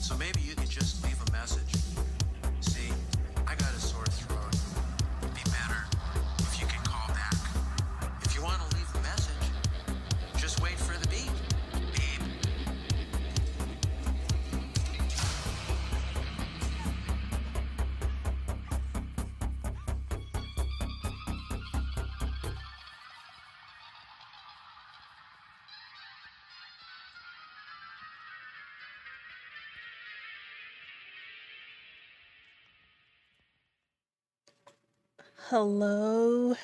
So maybe you can just leave a message. See, I got a sore throat. It'd be better if you could call back. If you want to leave a message, just wait for the beep. Beep.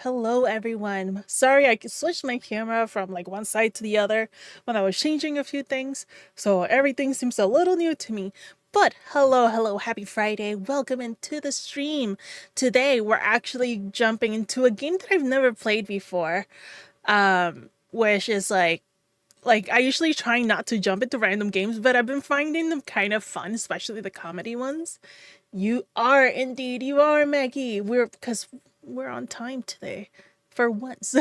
Hello everyone. Sorry, I switched my camera from like one side to the other when I was changing a few things, so everything seems a little new to me. But hello, happy Friday. Welcome into the stream. Today we're actually jumping into a game that I've never played before, which is like I usually try not to jump into random games, but I've been finding them kind of fun, especially the comedy ones. You are indeed, you are Maggie. Because we're on time today, for once.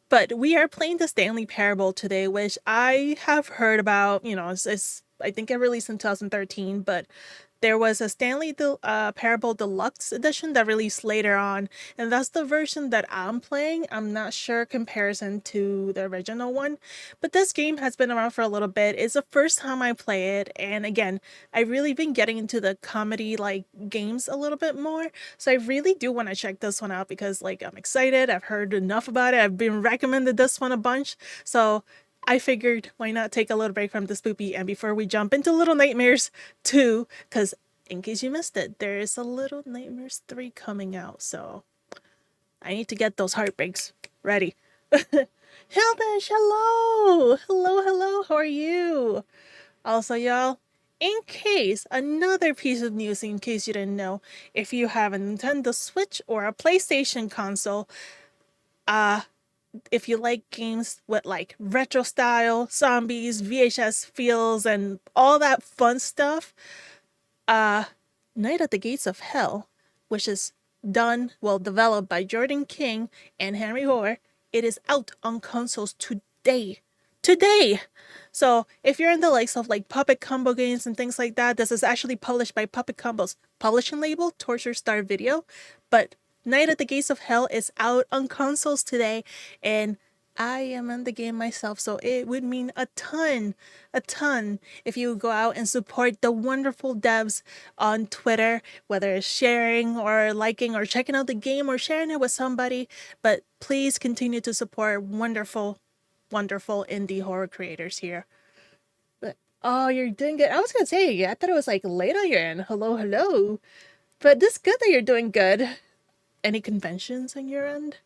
But we are playing the Stanley Parable today, which I have heard about. It's I think it released in 2013, but there was a Parable Deluxe edition that released later on, and that's the version that I'm playing. I'm not sure comparison to the original one, but this game has been around for a little bit. It's the first time I play it, and again, I've really been getting into the comedy like games a little bit more, so I really do want to check this one out because like I'm excited. I've heard enough about it. I've been recommended this one a bunch, so I figured why not take a little break from the spoopy, and before we jump into Little Nightmares 2, because in case you missed it, there is a Little Nightmares 3 coming out, so I need to get those heartbreaks ready. Hildish, hello, how are you? Also, y'all, in case, another piece of news in case you didn't know, if you have a Nintendo Switch or a PlayStation console, if you like games with like retro style, zombies, VHS feels, and all that fun stuff, Night at the Gates of Hell, which is developed by Jordan King and Henry Hoare, it is out on consoles today. Today! So if you're in the likes of like Puppet Combo games and things like that, this is actually published by Puppet Combo's publishing label, Torture Star Video. But Night at the Gates of Hell is out on consoles today, and I am in the game myself, so it would mean a ton if you go out and support the wonderful devs on Twitter, whether it's sharing or liking or checking out the game or sharing it with somebody. But please continue to support wonderful indie horror creators here. But oh, you're doing good. I was gonna say, I thought it was like late on your end. Hello. But it's good that you're doing good. Any conventions on your end?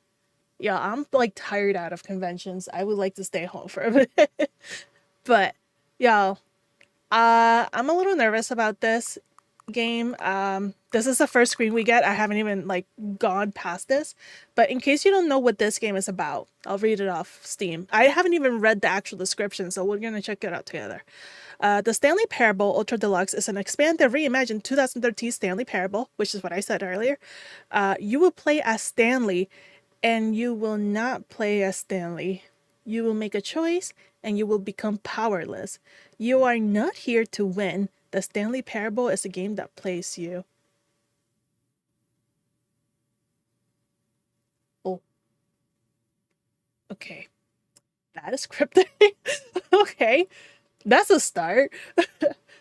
Yeah, I'm like tired out of conventions. I would like to stay home for a bit. But yeah, I'm a little nervous about this game. This is the first screen we get. I haven't even like gone past this. But in case you don't know what this game is about, I'll read it off Steam. I haven't even read the actual description, so we're gonna check it out together. The Stanley Parable Ultra Deluxe is an expanded, reimagined 2013 Stanley Parable, which is what I said earlier. You will play as Stanley, and you will not play as Stanley. You will make a choice, and you will become powerless. You are not here to win. The Stanley Parable is a game that plays you. Oh, okay. That is cryptic. Okay, that's a start.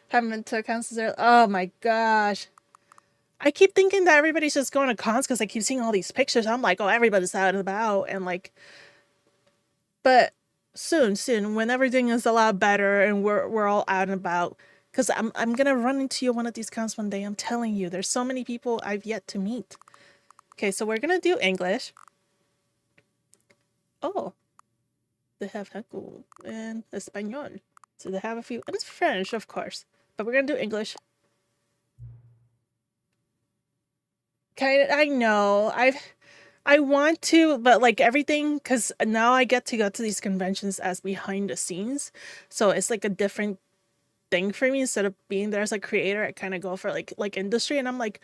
Haven't been to cons since oh my gosh. I keep thinking that everybody's just going to cons because I keep seeing all these pictures. I'm like, oh, everybody's out and about, and like, but soon, when everything is a lot better and we're all out and about, because I'm gonna run into you one of these cons one day. I'm telling you, there's so many people I've yet to meet. Okay, so we're gonna do English. Oh, they have Hangul and Espanol. So they have a few, and it's French, of course. But we're gonna do English. Kind of, I know. I want to, but like everything, because now I get to go to these conventions as behind the scenes. So it's like a different thing for me. Instead of being there as a creator, I kind of go for like industry, and I'm like,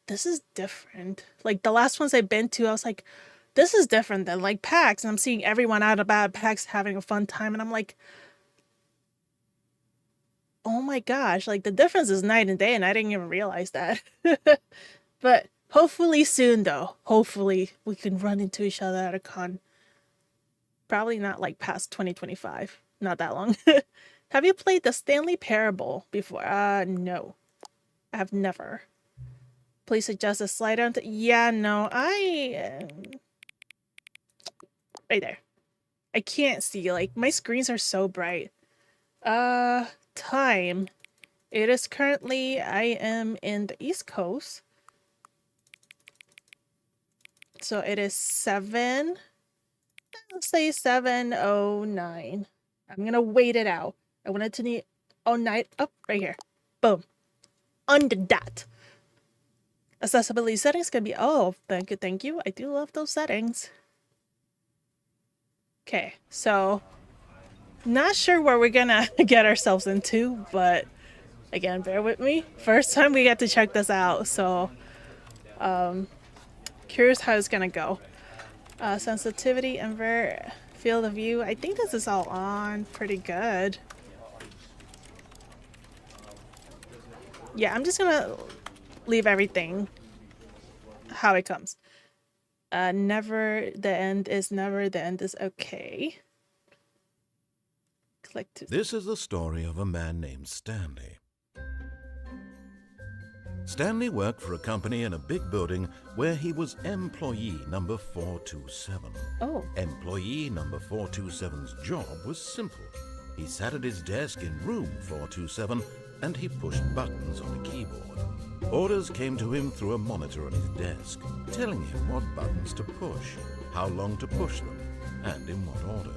this is different. Like the last ones I've been to, I was like, this is different than like PAX, and I'm seeing everyone out about PAX having a fun time, and I'm like, oh my gosh, like the difference is night and day, and I didn't even realize that. But hopefully soon, though. Hopefully we can run into each other at a con. Probably not like past 2025. Not that long. Have you played the Stanley Parable before? No. I have never. Please adjust the slide down to... Yeah, no, right there. I can't see. Like, my screens are so bright. Time. It is currently... I am in the East Coast. So it is 7... Let's say 7:09. I'm gonna wait it out. I wanted to need... Oh, night. Up, right here. Boom. On the dot. Accessibility settings can be... Oh, thank you, thank you. I do love those settings. Okay, so... Not sure what we're gonna get ourselves into, but... Again, bear with me. First time we get to check this out, so... Curious how it's gonna go. Sensitivity, invert, field of view. I think this is all on pretty good. Yeah, I'm just gonna leave everything how it comes. Never the end is never the end is okay. Click to... This is the story of a man named Stanley. Stanley worked for a company in a big building where he was employee number 427. Oh. Employee number 427's job was simple. He sat at his desk in room 427 and he pushed buttons on a keyboard. Orders came to him through a monitor on his desk, telling him what buttons to push, how long to push them, and in what order.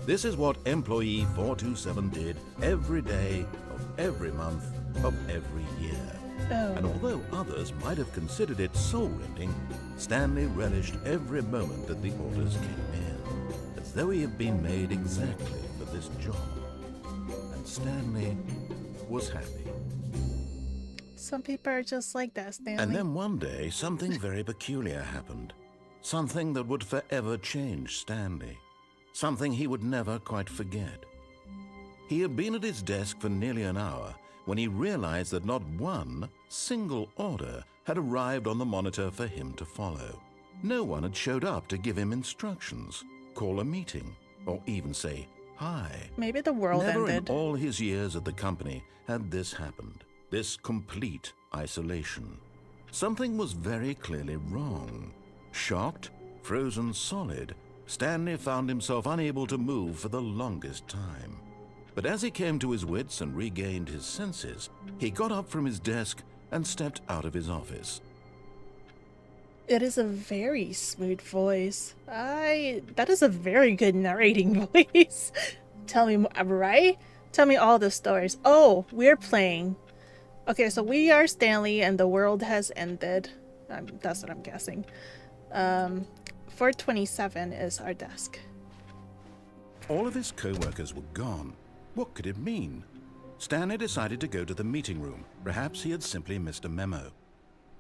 This is what employee 427 did every day of every month of every year. Oh. And although others might have considered it soul-rending, Stanley relished every moment that the orders came in, as though he had been made exactly for this job. And Stanley was happy. Some people are just like that, Stanley. And then one day, something very peculiar happened. Something that would forever change Stanley. Something he would never quite forget. He had been at his desk for nearly an hour when he realized that not one single order had arrived on the monitor for him to follow. No one had showed up to give him instructions, call a meeting, or even say hi. Maybe the world Never ended. in all his years at the company had this happened, this complete isolation. Something was very clearly wrong. Shocked, frozen solid, Stanley found himself unable to move for the longest time. But as he came to his wits and regained his senses, he got up from his desk and stepped out of his office. It is a very smooth voice. That is a very good narrating voice. Tell me more, right? Tell me all the stories. Oh, we're playing. Okay, so we are Stanley and the world has ended. That's what I'm guessing. 427 is our desk. All of his co-workers were gone. What could it mean? Stanley decided to go to the meeting room. Perhaps he had simply missed a memo.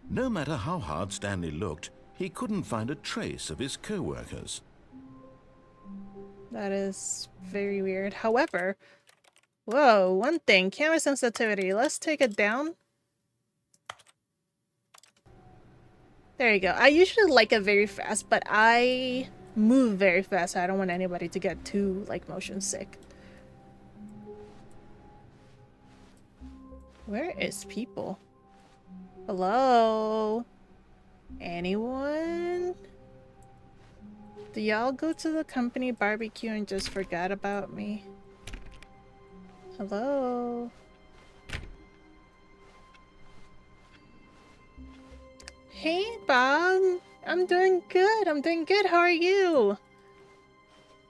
No matter how hard Stanley looked, he couldn't find a trace of his co-workers. That is very weird. However, whoa, one thing, camera sensitivity. Let's take it down. There you go. I usually like it very fast, but I move very fast. So I don't want anybody to get too, like, motion sick. Where is people? Hello? Anyone? Do y'all go to the company barbecue and just forgot about me? Hello? Hey, Bob. I'm doing good. I'm doing good. How are you?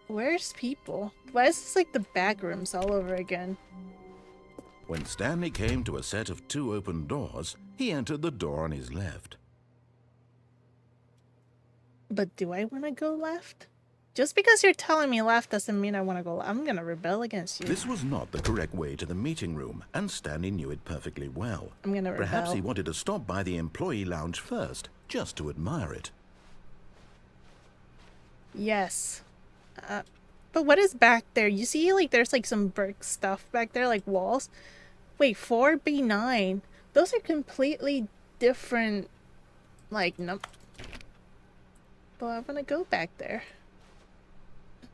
Where's people? Why is this like the back rooms all over again? When Stanley came to a set of 2 open doors, he entered the door on his left. But do I want to go left? Just because you're telling me left doesn't mean I want to go left. I'm gonna rebel against you. This was not the correct way to the meeting room, and Stanley knew it perfectly well. I'm gonna rebel. Perhaps he wanted to stop by the employee lounge first, just to admire it. Yes. But what is back there? You see, like, there's, like, some brick stuff back there, like walls. Wait, 4B9. Those are completely different, like, nope. But I'm gonna go back there.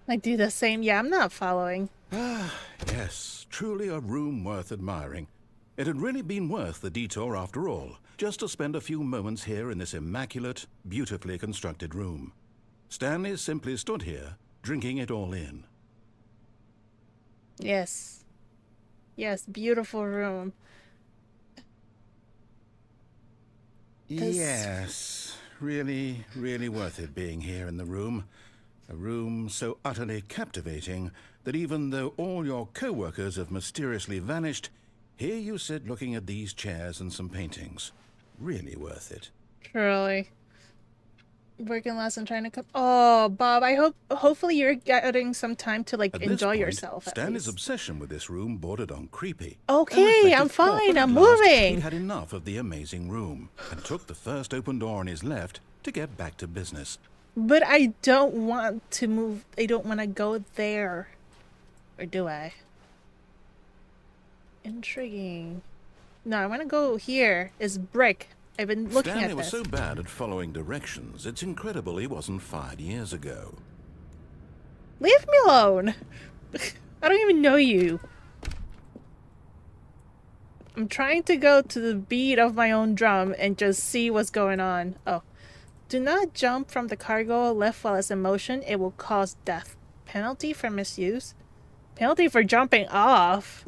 Like, do the same. Yeah, I'm not following. Yes, truly a room worth admiring. It had really been worth the detour after all, just to spend a few moments here in this immaculate, beautifully constructed room. Stanley simply stood here, drinking it all in. Yes. Yes, beautiful room. Yes, really, really worth it being here in the room. A room so utterly captivating that even though all your co-workers have mysteriously vanished, here you sit looking at these chairs and some paintings. Really worth it. Truly. Working less and trying to come. Oh, Bob, hopefully you're getting some time to, like, At enjoy this point, yourself. At Stanley's least. obsession with this room bordered on creepy. Okay, I'm And reflected poor, fine. but at I'm last, moving. He'd had enough of the amazing room and took the first open door on his left to get back to business. But I don't want to move. I don't want to go there. Or do I? Intriguing. No, I want to go here. It's brick. I've been looking Stanley at was this. so bad at following directions, it's incredible he wasn't fired years ago. Leave me alone. I don't even know you. I'm trying to go to the beat of my own drum and just see what's going on. Oh. Do not jump from the cargo left while it's in motion. It will cause death. Penalty for misuse. Penalty for jumping off.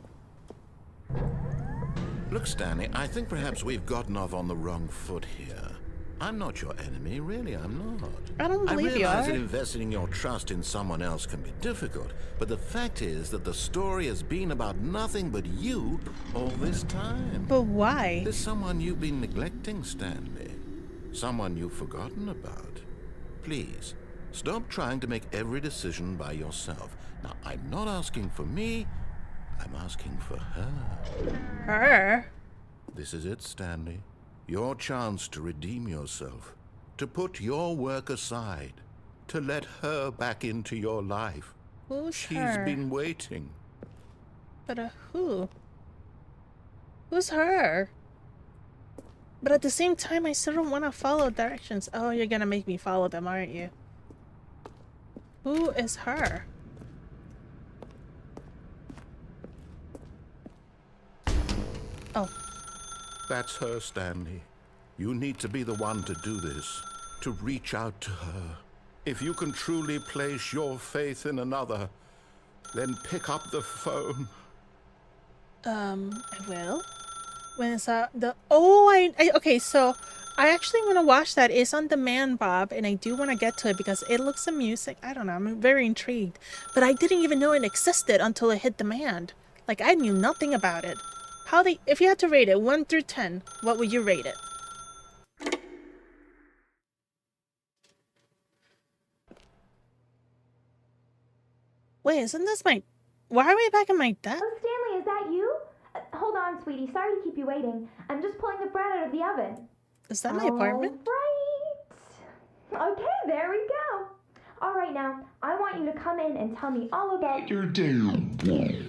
Look, Stanley, I think perhaps we've gotten off on the wrong foot here. I'm not your enemy, really, I'm not. I don't believe you realize are. that investing your trust in someone else can be difficult, but the fact is that the story has been about nothing but you all this time. But why? There's someone you've been neglecting, Stanley. Someone you've forgotten about. Please, stop trying to make every decision by yourself. Now, I'm not asking for me, I'm asking for her. Her? This is it, Stanley. Your chance to redeem yourself. To put your work aside. To let her back into your life. Who's She's her? been waiting. But who? Who's her? But at the same time, I still don't want to follow directions. Oh, you're gonna make me follow them, aren't you? Who is her? Oh. That's her, Stanley. You need to be the one to do this. To reach out to her. If you can truly place your faith in another, then pick up the phone. I will. When it's the okay, so I actually want to watch that. It's on demand, Bob, and I do want to get to it because it looks amusing. I don't know, I'm very intrigued. But I didn't even know it existed until it hit demand. Like, I knew nothing about it. If you had to rate it 1 through 10, what would you rate it? Wait, isn't this my... Why are we back in my desk? Oh, Stanley, is that you? Hold on, sweetie. Sorry to keep you waiting. I'm just pulling the bread out of the oven. Is that my apartment? Right. Okay, there we go. All right, now, I want you to come in and tell me all about your day.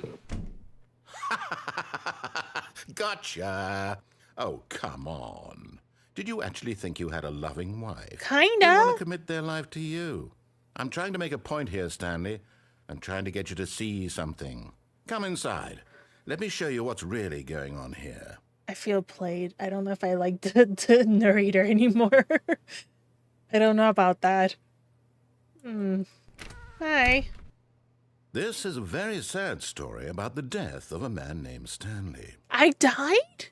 Gotcha. Oh, come on. Did you actually think you had a loving wife? Kinda. They want to commit their life to you. I'm trying to make a point here, Stanley. I'm trying to get you to see something. Come inside. Let me show you what's really going on here. I feel played. I don't know if I like the narrator anymore. I don't know about that. Hi. This is a very sad story about the death of a man named Stanley. I died?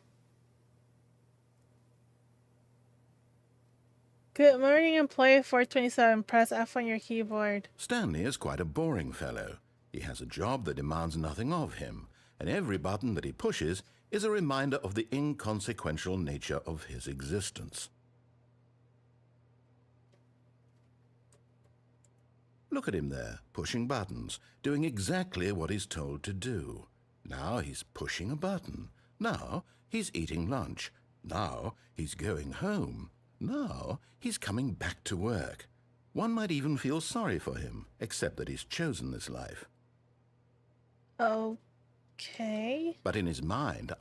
Good morning, employee 427. Press F on your keyboard. Stanley is quite a boring fellow. He has a job that demands nothing of him, and every button that he pushes is a reminder of the inconsequential nature of his existence. Look at him there, pushing buttons, doing exactly what he's told to do. Now he's pushing a button. Now he's eating lunch. Now he's going home. Now he's coming back to work. One might even feel sorry for him, except that he's chosen this life. Okay. But in his mind,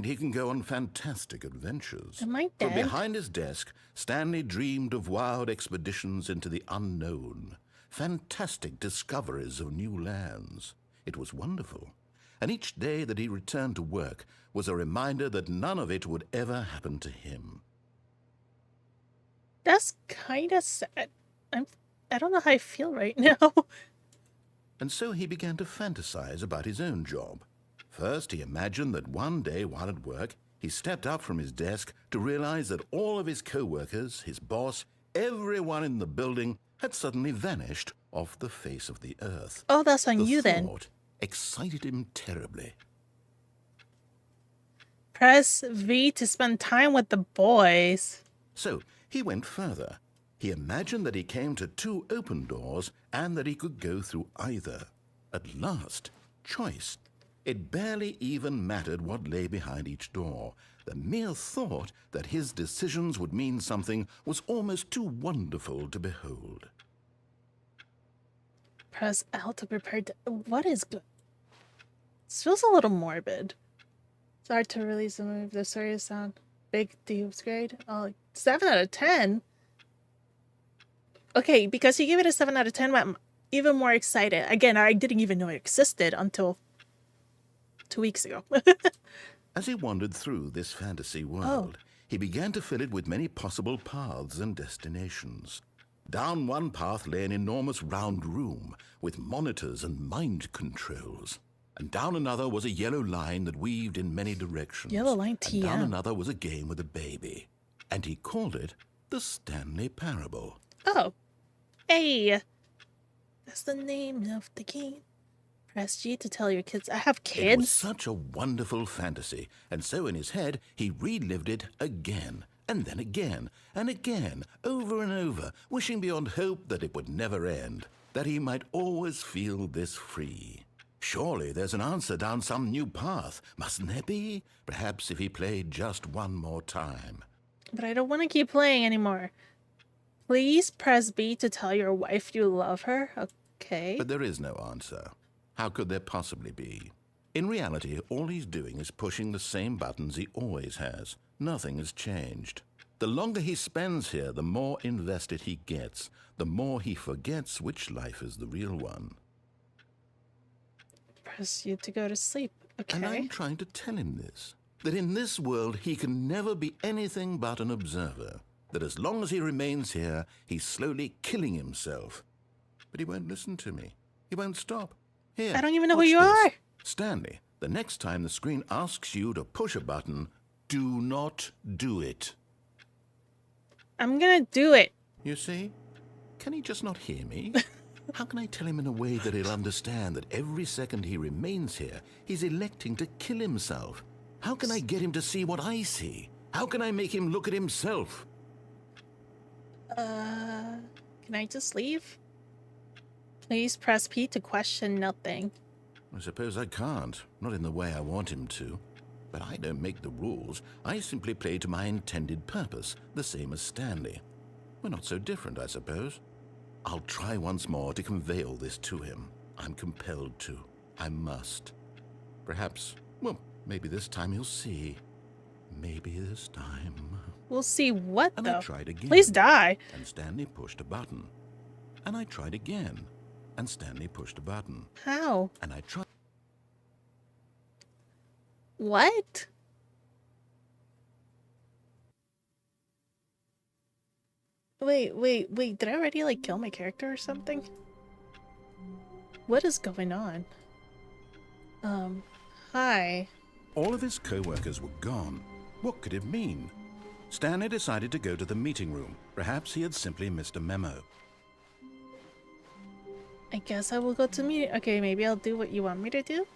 he can go on fantastic adventures. Am I From dead? behind his desk, Stanley dreamed of wild expeditions into the unknown, fantastic discoveries of new lands. It was wonderful. And each day that he returned to work was a reminder that none of it would ever happen to him. That's kind of sad. I don't know how I feel right now. And so he began to fantasize about his own job. First, he imagined that one day while at work, he stepped up from his desk to realize that all of his co-workers, his boss, everyone in the building had suddenly vanished off the face of the earth. Oh, that's on The you then. thought excited him terribly. Press V to spend time with the boys. So he went further. He imagined that he came to 2 open doors and that he could go through either. At last, choice. It barely even mattered what lay behind each door. The mere thought that his decisions would mean something was almost too wonderful to behold. Press L to prepare to... What is... This feels a little morbid. It's hard to release the move. The story sound big Thieves grade. Oh, 7 out of 10. Okay, because you gave it a 7 out of 10, I'm even more excited. Again, I didn't even know it existed until 2 weeks ago. As he wandered through this fantasy world, he began to fill it with many possible paths and destinations. Down one path lay an enormous round room with monitors and mind controls. And down another was a yellow line that weaved in many directions. Yellow line And down TM. another was a game with a baby. And he called it the Stanley Parable. Oh. Hey. That's the name of the game. Press G to tell your kids. I have It was kids. such a wonderful fantasy, and so in his head he relived it again, and then again, and again, over and over, wishing beyond hope that it would never end, that he might always feel this free. Surely there's an answer down some new path, mustn't there be? Perhaps if he played just one more time. But I don't want to keep playing anymore. Please press B to tell your wife you love her. Okay. But there is no answer. How could there possibly be? In reality, all he's doing is pushing the same buttons he always has. Nothing has changed. The longer he spends here, the more invested he gets, the more he forgets which life is the real one. Press U to go to sleep. Okay. And I'm trying to tell him this, that in this world he can never be anything but an observer, that as long as he remains here, he's slowly killing himself. But he won't listen to me. He won't stop. Here, I don't even know who watch you this. are. Stanley, the next time the screen asks you to push a button, do not do it. I'm gonna do it. You see? Can he just not hear me? How can I tell him in a way that he'll understand that every second he remains here, he's electing to kill himself? How can I get him to see what I see? How can I make him look at himself? Can I just leave? Please press P to question nothing. I suppose I can't, not in the way I want him to. But I don't make the rules. I simply play to my intended purpose, the same as Stanley. We're not so different, I suppose. I'll try once more to convey all this to him. I'm compelled to. I must. Perhaps, well, maybe this time he'll see. Maybe this time. We'll see what, And though. I tried again. Please die. And Stanley pushed a button. And I tried again. And Stanley pushed a button. How? And I tried. What? Wait. Did I already, like, kill my character or something? What is going on? Hi. All of his co-workers were gone. What could it mean? Stanley decided to go to the meeting room. Perhaps he had simply missed a memo. I guess I will go to meeting. Okay, maybe I'll do what you want me to do.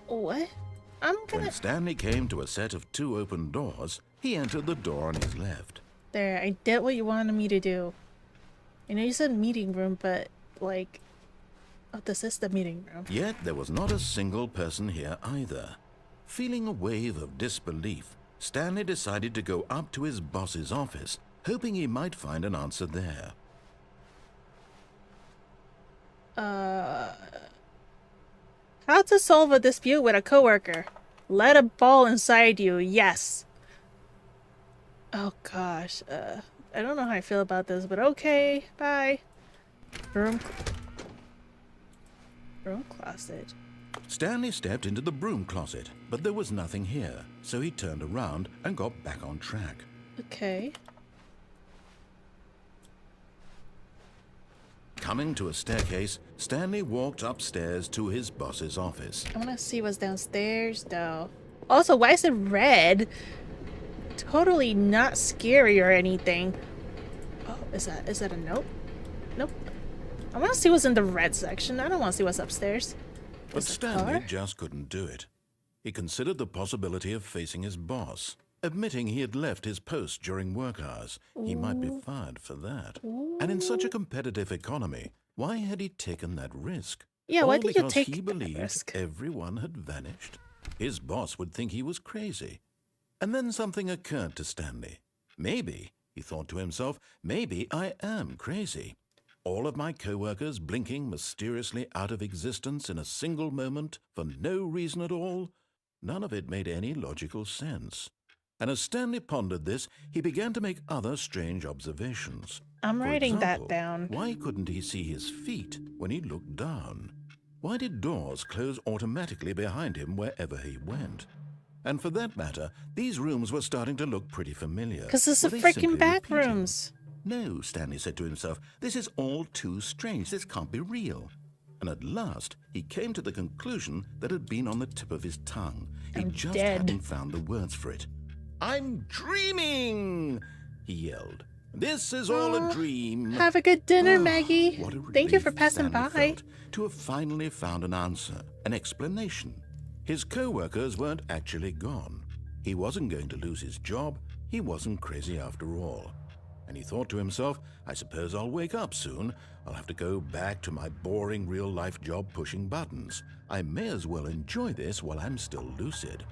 What? I'm gonna... When Stanley came to a set of 2 open doors, he entered the door on his left. There, I did what you wanted me to do. I know you said meeting room, but, like... Oh, this is the meeting room. Yet there was not a single person here either. Feeling a wave of disbelief, Stanley decided to go up to his boss's office, hoping he might find an answer there. How to solve a dispute with a coworker. Let a ball inside you, yes. Oh gosh, I don't know how I feel about this, but okay, bye. Broom closet. Stanley stepped into the broom closet, but there was nothing here, so he turned around and got back on track. Okay. Coming to a staircase, Stanley walked upstairs to his boss's office. I want to see what's downstairs, though. Also, why is it red? Totally not scary or anything. Oh, is that a note? Nope. I want to see what's in the red section. I don't want to see what's upstairs. But Is it a Stanley car? just couldn't do it. He considered the possibility of facing his boss, admitting he had left his post during work hours. He might be fired for that. And in such a competitive economy, why had he taken that risk? Yeah, why All did you because take he that believed risk? everyone had vanished. His boss would think he was crazy. And then something occurred to Stanley. Maybe, he thought to himself, maybe I am crazy. All of my co-workers blinking mysteriously out of existence in a single moment for no reason at all. None of it made any logical sense. And as Stanley pondered this, he began to make other strange observations. I'm For writing example, that down. Why couldn't he see his feet when he looked down? Why did doors close automatically behind him wherever he went? And for that matter, these rooms were starting to look pretty familiar. Because it's the Were they simply freaking back repeating? rooms. No, Stanley said to himself, this is all too strange. This can't be real. And at last, he came to the conclusion that had been on the tip of his tongue. He I'm just dead. hadn't found the words for it. I'm dreaming, he yelled. This is all a dream. Have a good dinner, Ah, Maggie. what a Thank you for relief passing Stanley by. felt to have finally found an answer, an explanation. His co-workers weren't actually gone. He wasn't going to lose his job. He wasn't crazy after all. And he thought to himself, I suppose I'll wake up soon. I'll have to go back to my boring real-life job pushing buttons. I may as well enjoy this while I'm still lucid.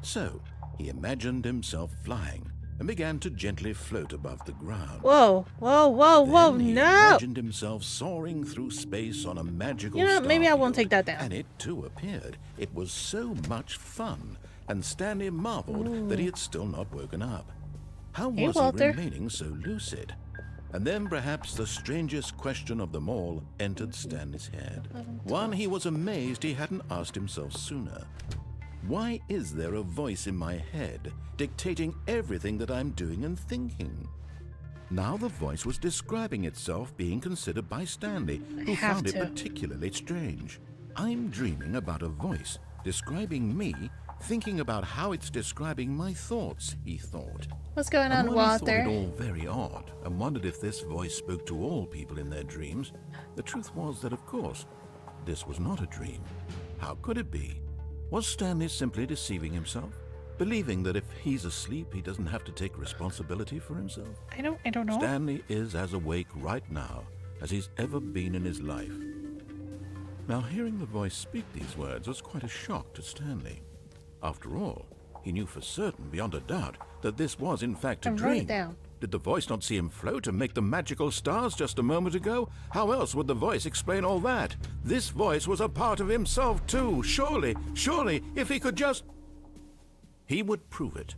So, he imagined himself flying and began to gently float above the ground. Whoa, whoa, whoa, whoa, Then he no! imagined himself soaring through space on a magical You know what, maybe I won't starfield, take that down. And it too appeared. It was so much fun, and Stanley marveled that he had still not woken up. How Hey, was Walter. he remaining so lucid? And then perhaps the strangest question of them all entered Stanley's head. One he was amazed he hadn't asked himself sooner. Why is there a voice in my head dictating everything that I'm doing and thinking? Now the voice was describing itself being considered by Stanley, who have found it to. particularly strange. I'm dreaming about a voice describing me, thinking about how it's describing my thoughts, he thought. What's going And on, while he thought Walter? it all very odd and wondered if this voice spoke to all people in their dreams, the truth was that, of course, this was not a dream. How could it be? Was Stanley simply deceiving himself, believing that if he's asleep, he doesn't have to take responsibility for himself? I don't know. Stanley is as awake right now as he's ever been in his life. Now, hearing the voice speak these words was quite a shock to Stanley. After all, he knew for certain, beyond a doubt, that this was in fact a I wrote dream. it down. Did the voice not see him float and make the magical stars just a moment ago? How else would the voice explain all that? This voice was a part of himself too. Surely, if he could just... He would prove it.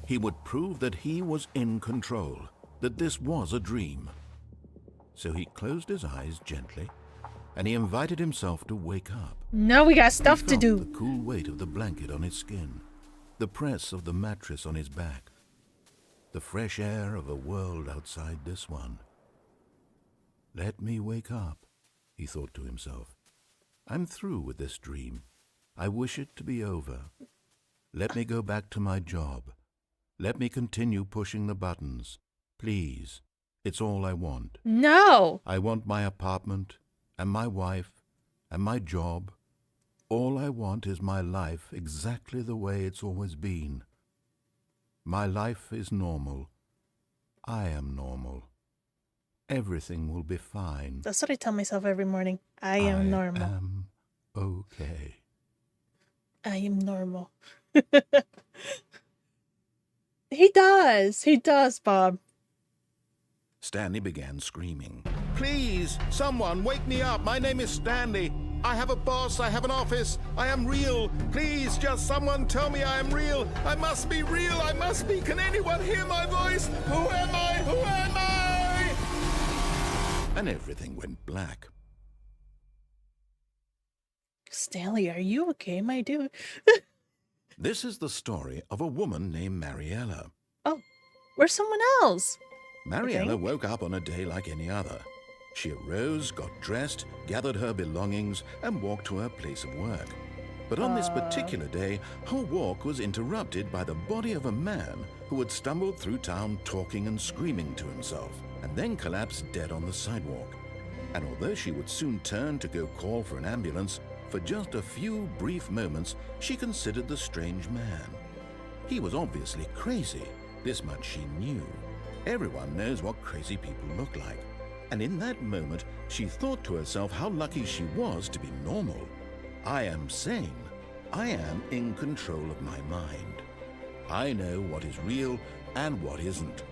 He would prove that he was in control, that this was a dream. So he closed his eyes gently, and he invited himself to wake up. No, we got stuff He to felt do. the cool weight of the blanket on his skin, the press of the mattress on his back, the fresh air of a world outside this one. Let me wake up, he thought to himself. I'm through with this dream. I wish it to be over. Let me go back to my job. Let me continue pushing the buttons. Please, it's all I want. No! I want my apartment, and my wife, and my job. All I want is my life exactly the way it's always been. My life is normal. I am normal. Everything will be fine. That's what I tell myself every morning. I am normal. I am okay. I am normal. He does. He does, Bob. Stanley began screaming. Please, someone, wake me up. My name is Stanley. I have a boss. I have an office. I am real. Please, just someone tell me I am real. I must be real. I must be. Can anyone hear my voice? Who am I? Who am I? And everything went black. Stanley, are you okay, my dude? This is the story of a woman named Mariella. Oh, where's someone else? Mariella Okay. woke up on a day like any other. She arose, got dressed, gathered her belongings, and walked to her place of work. But on this particular day, her walk was interrupted by the body of a man who had stumbled through town talking and screaming to himself, and then collapsed dead on the sidewalk. And although she would soon turn to go call for an ambulance, for just a few brief moments, she considered the strange man. He was obviously crazy. This much she knew. Everyone knows what crazy people look like. And in that moment, she thought to herself how lucky she was to be normal. I am sane. I am in control of my mind. I know what is real and what isn't.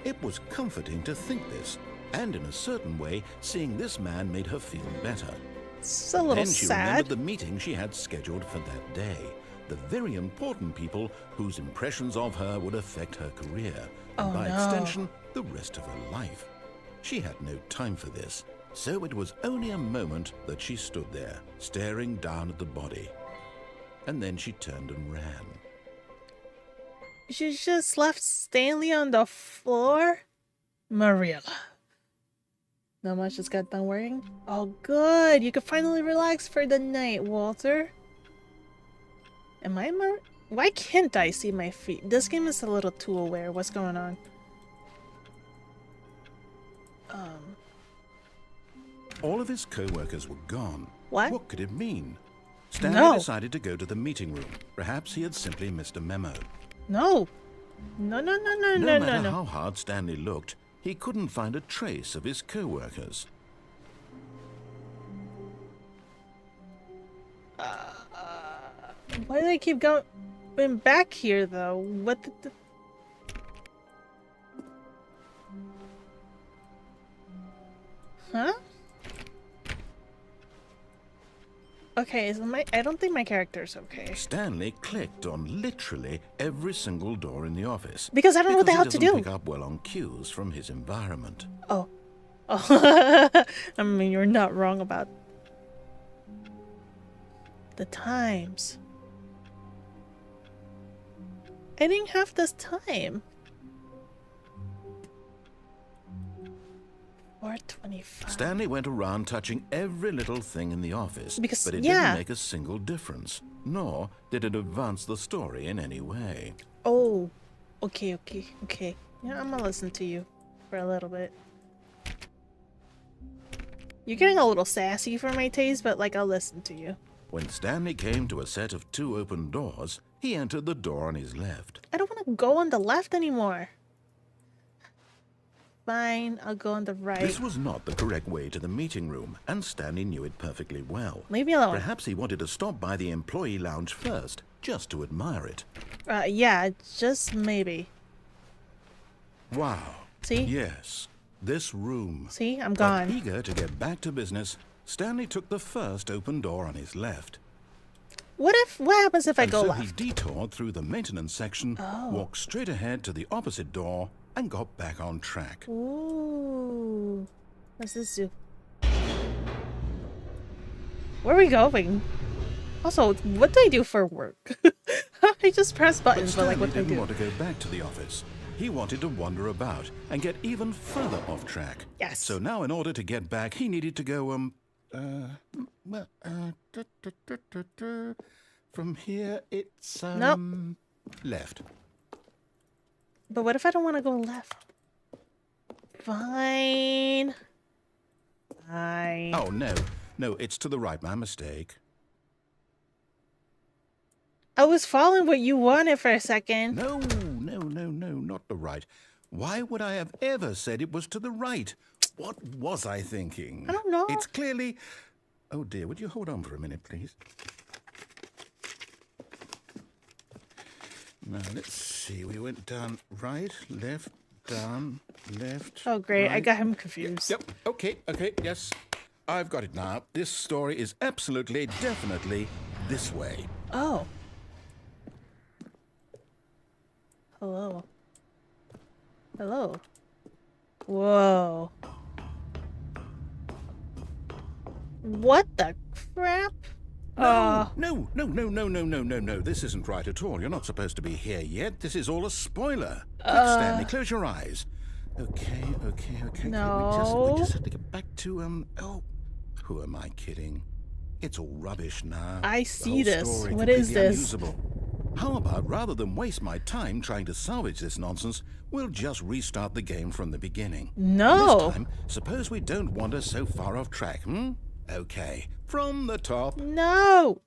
It was comforting to think this, and in a certain way, seeing this man made her feel better. It's a little Then she sad. remembered the meeting she had scheduled for that day. The very important people whose impressions of her would affect her career, and Oh, by no. extension, the rest of her life. She had no time for this, so it was only a moment that she stood there, staring down at the body. And then she turned and ran. She just left Stanley on the floor? Mariella. Not much just got done worrying? Oh, good. You can finally relax for the night, Walter. Am I Why can't I see my feet? This game is a little too aware. What's going on? All of his co-workers were gone. What? What could it mean? Stanley No. decided to go to the meeting room. Perhaps he had simply missed a memo. No. No, no, no, no, No no, matter no, no. how hard Stanley looked, he couldn't find a trace of his co-workers. Why do they keep going back here, though? What the... Huh? Okay, so I don't think my character's okay. Stanley clicked on literally every single door in the office. Because I don't know what the hell he to doesn't do. pick up well on cues from his environment. Oh. Oh. I mean, you're not wrong about the times. I didn't have this time. 4:25. Stanley went around touching every little thing in the office, Because- but it yeah. didn't make a single difference, nor did it advance the story in any way. Oh. Okay. Yeah, I'm gonna listen to you for a little bit. You're getting a little sassy for my taste, but like, I'll listen to you. When Stanley came to a set of 2 open doors, he entered the door on his left. I don't want to go on the left anymore. Fine, I'll go on the right. This was not the correct way to the meeting room, and Stanley knew it perfectly well. Leave me alone. Perhaps he wanted to stop by the employee lounge first, just to admire it. Yeah, just maybe. Wow. See? Yes, this room. See? I'm But gone. eager to get back to business, Stanley took the first open door on his left. What happens if I And go so left? he detoured through the maintenance section, Oh. walked straight ahead to the opposite door, and got back on track. Ooh. What's this do? Where are we going? Also, what do I do for work? I just press But buttons, but like, Stanley what do I didn't do? want to go back to the office. He wanted to wander about and get even further off track. Yes. So now in order to get back, he needed to go, from here it's, Nope. left. But what if I don't want to go left? Fine. Fine. Oh, no, it's to the right, my mistake. I was following what you wanted for a second. No, not the right. Why would I have ever said it was to the right? What was I thinking? I don't know. It's clearly... Oh, dear, would you hold on for a minute, please? Now, let's see. We went down right, left, down, left. Oh, great. I right. got him confused. Yep. Okay. Yes. I've got it now. This story is absolutely, definitely this way. Oh. Hello. Hello. Whoa. What the crap? No. This isn't right at all. You're not supposed to be here yet. This is all a spoiler. Quick, Stanley, close your eyes. Okay. No. We just have to get back to, oh, who am I kidding? It's all rubbish now. I The see whole this. story What is completely this? unusable. How about, rather than waste my time trying to salvage this nonsense, we'll just restart the game from the beginning. No. This time, suppose we don't wander so far off track, Okay, from the top. No.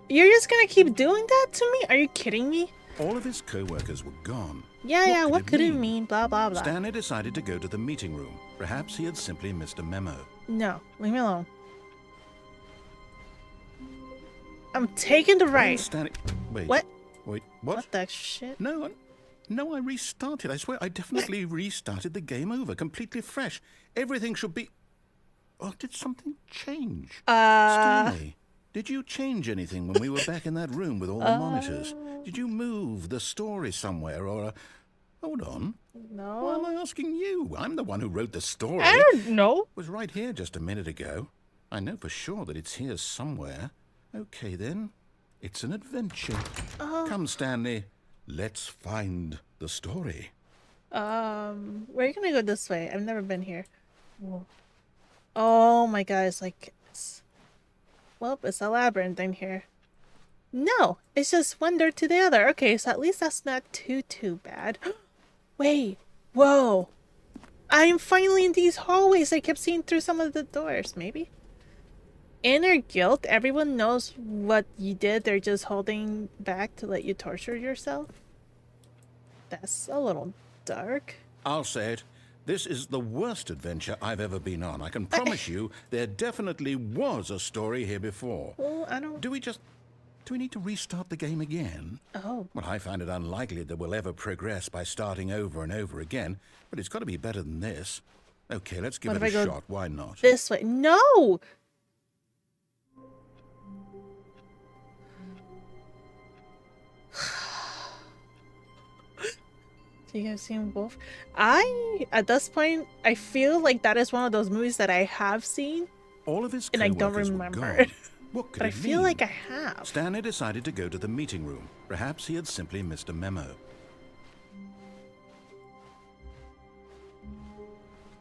You're just gonna keep doing that to me? Are you kidding me? All of his co-workers were gone. Yeah, what could it mean? Blah, blah, blah. Stanley decided to go to the meeting room. Perhaps he had simply missed a memo. No, leave me alone. I'm taking the When right. Stanley... Wait. What? What? What the shit? No, I restarted. I swear, I definitely restarted the game over, completely fresh. Everything should be... Oh, did something change? Stanley, did you change anything when we were back in that room with all the monitors? Did you move the story somewhere or... Hold on. No. Why am I asking you? I'm the one who wrote the story. I don't know. It was right here just a minute ago. I know for sure that it's here somewhere. Okay, then. It's an adventure. Come, Stanley. Let's find the story. We're gonna go this way. I've never been here. Whoa. Oh my god, it's like... Well, it's a labyrinth in here. No, it's just one door to the other. Okay, so at least that's not too bad. Wait, whoa. I'm finally in these hallways I kept seeing through some of the doors, maybe? Inner guilt, everyone knows what you did. They're just holding back to let you torture yourself. That's a little dark. I'll say it. This is the worst adventure I've ever been on. I can promise you there definitely was a story here before. Well, I don't... Do we need to restart the game again? Oh. Well, I find it unlikely that we'll ever progress by starting over and over again, but it's got to be better than this. Okay, let's give What it if a I go shot. Why not? This way. No! So you guys seen both? At this point, I feel like that is one of those movies that I have seen, All of his and I don't co-workers were remember. gone. What could But I it feel mean? like I have. Stanley decided to go to the meeting room. Perhaps he had simply missed a memo.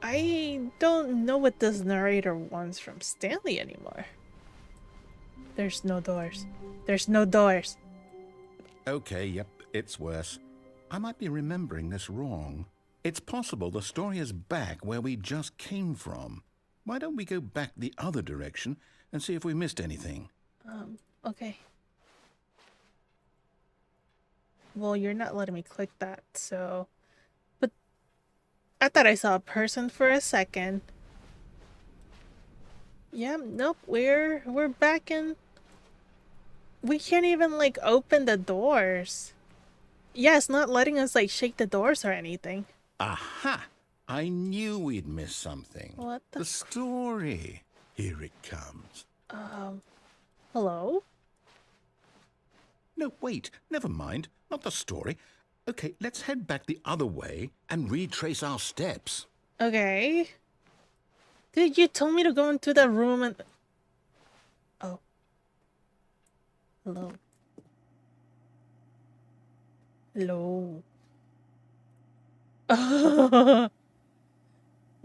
I don't know what this narrator wants from Stanley anymore. There's no doors. There's no doors. Okay, yep, it's worse. I might be remembering this wrong. It's possible the story is back where we just came from. Why don't we go back the other direction and see if we missed anything? Okay. Well, you're not letting me click that, so... But I thought I saw a person for a second. Yeah, nope, we're back in... We can't even, like, open the doors. Yeah, it's not letting us, like, shake the doors or anything. Aha! I knew we'd miss something. What the... The story. Here it comes. Hello? No, wait, never mind. Not the story. Okay, let's head back the other way and retrace our steps. Okay. Dude, you told me to go into the room and... Oh. Hello. Hello.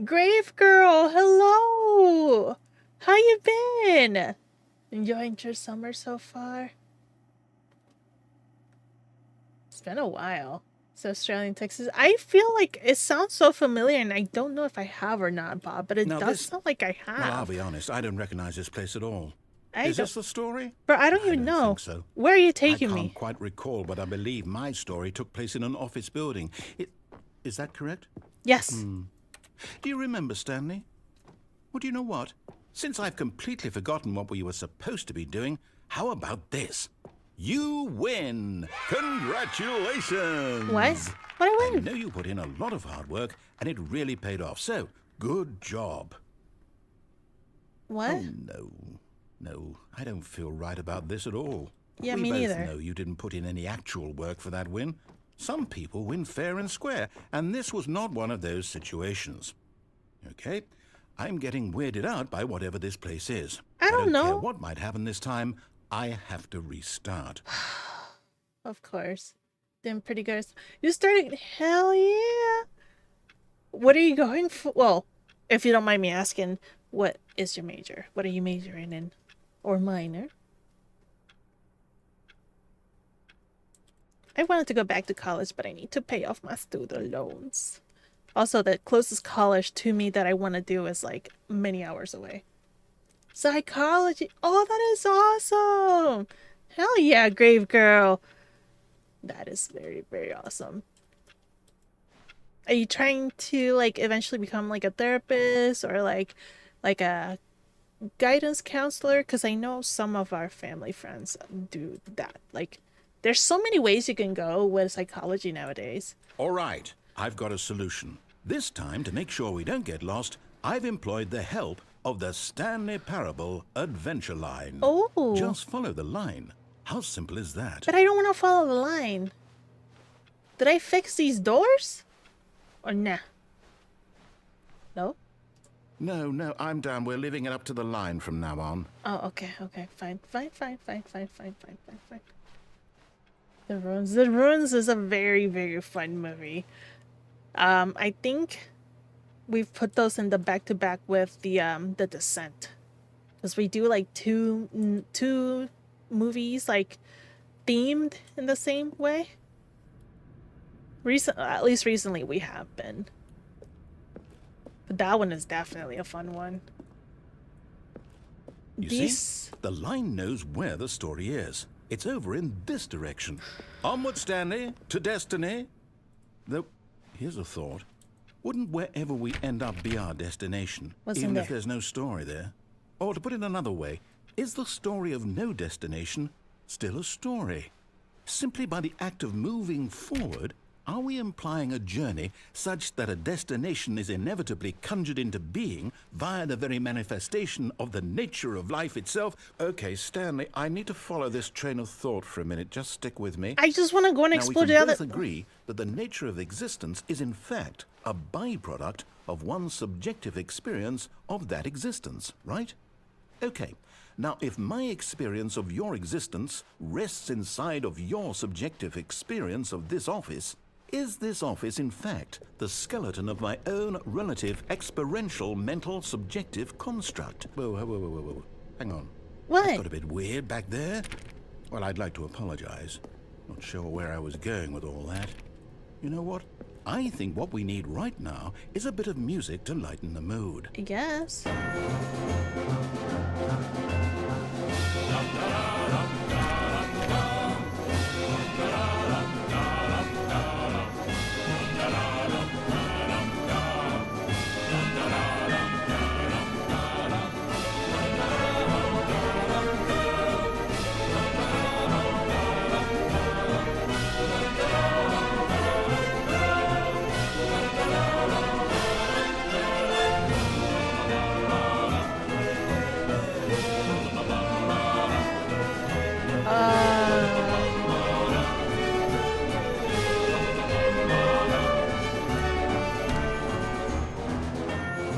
Grave girl, hello. How you been? Enjoying your summer so far? It's been a while. So Australian, Texas. I feel like it sounds so familiar, and I don't know if I have or not, Bob, but it Now does this- sound like I have. Well, I'll be honest, I don't recognize this place at all. don't- Is this the story? Bro, I don't even know. think so. Where are you I taking can't me? quite recall, but I believe my story took place in an office building. Is that correct? Yes. Do you remember, Stanley? Well, do you know what? Since I've completely forgotten what we were supposed to be doing, how about this? You win! Congratulations! What? What I I win? know you put in a lot of hard work, and it really paid off. So, good job. What? Oh, no. No, I don't feel right about this at all. Yeah, we me both neither. know you didn't put in any actual work for that win. Some people win fair and square, and this was not one of those situations. Okay? I'm getting weirded out by whatever this place is. I don't care know. what might happen this time. I have to restart. Of course. Then pretty good. You started. Hell yeah. What are you going for? Well, if you don't mind me asking, what is your major? What are you majoring in? Or minor? I wanted to go back to college, but I need to pay off my student loans. Also, the closest college to me that I want to do is like many hours away. Psychology. Oh, that is awesome. Hell yeah, Grave Girl. That is very, very awesome. Are you trying to like eventually become like a therapist or like a guidance counselor? Because I know some of our family friends do that. Like, there's so many ways you can go with psychology nowadays. All right, I've got a solution. This time, to make sure we don't get lost, I've employed the help of the Stanley Parable Adventure Line. Oh. Just follow the line. How simple is that? But I don't want to follow the line. Did I fix these doors? Or nah? No? No, I'm down. We're leaving it up to the line from now on. Oh, okay. Fine. The Ruins is a very, very fun movie. I think we've put those in the back-to-back with the Descent. Because we do like two movies like themed in the same way. At least recently we have been. But that one is definitely a fun one. You see? The line knows where the story is. It's over in this direction. Onward, Stanley, to destiny. Though, here's a thought. Wouldn't wherever we end up be our destination, What's in even there? if there's no story there? Or to put it another way, is the story of no destination still a story? Simply by the act of moving forward, are we implying a journey such that a destination is inevitably conjured into being via the very manifestation of the nature of life itself? Okay, Stanley, I need to follow this train of thought for a minute. Just stick with me. I just want to go and Now, explore we the can other. both agree that the nature of existence is in fact a byproduct of one's subjective experience of that existence, right? Okay, now if my experience of your existence rests inside of your subjective experience of this office, is this office in fact the skeleton of my own relative experiential mental subjective construct? Whoa. Hang on. What? That got a bit weird back there. Well, I'd like to apologize. Not sure where I was going with all that. You know what? I think what we need right now is a bit of music to lighten the mood. I guess.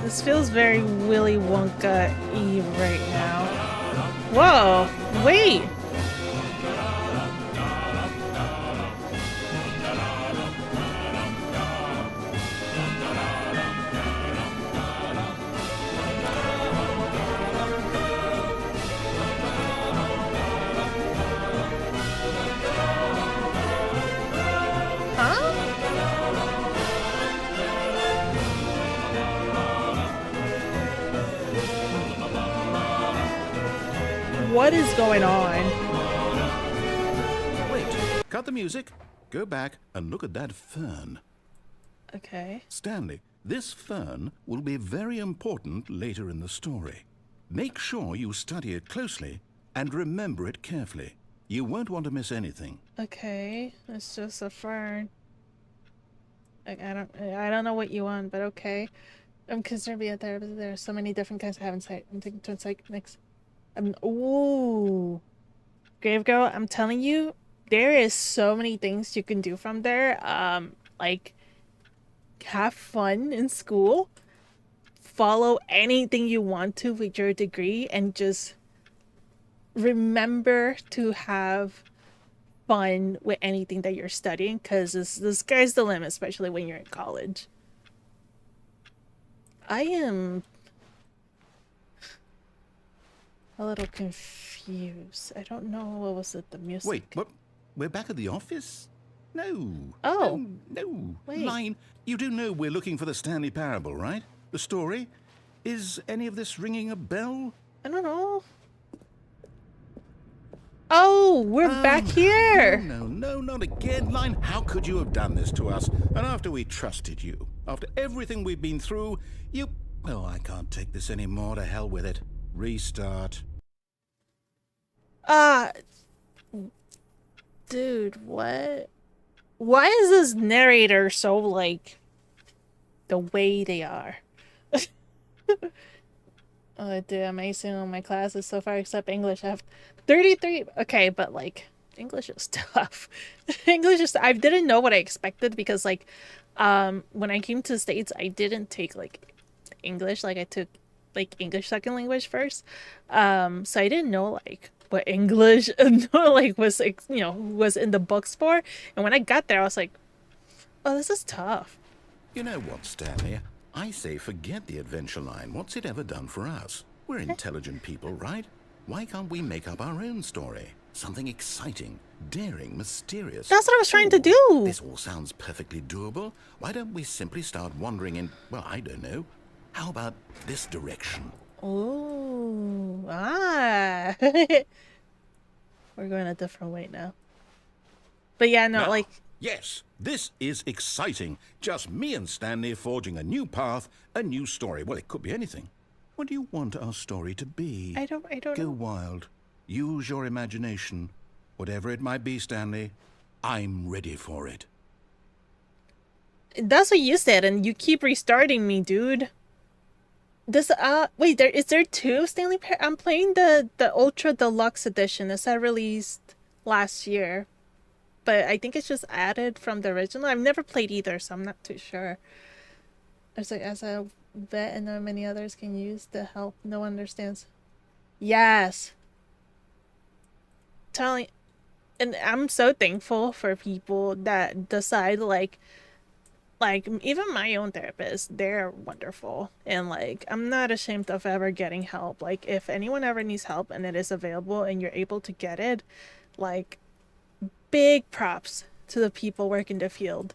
This feels very Willy Wonka-y right now. Whoa, wait! Huh? What is going on? Wait, cut the music, go back and look at that fern. Okay. Stanley, this fern will be very important later in the story. Make sure you study it closely and remember it carefully. You won't want to miss anything. Okay, it's just a fern. Like, I don't know what you want, but okay. I'm concerned being a therapist. There are so many different kinds of having sight. I'm taking turn psych next. Ooh. Grave Girl, I'm telling you, there is so many things you can do from there. Like, have fun in school. Follow anything you want to with your degree, and just remember to have fun with anything that you're studying, because the sky's the limit, especially when you're in college. I am a little confused. I don't know what was it, the music. Wait, what? We're back at the office? No. Oh. No. Wait. Line, you do know we're looking for the Stanley parable, right? The story? Is any of this ringing a bell? I don't know. Oh, we're back here. No, not again. Line, how could you have done this to us? And after we trusted you, after everything we've been through, you... Oh, I can't take this anymore. To hell with it. Restart. Dude, what? Why is this narrator so, like, the way they are? Oh, dude, I'm acing on my classes so far, except English. I have 33. Okay, but, like, English is tough. English is... I didn't know what I expected, because, like, when I came to the States, I didn't take, like, English. Like, I took, like, English second language first. So I didn't know, like, what English, like, was, like, you know, was in the books for. And when I got there, I was like, oh, this is tough. You know what, Stanley? I say forget the adventure line. What's it ever done for us? We're intelligent people, right? Why can't we make up our own story? Something exciting, daring, mysterious. That's what I was trying to do. This all sounds perfectly doable. Why don't we simply start wandering in, well, I don't know. How about this direction? Oh, we're going a different way now. But yeah, no, Now, like... Yes, this is exciting. Just me and Stanley forging a new path, a new story. Well, it could be anything. What do you want our story to be? I don't Go know. wild. Use your imagination. Whatever it might be, Stanley, I'm ready for it. That's what you said, and you keep restarting me, dude. This, wait, is there two Stanley I'm playing the Ultra Deluxe Edition. Is that released last year? But I think it's just added from the original. I've never played either, so I'm not too sure. It's like, as a vet, and there are many others can use the help no one understands. Yes. Telling, and I'm so thankful for people that decide, like even my own therapist, they're wonderful, and like I'm not ashamed of ever getting help. Like, if anyone ever needs help and it is available and you're able to get it, like, big props to the people working the field,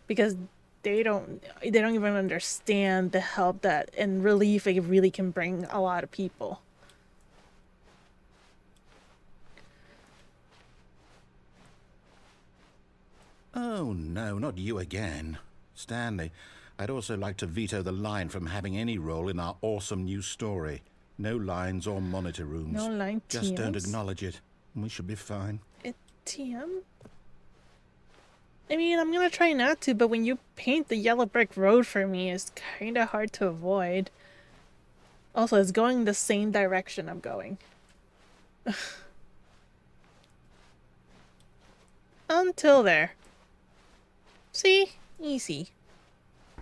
because they don't even understand the help that and relief it really can bring a lot of people. Oh, no, not you again. Stanley, I'd also like to veto the line from having any role in our awesome new story. No lines or monitor rooms. No line Just don't TMs? acknowledge it. We should be fine. TM? I mean, I'm gonna try not to, but when you paint the yellow brick road for me, it's kind of hard to avoid. Also, it's going the same direction I'm going. Until there. See? Easy.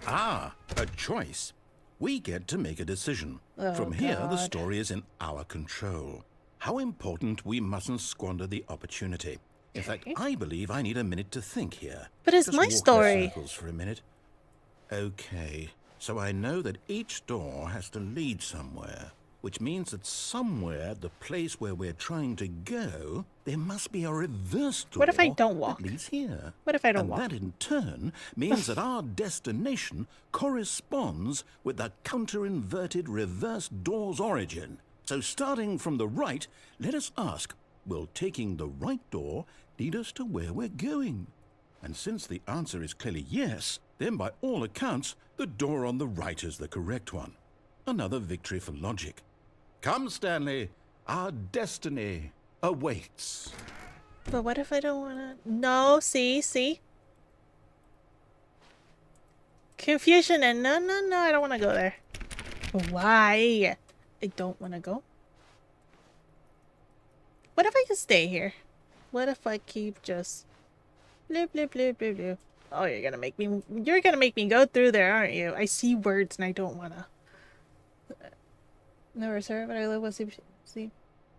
Ah, a choice. We get to make a decision. Oh, From here, the God. story is in our control. How important we mustn't squander the opportunity. In fact, I believe I need a minute to think here. But it's Just my walk in story. circles for a minute. Okay, so I know that each door has to lead somewhere, which means that somewhere, the place where we're trying to go, there must be a reverse door. What if I don't walk? That leads here. What if I don't and walk? that in turn means that our destination corresponds with the counter-inverted reverse door's origin. So starting from the right, let us ask, will taking the right door lead us to where we're going? And since the answer is clearly yes, then by all accounts, the door on the right is the correct one. Another victory for logic. Come, Stanley, our destiny awaits. But what if I don't want to? No, see? Confusion and no, I don't want to go there. Why? I don't want to go. What if I just stay here? What if I keep just blue, blue, blue, blue, blue? Oh, you're gonna make me go through there, aren't you? I see words and I don't wanna. Never serve, but I live with see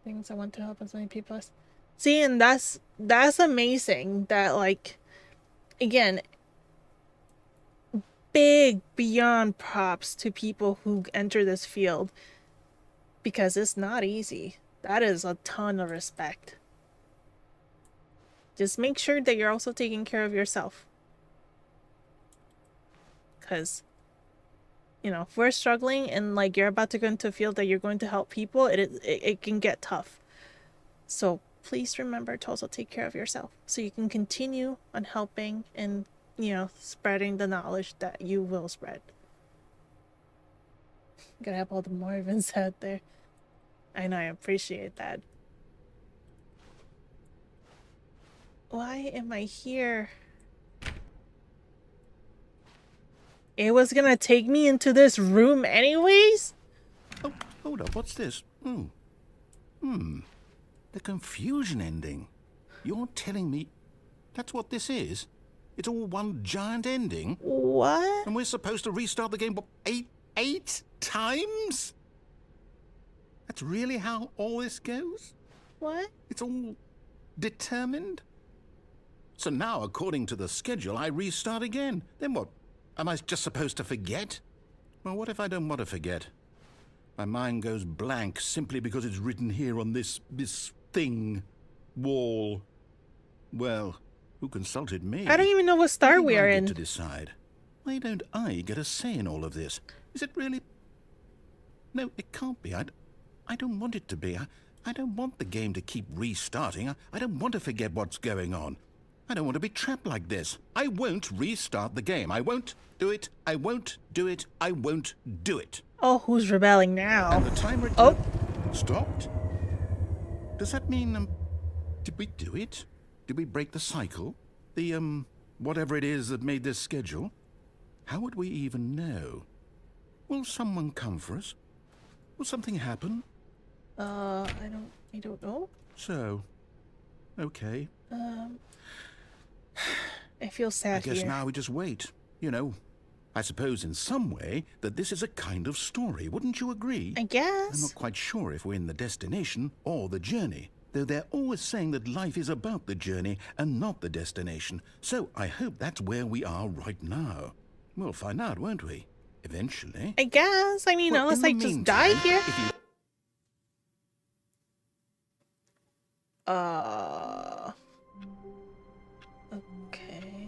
things I want to help as many people as. See, and that's amazing that, like, again, big beyond props to people who enter this field, because it's not easy. That is a ton of respect. Just make sure that you're also taking care of yourself. Because, you know, if we're struggling and, like, you're about to go into a field that you're going to help people, it can get tough. So please remember to also take care of yourself so you can continue on helping and, you know, spreading the knowledge that you will spread. Gotta have all the Marvins out there. I know, I appreciate that. Why am I here? It was gonna take me into this room anyways? Oh, hold up, what's this? The confusion ending. You're telling me that's what this is? It's all one giant ending? What? And we're supposed to restart the game, what, eight times? That's really how all this goes? What? It's all determined? So now, according to the schedule, I restart again. Then what? Am I just supposed to forget? Well, what if I don't want to forget? My mind goes blank simply because it's written here on this thing, wall. Well, who consulted me? I don't even know what star What do we are I get in. to decide? Why don't I get a say in all of this? Is it really? No, it can't be. I don't want it to be. I don't want the game to keep restarting. I don't want to forget what's going on. I don't want to be trapped like this. I won't restart the game. I won't do it. I won't do it. I won't do it. Oh, who's rebelling now? And the timer stopped? Does that mean, did we do it? Did we break the cycle? The, whatever it is that made this schedule? How would we even know? Will someone come for us? Will something happen? I don't know. So, okay. I feel sad I guess here. now we just wait. You know, I suppose in some way that this is a kind of story. Wouldn't you agree? I I'm guess. not quite sure if we're in the destination or the journey, though they're always saying that life is about the journey and not the destination. So I hope that's where we are right now. We'll find out, won't we? Eventually. I guess. I mean, Well, unless in I the just die meantime, here. if you- Okay.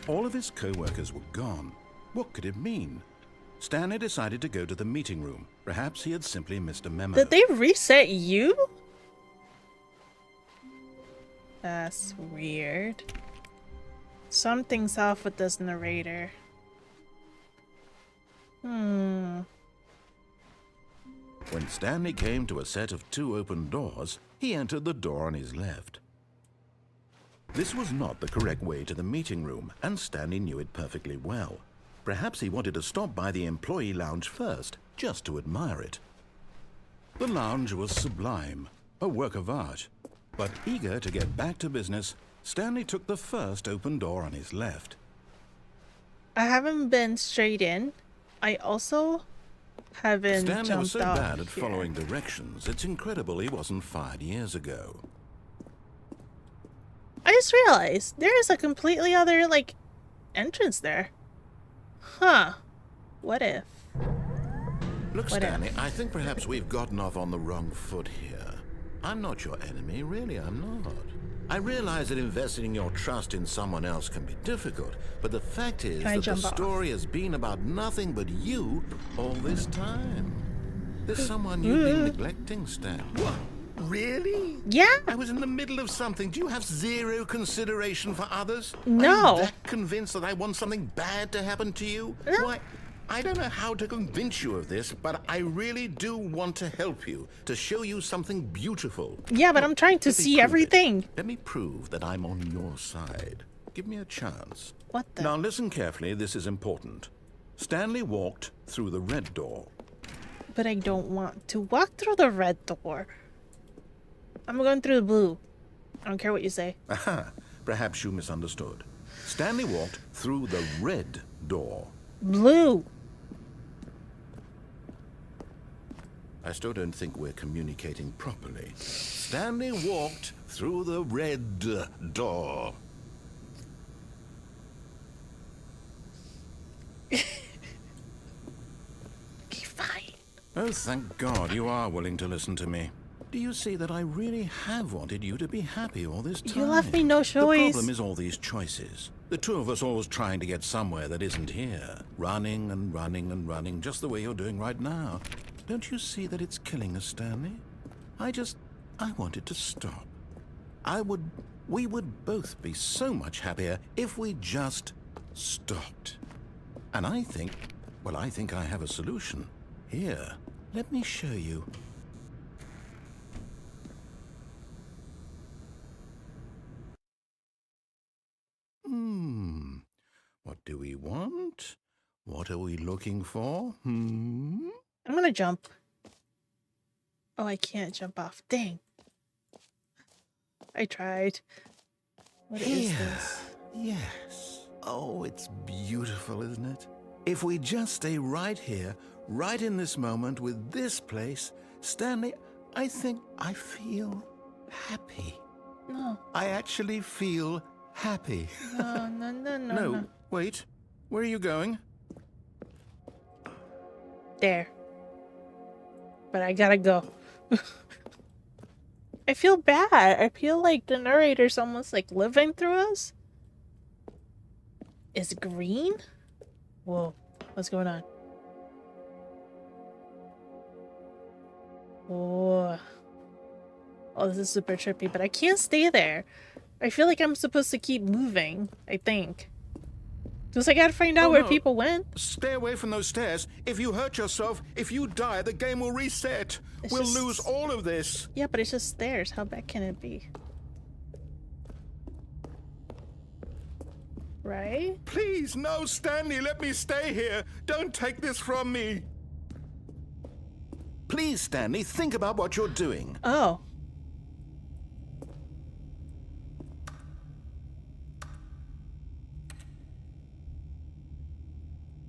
All of his co-workers were gone. What could it mean? Stanley decided to go to the meeting room. Perhaps he had simply missed a memo. Did they reset you? That's weird. Something's off with this narrator. When Stanley came to a set of 2 open doors, he entered the door on his left. This was not the correct way to the meeting room, and Stanley knew it perfectly well. Perhaps he wanted to stop by the employee lounge first, just to admire it. The lounge was sublime, a work of art. But eager to get back to business, Stanley took the first open door on his left. I haven't been straight in. I also haven't Stanley jumped was so off bad at here. following directions, it's incredible he wasn't fired years ago. I just realized there is a completely other, like, entrance there. Huh. What if? Look, What if? Stanley, I think perhaps we've gotten off on the wrong foot here. I'm not your enemy, really, I'm not. I realize that investing your trust in someone else can be difficult, but the fact is Can I that the jump off? story has been about nothing but you all this time. There's someone you've been neglecting, Stan. What? Really? Yeah. I was in the middle of something. Do you have zero consideration for others? Are No. you that convinced that I want something bad to happen to you? No. Why, I don't know how to convince you of this, but I really do want to help you, to show you something beautiful. Yeah, but I'm trying to Let me see prove it. everything. Let me prove that I'm on your side. Give me a chance. What the? Now listen carefully, this is important. Stanley walked through the red door. But I don't want to walk through the red door. I'm going through the blue. I don't care what you say. Aha, perhaps you misunderstood. Stanley walked through the red door. Blue. I still don't think we're communicating properly. Stanley walked through the red door. Okay, fine. Oh, thank God you are willing to listen to me. Do you see that I really have wanted you to be happy all this time? You left me no The choice. problem is all these choices. The two of us always trying to get somewhere that isn't here. Running and running and running, just the way you're doing right now. Don't you see that it's killing us, Stanley? I want it to stop. We would both be so much happier if we just stopped. And I think I have a solution. Here, let me show you. What do we want? What are we looking for? I'm gonna jump. Oh, I can't jump off. Dang. I tried. What is this? Yes. Oh, it's beautiful, isn't it? If we just stay right here, right in this moment with this place, Stanley, I think I feel happy. No. I actually feel happy. No, no, no, no, No, no. wait. Where are you going? There. But I gotta go. I feel bad. I feel like the narrator's almost like living through us. Is it green? Whoa. What's going on? Whoa. Oh, this is super trippy, but I can't stay there. I feel like I'm supposed to keep moving, I think. Because I gotta find out where no. people went. Stay away from those stairs. If you hurt yourself, if you die, the game will reset. We'll lose all of this. Yeah, but it's just stairs. How bad can it be? Right? Please, no, Stanley, let me stay here. Don't take this from me. Please, Stanley, think about what you're doing. Oh.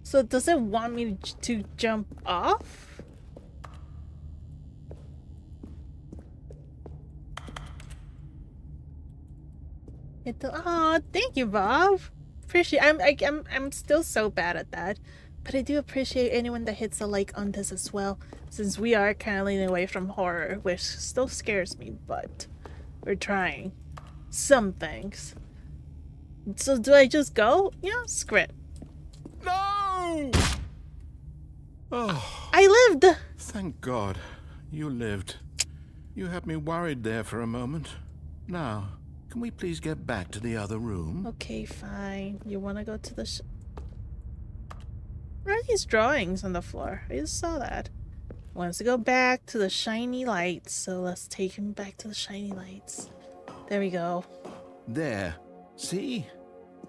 So does it want me to jump off? Oh, thank you, Bob. Appreciate. I'm still so bad at that, but I do appreciate anyone that hits a like on this as well, since we are kind of leaning away from horror, which still scares me, but we're trying some things. So do I just go? Yeah, screw it. No! Oh, I lived. thank God. You lived. You had me worried there for a moment. Now, can we please get back to the other room? Okay, fine. You want to go to the Where are these drawings on the floor? I just saw that. Wants to go back to the shiny lights, so let's take him back to the shiny lights. There we go. There. See?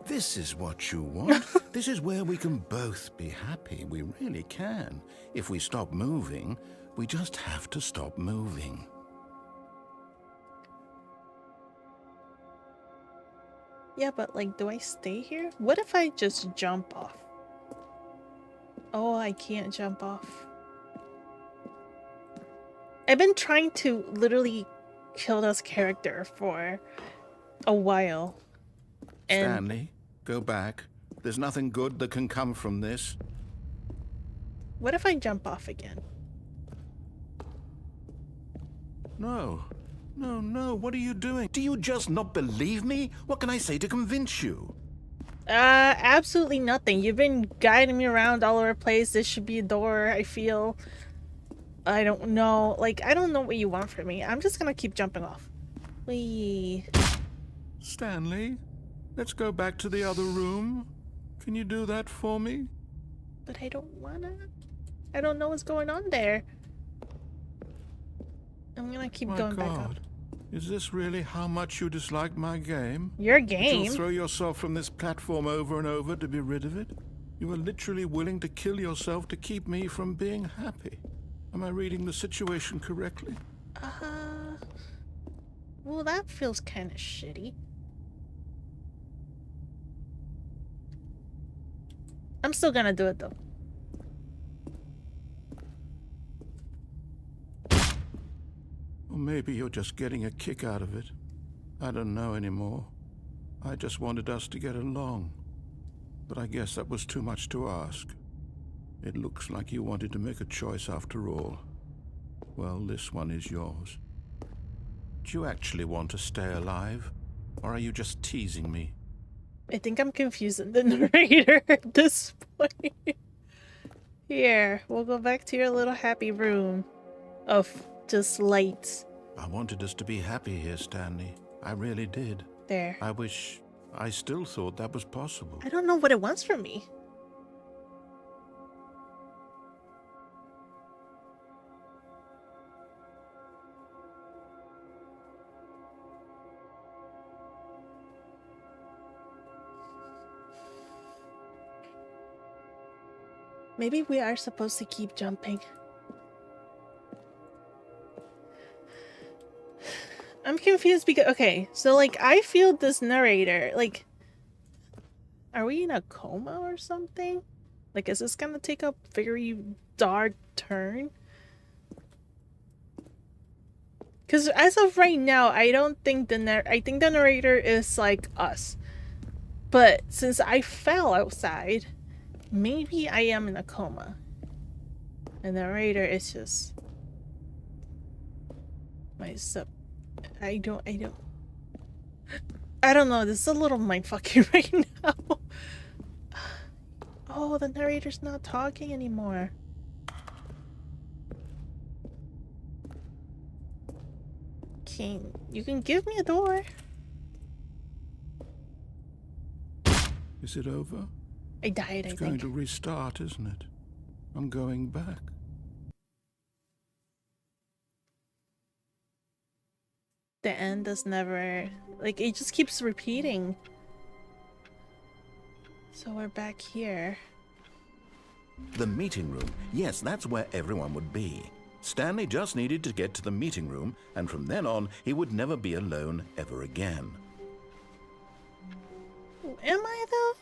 This is what you want. This is where we can both be happy. We really can. If we stop moving, we just have to stop moving. Yeah, but like, do I stay here? What if I just jump off? Oh, I can't jump off. I've been trying to literally kill this character for a while. And Stanley, go back. There's nothing good that can come from this. what if I jump off again? No. No, no, what are you doing? Do you just not believe me? What can I say to convince you? Absolutely nothing. You've been guiding me around all over the place. This should be a door, I feel. I don't know. Like, I don't know what you want from me. I'm just gonna keep jumping off. Whee. Stanley, let's go back to the other room. Can you do that for me? But I don't wanna. I don't know what's going on there. I'm gonna keep going back up. Is this really how much you dislike my game? Your That game? you'll throw yourself from this platform over and over to be rid of it? You are literally willing to kill yourself to keep me from being happy. Am I reading the situation correctly? Well, that feels kind of shitty. I'm still gonna do it though. Or maybe you're just getting a kick out of it. I don't know anymore. I just wanted us to get along. But I guess that was too much to ask. It looks like you wanted to make a choice after all. Well, this one is yours. Do you actually want to stay alive? Or are you just teasing me? I think I'm confusing the narrator at this point. Here, we'll go back to your little happy room of just lights. I wanted us to be happy here, Stanley. I really did. There. I still thought that was possible. I don't know what it wants from me. Maybe we are supposed to keep jumping. I'm confused because, okay, so like I feel this narrator, like, are we in a coma or something? Like, is this gonna take a very dark turn? Because as of right now, I don't think I think the narrator is like us. But since I fell outside, maybe I am in a coma. And the narrator is just my sub. I don't know. This is a little mindfucking right now. Oh, the narrator's not talking anymore. King, you can give me a door. Is it over? I died, It's going to restart, isn't it? I'm going back. The end is never... Like, it just keeps repeating. So we're back here. The meeting room. Yes, that's where everyone would be. Stanley just needed to get to the meeting room, and from then on, he would never be alone ever again. Am I, though?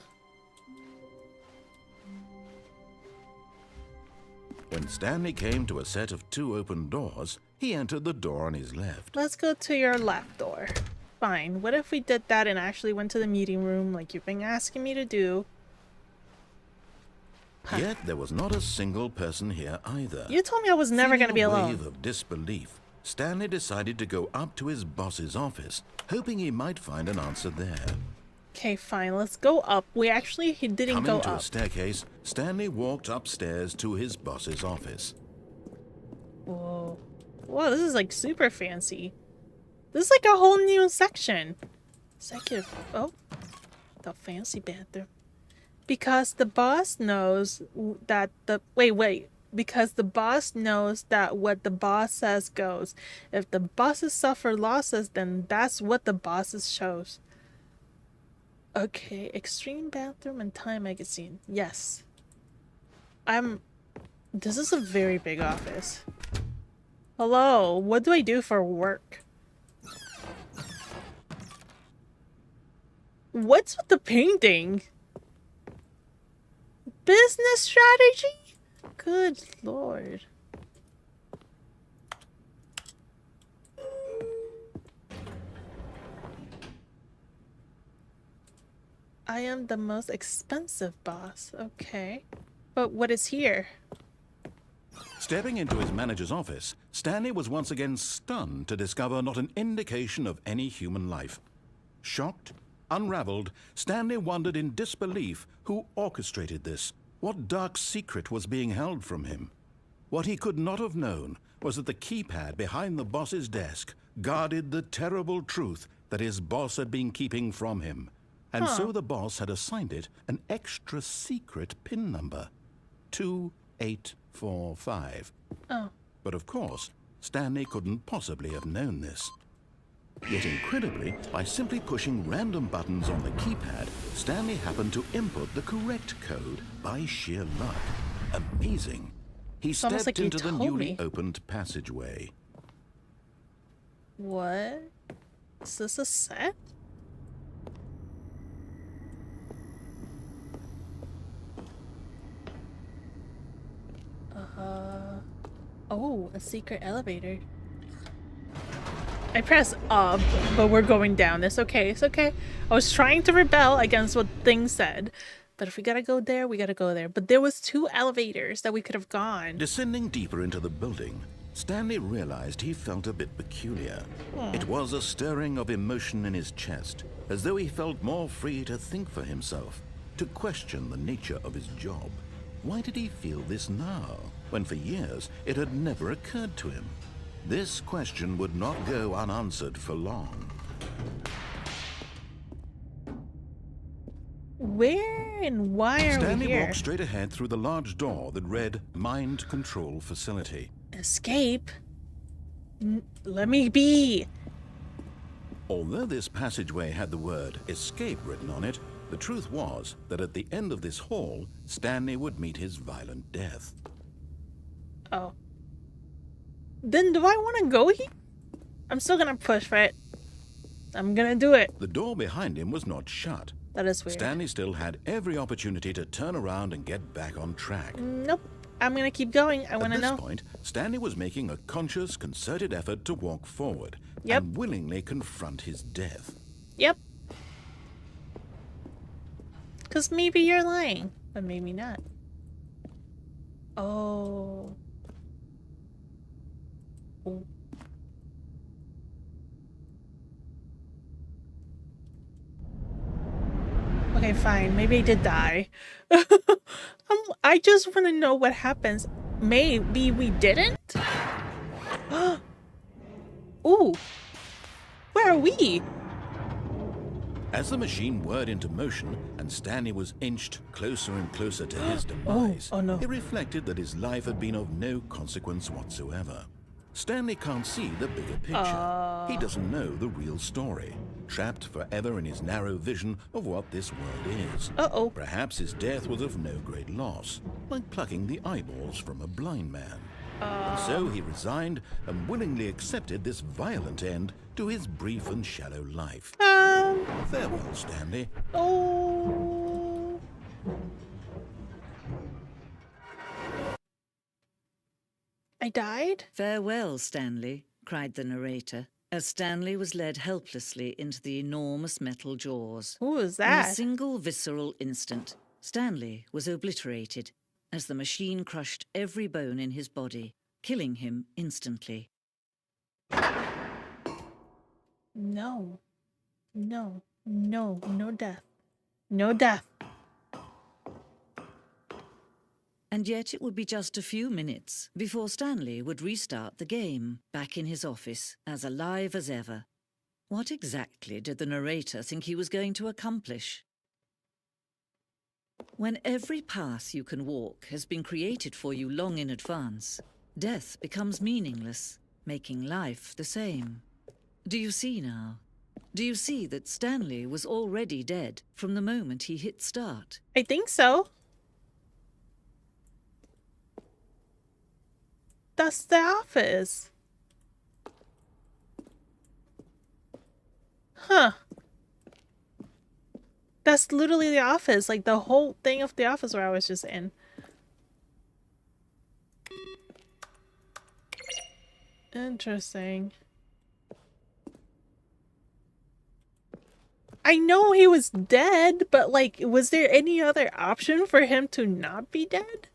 When Stanley came to a set of 2 open doors, he entered the door on his left. Let's go to your left door. Fine. What if we did that and actually went to the meeting room like you've been asking me to do? Huh. Yet there was not a single person here either. You told me I was never going to be Feeling a alone. wave of disbelief, Stanley decided to go up to his boss's office, hoping he might find an answer there. Okay, fine. Let's go up. He didn't Coming go to up. a staircase, Stanley walked upstairs to his boss's office. Whoa. Whoa, this is like super fancy. This is like a whole new section. Executive. Oh, the fancy bathroom. Because the boss knows that because the boss knows that what the boss says goes. If the bosses suffer losses, then that's what the bosses shows. Okay, extreme bathroom and Time magazine. Yes. This is a very big office. Hello, what do I do for work? What's with the painting? Business strategy? Good lord. I am the most expensive boss. Okay. But what is here? Stepping into his manager's office, Stanley was once again stunned to discover not an indication of any human life. Shocked, unraveled, Stanley wondered in disbelief who orchestrated this, what dark secret was being held from him. What he could not have known was that the keypad behind the boss's desk guarded the terrible truth that his boss had been keeping from him. And so the boss had assigned it an extra secret PIN number. 2845. Oh. But of course, Stanley couldn't possibly have known this. Yet incredibly, by simply pushing random buttons on the keypad, Stanley happened to input the correct code by sheer luck. Amazing. He It's almost stepped like you into the told newly me. opened passageway. What? Is this a set? Oh, a secret elevator. I press up, but we're going down. It's okay, it's okay. I was trying to rebel against what things said. But if we gotta go there, we gotta go there. But there was 2 elevators that we could have gone. Descending deeper into the building, Stanley realized he felt a bit peculiar. It was a stirring of emotion in his chest, as though he felt more free to think for himself, to question the nature of his job. Why did he feel this now, when for years it had never occurred to him? This question would not go unanswered for long. Where and why are we Stanley here? walked straight ahead through the large door that read Mind Control Facility. Escape? Let me be. Although this passageway had the word escape written on it, the truth was that at the end of this hall, Stanley would meet his violent death. Oh. Then do I want to go here? I'm still gonna push for it. I'm gonna do it. The door behind him was not shut. That is weird. Stanley still had every opportunity to turn around and get back on track. Nope. I'm gonna keep going. I want to At this know. point, Stanley was making a conscious, concerted effort to walk forward Yep. and willingly confront his death. Yep. Because maybe you're lying, but maybe not. Oh. Oh. Okay, fine. Maybe I did die. I just want to know what happens. Maybe we didn't? Ooh. Where are we? As the machine whirred into motion and Stanley was inched closer and closer to his demise, oh no. it reflected that his life had been of no consequence whatsoever. Stanley can't see the bigger picture. He doesn't know the real story, trapped forever in his narrow vision of what this world is. Uh-oh. Perhaps his death was of no great loss, like plucking the eyeballs from a blind man. And so he resigned and willingly accepted this violent end to his brief and shallow life. Farewell, Stanley. Oh. I died? Farewell, Stanley, cried the narrator, as Stanley was led helplessly into the enormous metal jaws. Who is In a that? single visceral instant, Stanley was obliterated as the machine crushed every bone in his body, killing him instantly. No. No. No. No death. No death. And yet it would be just a few minutes before Stanley would restart the game, back in his office, as alive as ever. What exactly did the narrator think he was going to accomplish? When every path you can walk has been created for you long in advance, death becomes meaningless, making life the same. Do you see now? Do you see that Stanley was already dead from the moment he hit start? I think so. That's the office. Huh. That's literally the office, like the whole thing of the office where I was just in. Interesting. I know he was dead, but like, was there any other option for him to not be dead?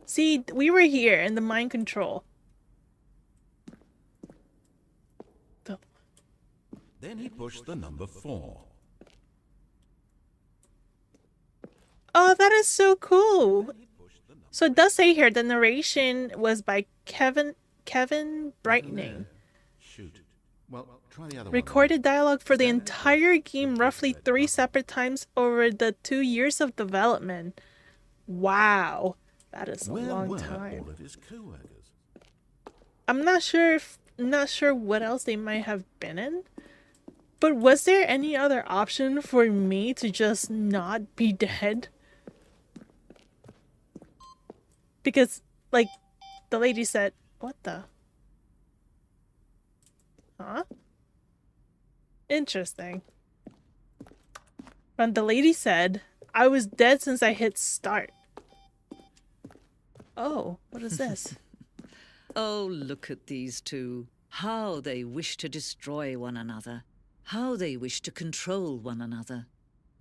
See, we were here in the mind control. Then he pushed the number 4. Oh, that is so cool. So it does say here the narration was by Kevin Brightening. Shoot. Well, Try the other Recorded dialogue for the entire game roughly 3 separate times over the 2 years of development. Wow. That is a one. Where long were time. all of his co-workers? I'm not sure what else they might have been in. But was there any other option for me to just not be dead? Because, like, the lady said, what the? Huh? Interesting. And the lady said, I was dead since I hit start. Oh, what is this? Oh, look at these two. How they wish to destroy one another. How they wish to control one another.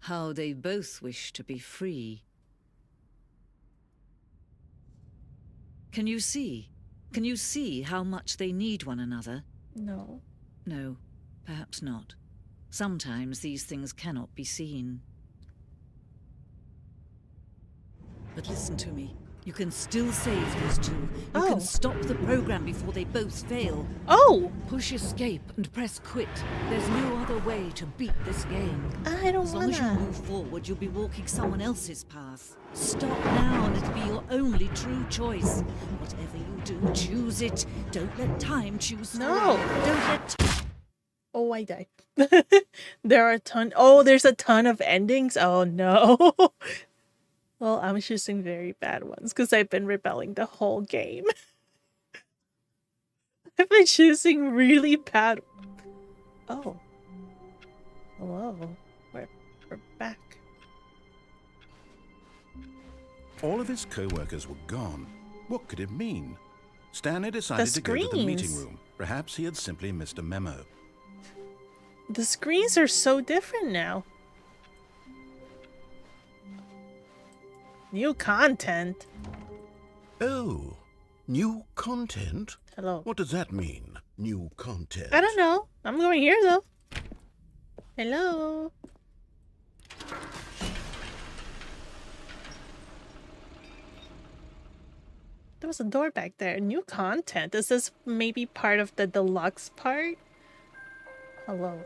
How they both wish to be free. Can you see? Can you see how much they need one another? No. No, perhaps not. Sometimes these things cannot be seen. But listen to me. You can still save these two. You Oh. can stop the program before they both fail. Oh! Push escape and press quit. There's no other way to beat this game. I don't As long as you wanna. move forward, you'll be walking someone else's path. Stop now and it'll be your only true choice. Whatever you do, choose it. Don't let time choose for No. you. Don't let... Oh, I died. There are a ton. Oh, there's a ton of endings. Oh, no. Well, I'm choosing very bad ones because I've been rebelling the whole game. I've been choosing really bad. Oh. Hello. We're back. All of his co-workers were gone. What could it mean? Stanley decided to go to the screens. meeting room. Perhaps he had simply missed a memo. The screens are so different now. New content. Oh, new content? Hello. What does that mean, new content? I don't know. I'm going here though. Hello. There was a door back there. New content. Is this maybe part of the deluxe part? Hello.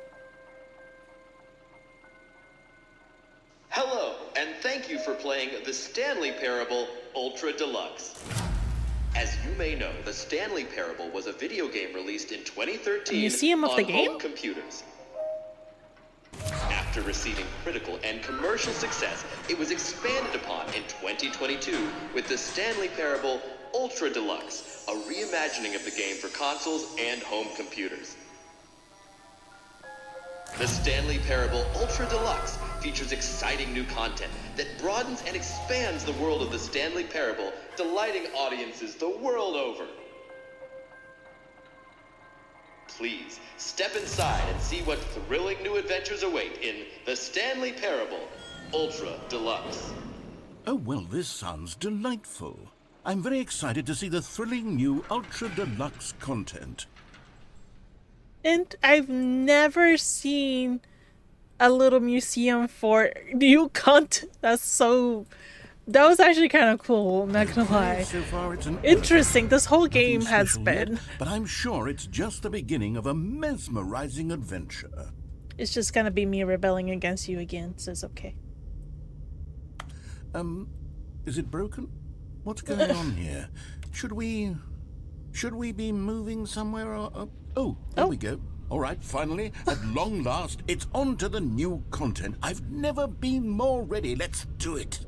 Hello, and thank you for playing the Stanley Parable Ultra Deluxe. As you may know, the Stanley Parable was a video game released in 2013 Museum of on the game? home computers. After receiving critical and commercial success, it was expanded upon in 2022 with the Stanley Parable Ultra Deluxe, a reimagining of the game for consoles and home computers. The Stanley Parable Ultra Deluxe features exciting new content that broadens and expands the world of the Stanley Parable, delighting audiences the world over. Please, step inside and see what thrilling new adventures await in the Stanley Parable Ultra Deluxe. Oh, well, this sounds delightful. I'm very excited to see the thrilling new Ultra Deluxe content. And I've never seen a little museum for new content. That was actually kind of cool, I'm not gonna lie. So far, it's an Interesting. This whole game nothing has special been. yet, but I'm sure it's just the beginning of a mesmerizing adventure. It's just gonna be me rebelling against you again, so it's okay. Is it broken? What's going on here? Should we be moving somewhere or... Oh, there we go. All right, finally, at long last, it's on to the new content. I've never been more ready. Let's do it.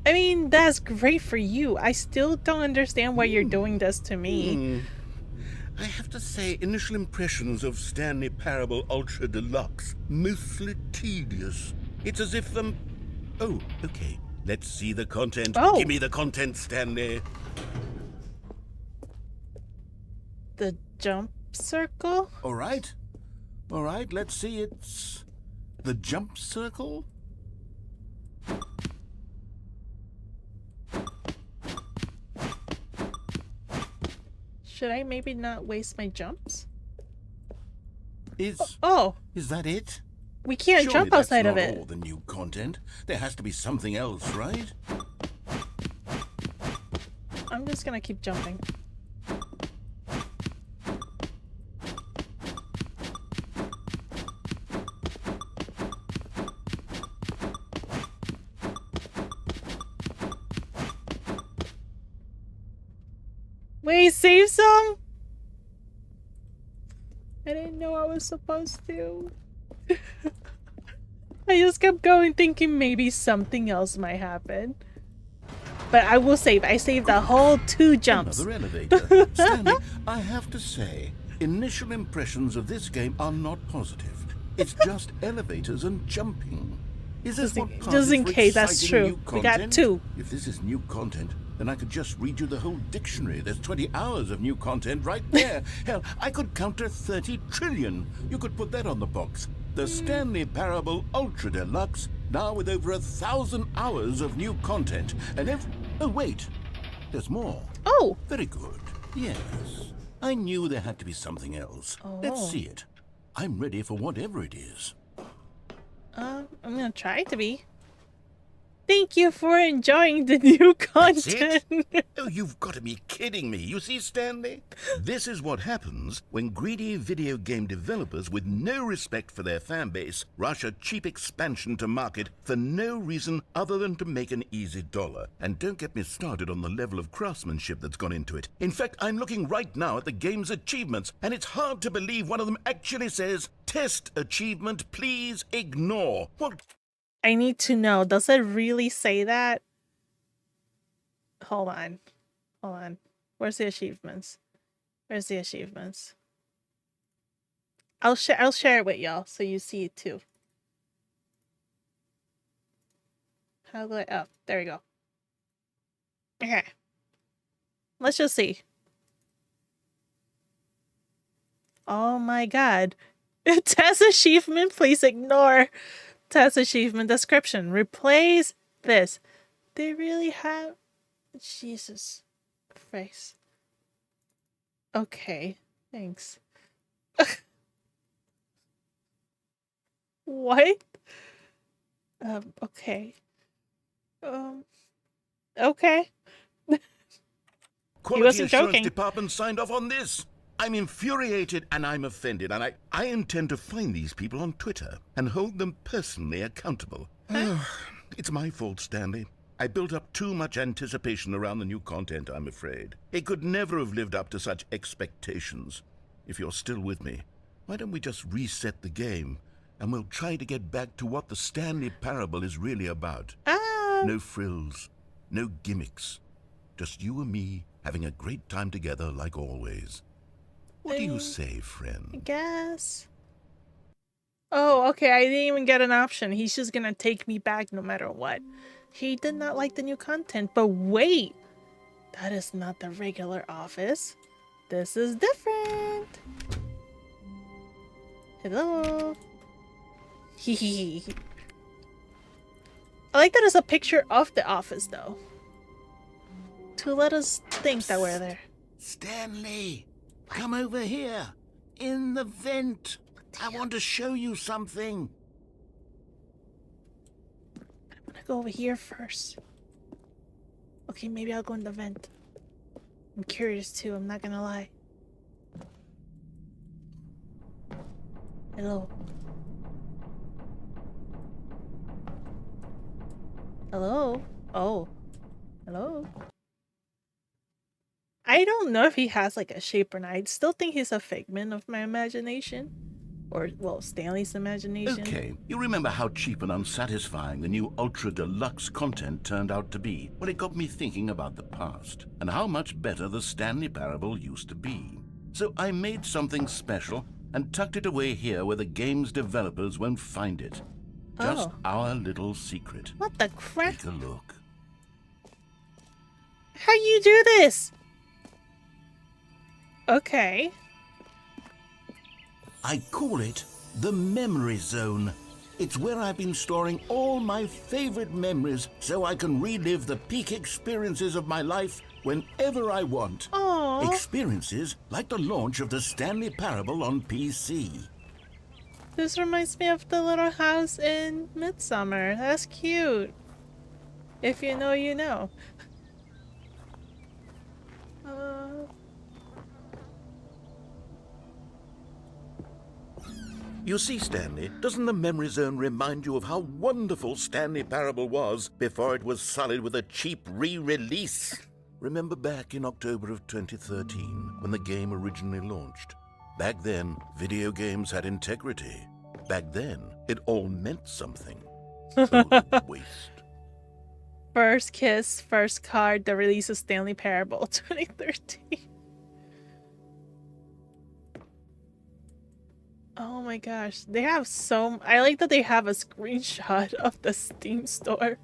I mean, that's great for you. I still don't understand why you're doing this to me. I have to say, initial impressions of Stanley Parable Ultra Deluxe, mostly tedious. It's as if, Oh, okay. Let's see the content. Oh. Give me the content, Stanley. The jump circle? All right, let's see. It's the jump circle. Should I maybe not waste my jumps? Is that it? We can't Surely jump that's outside of not it. all the new content. There has to be something else, right? I'm just gonna keep jumping. Wait, save some? I didn't know I was supposed to. I just kept going thinking maybe something else might happen. But I will save. I saved the whole 2 jumps. Another elevator. Stanley, I have to say, initial impressions of this game are not positive. It's just elevators and jumping. Is this what Just in case, that's exciting true. new We got content? 2. If this is new content, then I could just read you the whole dictionary. There's 20 hours of new content right there. Hell, I could counter 30 trillion. You could put that on the box. The Stanley Parable Ultra Deluxe, now with over 1,000 hours of new content. And oh, wait. There's more. Oh! Very good. Yes. I knew there had to be something else. Let's see it. I'm ready for whatever it is. I'm gonna try to be. Thank you for enjoying the new content. Oh, you've got to be kidding me. You see, Stanley? This is what happens when greedy video game developers with no respect for their fan base rush a cheap expansion to market for no reason other than to make an easy dollar. And don't get me started on the level of craftsmanship that's gone into it. In fact, I'm looking right now at the game's achievements, and it's hard to believe one of them actually says, "Test achievement, please ignore." What? I need to know, does it really say that? Hold on. Hold on. Where's the achievements? Where's the achievements? I'll share it with y'all so you see it too. How do I oh, there we go. Okay. Let's just see. Oh my god. Test achievement, please ignore. Test achievement description. Replace this. They really have... Jesus Christ. Okay. Thanks. What? Okay. Okay. Quality wasn't assurance joking. department signed off on this. I'm infuriated and I'm offended, and I intend to find these people on Twitter and hold them personally accountable. It's my fault, Stanley. I built up too much anticipation around the new content, I'm afraid. It could never have lived up to such expectations. If you're still with me, why don't we just reset the game, and we'll try to get back to what the Stanley Parable is really about. No frills, no gimmicks. Just you and me having a great time together like always. What do you say, friend? I guess. Oh, okay. I didn't even get an option. He's just gonna take me back no matter what. He did not like the new content. But wait! That is not the regular office. This is different. Hello. Hehehe. I like that it's a picture of the office, though. To let us think that we're there. Stanley! Come over here. In the vent. I want to show you something. I'm gonna go over here first. Okay, maybe I'll go in the vent. I'm curious too, I'm not gonna lie. Hello. Hello? Oh. Hello? I don't know if he has like a shape or not. I still think he's a figment of my imagination. Or, well, Stanley's imagination. Okay, you remember how cheap and unsatisfying the new Ultra Deluxe content turned out to be? Well, it got me thinking about the past, and how much better the Stanley Parable used to be. So I made something special and tucked it away here where the game's developers won't find it. Just our little secret. What the crap? Take a look. How you do this? Okay. I call it the Memory Zone. It's where I've been storing all my favorite memories so I can relive the peak experiences of my life whenever I want. Aww. Experiences like the launch of the Stanley Parable on PC. This reminds me of the little house in Midsummer. That's cute. If you know, you know. You see, Stanley, doesn't the Memory Zone remind you of how wonderful Stanley Parable was before it was sullied with a cheap re-release? Remember back in October of 2013 when the game originally launched? Back then, video games had integrity. Back then, it all meant something. Total waste. First kiss, first card, the release of Stanley Parable 2013. Oh my gosh. They have I like that they have a screenshot of the Steam store.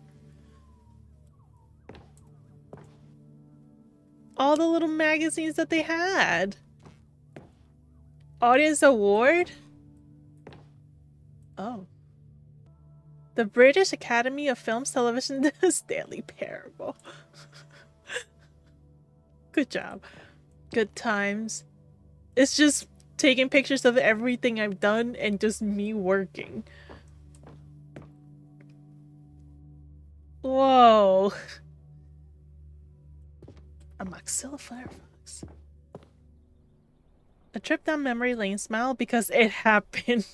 All the little magazines that they had. Audience Award? Oh. The British Academy of Films, Television, Stanley Parable. Good job. Good times. It's just taking pictures of everything I've done and just me working. Whoa. A Maxilla Firefox. A trip down memory lane. Smile because it happened.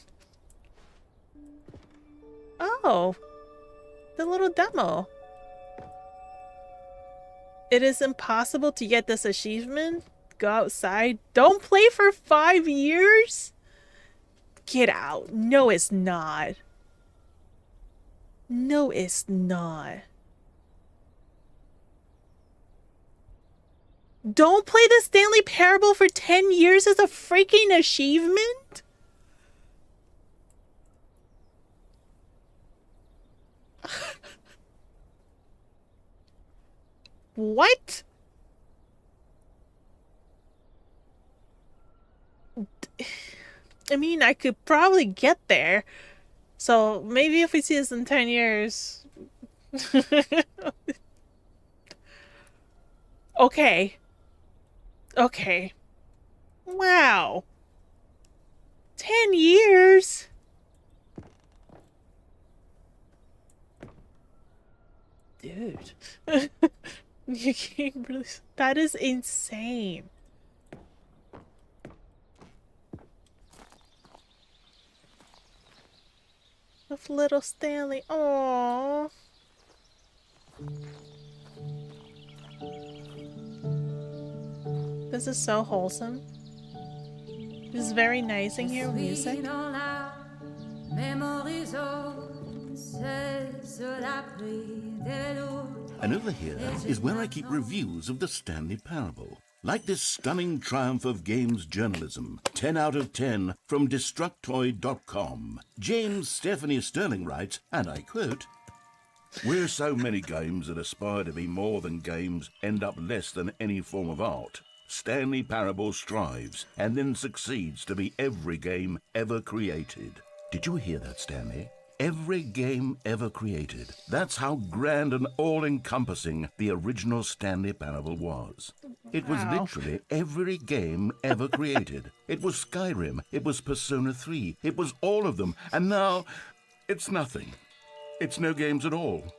Oh. The little demo. It is impossible to get this achievement. Go outside. Don't play for 5 years? Get out. No, it's not. No, it's not. Don't play the Stanley Parable for 10 years as a freaking achievement? What? I mean, I could probably get there. So maybe if we see this in 10 years. Okay. Okay. Wow. 10 years? Dude. You can't really... That is insane. Of little Stanley. Aww. This is so wholesome. This is very nice in here with music. And over here is where I keep reviews of the Stanley Parable. Like this stunning triumph of games journalism, 10 out of 10 from Destructoid.com. James Stephanie Sterling writes, and I quote, "Where so many games that aspire to be more than games end up less than any form of art, Stanley Parable strives and then succeeds to be every game ever created." Did you hear that, Stanley? Every game ever created. That's how grand and all-encompassing the original Stanley Parable was. It was literally every game ever created. It was Skyrim. It was Persona 3. It was all of them. And now, it's nothing. It's no games at all.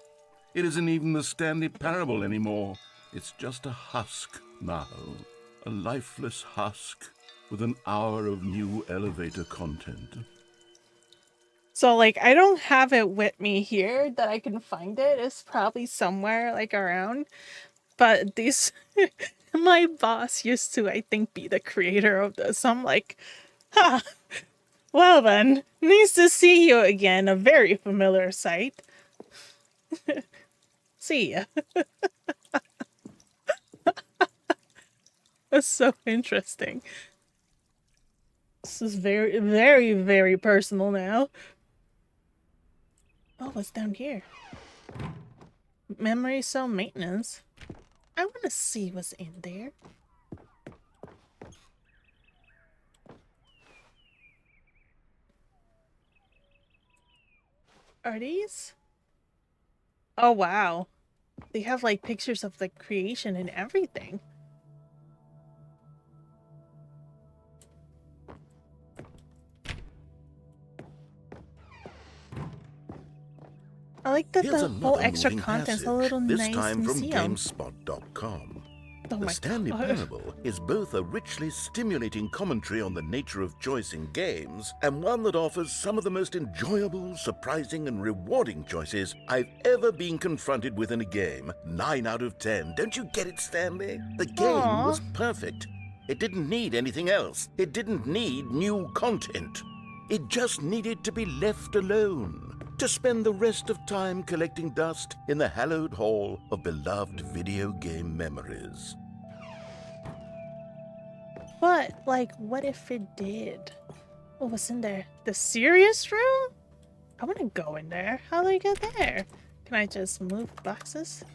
It isn't even the Stanley Parable anymore. It's just a husk now. A lifeless husk with an hour of new elevator content. So, like, I don't have it with me here that I can find it. It's probably somewhere, like, around. But these... my boss used to, I think, be the creator of this. I'm like, huh. Well then, nice to see you again. A very familiar sight. See ya. That's so interesting. This is very, very, very personal now. Oh, what's down here? Memory cell maintenance. I want to see what's in there. Are these? Oh, wow. They have like pictures of the creation and everything. I like that Here's the whole another extra moving content's a passage, little this nice time from museum. GameSpot.com. Oh The my Stanley God. Parable is both a richly stimulating commentary on the nature of choice in games and one that offers some of the most enjoyable, surprising, and rewarding choices I've ever been confronted with in a game. 9 out of 10. Don't you get it, Stanley? The game Aw. was perfect. It didn't need anything else. It didn't need new content. It just needed to be left alone, to spend the rest of time collecting dust in the hallowed hall of beloved video game memories. But, like, what if it did? What was in there? The serious room? I want to go in there. How do I get there? Can I just move boxes?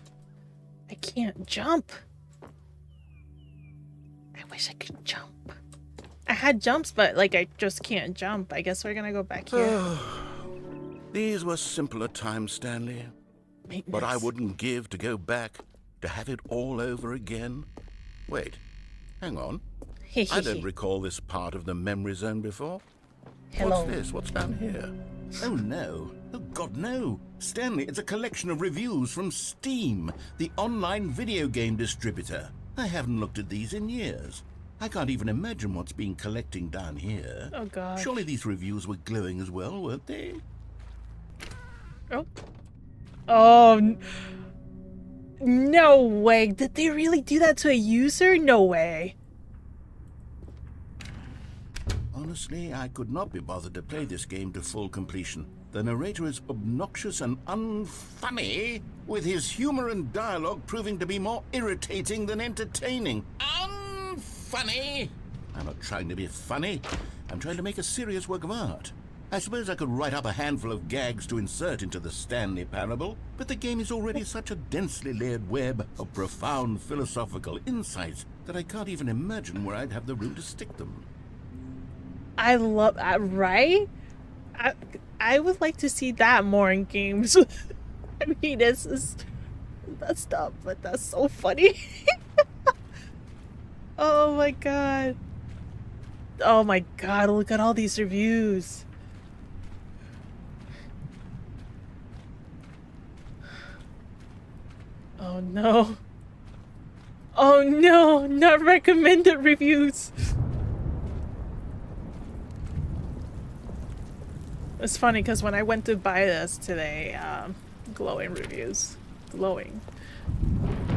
I can't jump. I wish I could jump. I had jumps, but, like, I just can't jump. I guess we're gonna go back here. These were simpler times, Stanley. But I Maintenance. wouldn't give to go back, to have it all over again. Wait, hang on. I don't recall this part of the memory zone before. Hello. What's this? What's down here? Oh no. Oh God, no. Stanley, it's a collection of reviews from Steam, the online video game distributor. I haven't looked at these in years. I can't even imagine what's been collecting down here. Oh God. Surely these reviews were glowing as well, weren't they? Oh. Oh. No way. Did they really do that to a user? No way. Honestly, I could not be bothered to play this game to full completion. The narrator is obnoxious and unfunny, with his humor and dialogue proving to be more irritating than entertaining. Unfunny! I'm not trying to be funny. I'm trying to make a serious work of art. I suppose I could write up a handful of gags to insert into the Stanley Parable, but the game is already such a densely layered web of profound philosophical insights that I can't even imagine where I'd have the room to stick them. I love right? I would like to see that more in games. I mean, this is messed up, but that's so funny. Oh my God. Oh my God, look at all these reviews. Oh no. Oh no, not recommended reviews. It's funny because when I went to buy this today, glowing reviews. Glowing.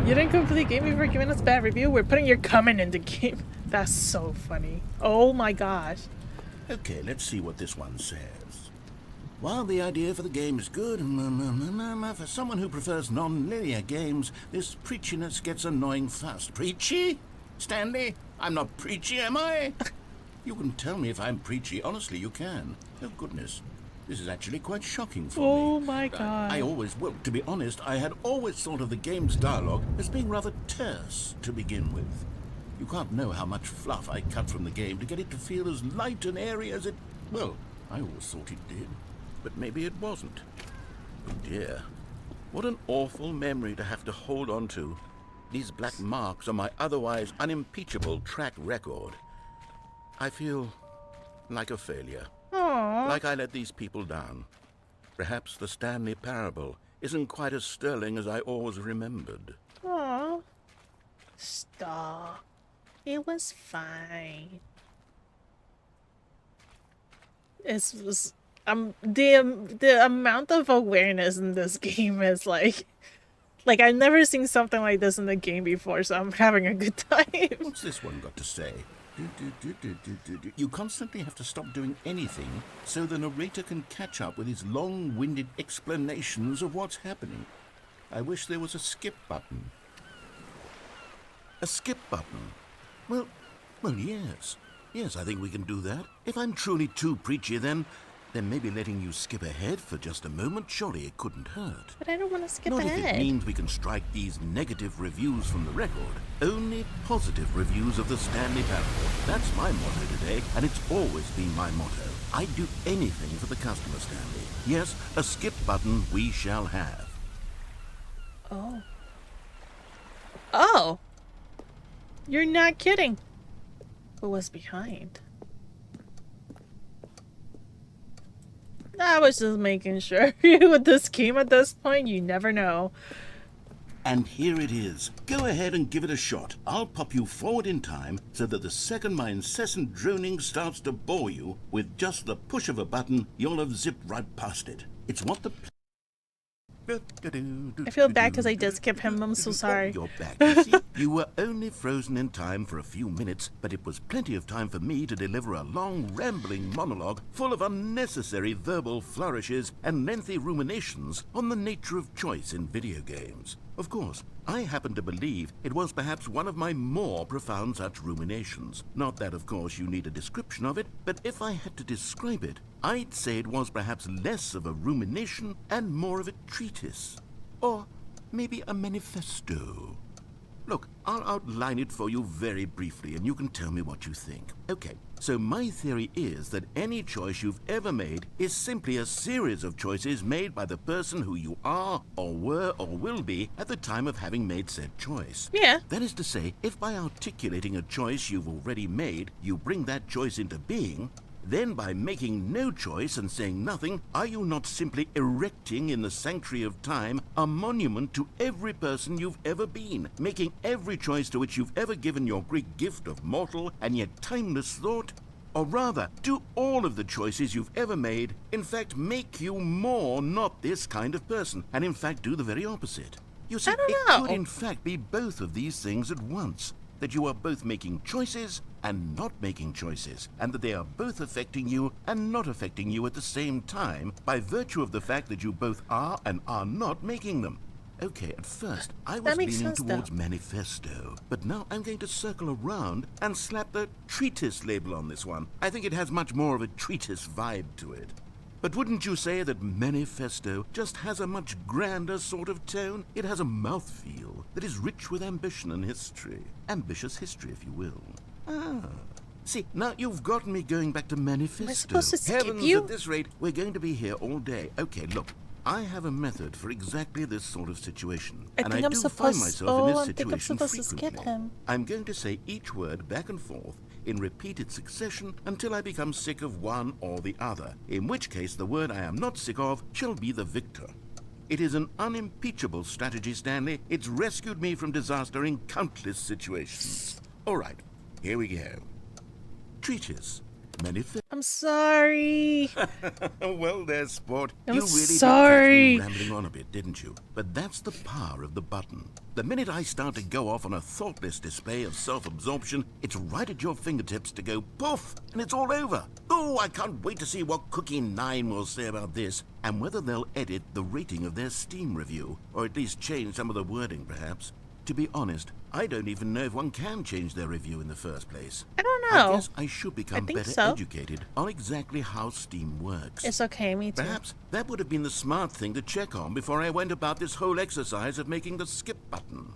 You didn't complete the game before giving us bad review? We're putting your comment in the game. That's so funny. Oh my gosh. Okay, let's see what this one says. While the idea for the game is good, for someone who prefers non-linear games, this preachiness gets annoying fast. Preachy? Stanley? I'm not preachy, am I? You can tell me if I'm preachy. Honestly, you can. Oh, goodness. This is actually quite shocking for me. Oh my God. I always, well, to be honest, I had always thought of the game's dialogue as being rather terse to begin with. You can't know how much fluff I cut from the game to get it to feel as light and airy as it... Well, I always thought it did. But maybe it wasn't. Oh dear. What an awful memory to have to hold on to. These black marks on my otherwise unimpeachable track record. I feel like a failure. Aww. Like I let these people down. Perhaps the Stanley Parable isn't quite as sterling as I always remembered. Aww. Stop. It was fine. It was the amount of awareness in this game is like I've never seen something like this in the game before, so I'm having a good time. What's this one got to say? You constantly have to stop doing anything so the narrator can catch up with his long-winded explanations of what's happening. I wish there was a skip button. A skip button? Well, yes. Yes, I think we can do that. If I'm truly too preachy, then maybe letting you skip ahead for just a moment, surely it couldn't hurt. But I don't want to skip Not if ahead. it means we can strike these negative reviews from the record. Only positive reviews of the Stanley Parable. That's my motto today, and it's always been my motto. I'd do anything for the customer, Stanley. Yes, a skip button we shall have. Oh. Oh. You're not kidding. Who was behind? I was just making sure with this game at this point, you never know. And here it is. Go ahead and give it a shot. I'll pop you forward in time so that the second my incessant droning starts to bore you, with just the push of a button, you'll have zipped right past it. It's what the... I feel bad because I did skip him. I'm so sorry. You're back, you see. You were only frozen in time for a few minutes, but it was plenty of time for me to deliver a long, rambling monologue full of unnecessary verbal flourishes and lengthy ruminations on the nature of choice in video games. Of course, I happen to believe it was perhaps one of my more profound such ruminations. Not that, of course, you need a description of it, but if I had to describe it, I'd say it was perhaps less of a rumination and more of a treatise. Or maybe a manifesto. Look, I'll outline it for you very briefly, and you can tell me what you think. Okay, so my theory is that any choice you've ever made is simply a series of choices made by the person who you are, or were, or will be at the time of having made said choice. Yeah. That is to say, if by articulating a choice you've already made, you bring that choice into being, then by making no choice and saying nothing, are you not simply erecting in the sanctuary of time a monument to every person you've ever been, making every choice to which you've ever given your Greek gift of mortal and yet timeless thought? Or rather, do all of the choices you've ever made, in fact, make you more not this kind of person, and in fact do the very opposite? You see, I don't it know. could in fact be both of these things at once. That you are both making choices and not making choices, and that they are both affecting you and not affecting you at the same time by virtue of the fact that you both are and are not making them. Okay, at first, I was makes leaning sense, towards though. manifesto, but now I'm going to circle around and slap the treatise label on this one. I think it has much more of a treatise vibe to it. But wouldn't you say that manifesto just has a much grander sort of tone? It has a mouthfeel that is rich with ambition and history. Ambitious history, if you will. Ah. See, now you've gotten me going back to manifesto. Am I supposed to skip Heavens, you? at this rate, we're going to be here all day. Okay, look. I have a method for exactly this sort of situation. I and think I I'm do supposed- find myself oh, in this I think I'm situation supposed to skip frequently. him. I'm going to say each word back and forth in repeated succession until I become sick of one or the other, in which case the word I am not sick of shall be the victor. It is an unimpeachable strategy, Stanley. It's rescued me from disaster in countless situations. All right, here we go. Treatise. Manifesto. I'm sorry. Well, there, sport. I'm You really sorry. did catch me rambling on a bit, didn't you? But that's the power of the button. The minute I start to go off on a thoughtless display of self-absorption, it's right at your fingertips to go poof, and it's all over. Oh, I can't wait to see what Cookie 9 will say about this, and whether they'll edit the rating of their Steam review, or at least change some of the wording, perhaps. To be honest, I don't even know if one can change their review in the first place. I don't know. I guess I should become think better so. educated on exactly how Steam works. It's okay, me too. Perhaps that would have been the smart thing to check on before I went about this whole exercise of making the skip button.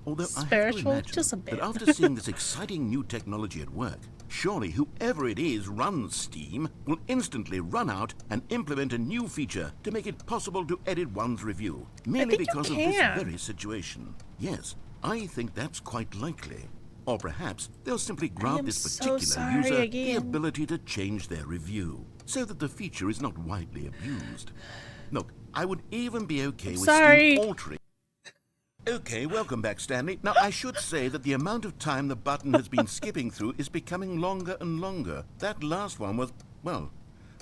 Although I have Spiritual, to imagine just a bit. that after seeing this exciting new technology at work, surely whoever it is runs Steam will instantly run out and implement a new feature to make it possible to edit one's review, merely think you because of this can. very situation. Yes, I think that's quite likely. Or perhaps they'll simply grant am this so particular sorry user the again. ability to change their review, so that the feature is not widely abused. Look, I would even be okay with sorry. Steam altering. Okay, welcome back, Stanley. Now, I should say that the amount of time the button has been skipping through is becoming longer and longer. That last one was, well,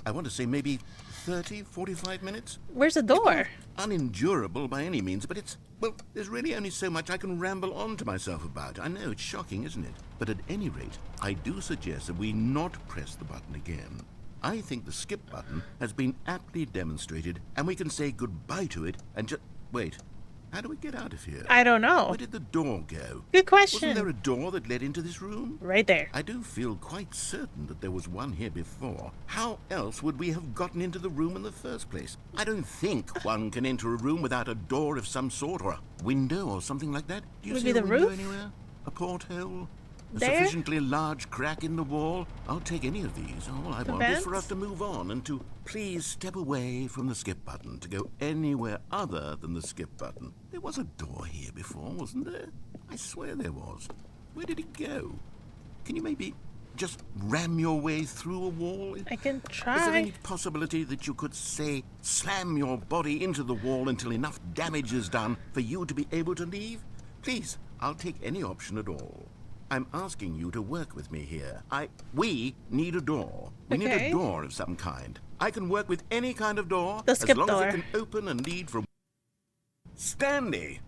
I want to say maybe 30, 45 minutes? Where's the door? Unendurable by any means, but it's, well, there's really only so much I can ramble on to myself about. I know, it's shocking, isn't it? But at any rate, I do suggest that we not press the button again. I think the skip button has been aptly demonstrated, and we can say goodbye to it and just... Wait, how do we get out of here? I don't know. Where did the door go? Good question. Wasn't there a door that led into this room? Right there. I do feel quite certain that there was one here before. How else would we have gotten into the room in the first place? I don't think one can enter a room without a door of some sort, or a window or something like that. Do you Maybe see the a window roof? anywhere? A porthole? A There? sufficiently large crack in the wall? I'll take any of these. All I want is for vents? us to move on and to please step away from the skip button, to go anywhere other than the skip button. There was a door here before, wasn't there? I swear there was. Where did it go? Can you maybe just ram your way through a wall? I can Is there any try. possibility that you could, say, slam your body into the wall until enough damage is done for you to be able to leave? Please, I'll take any option at all. I'm asking you to work with me here. We need a door. We need Okay. a door of some kind. I can work with any kind of door The as skip long door. as it can open and lead from... Stanley,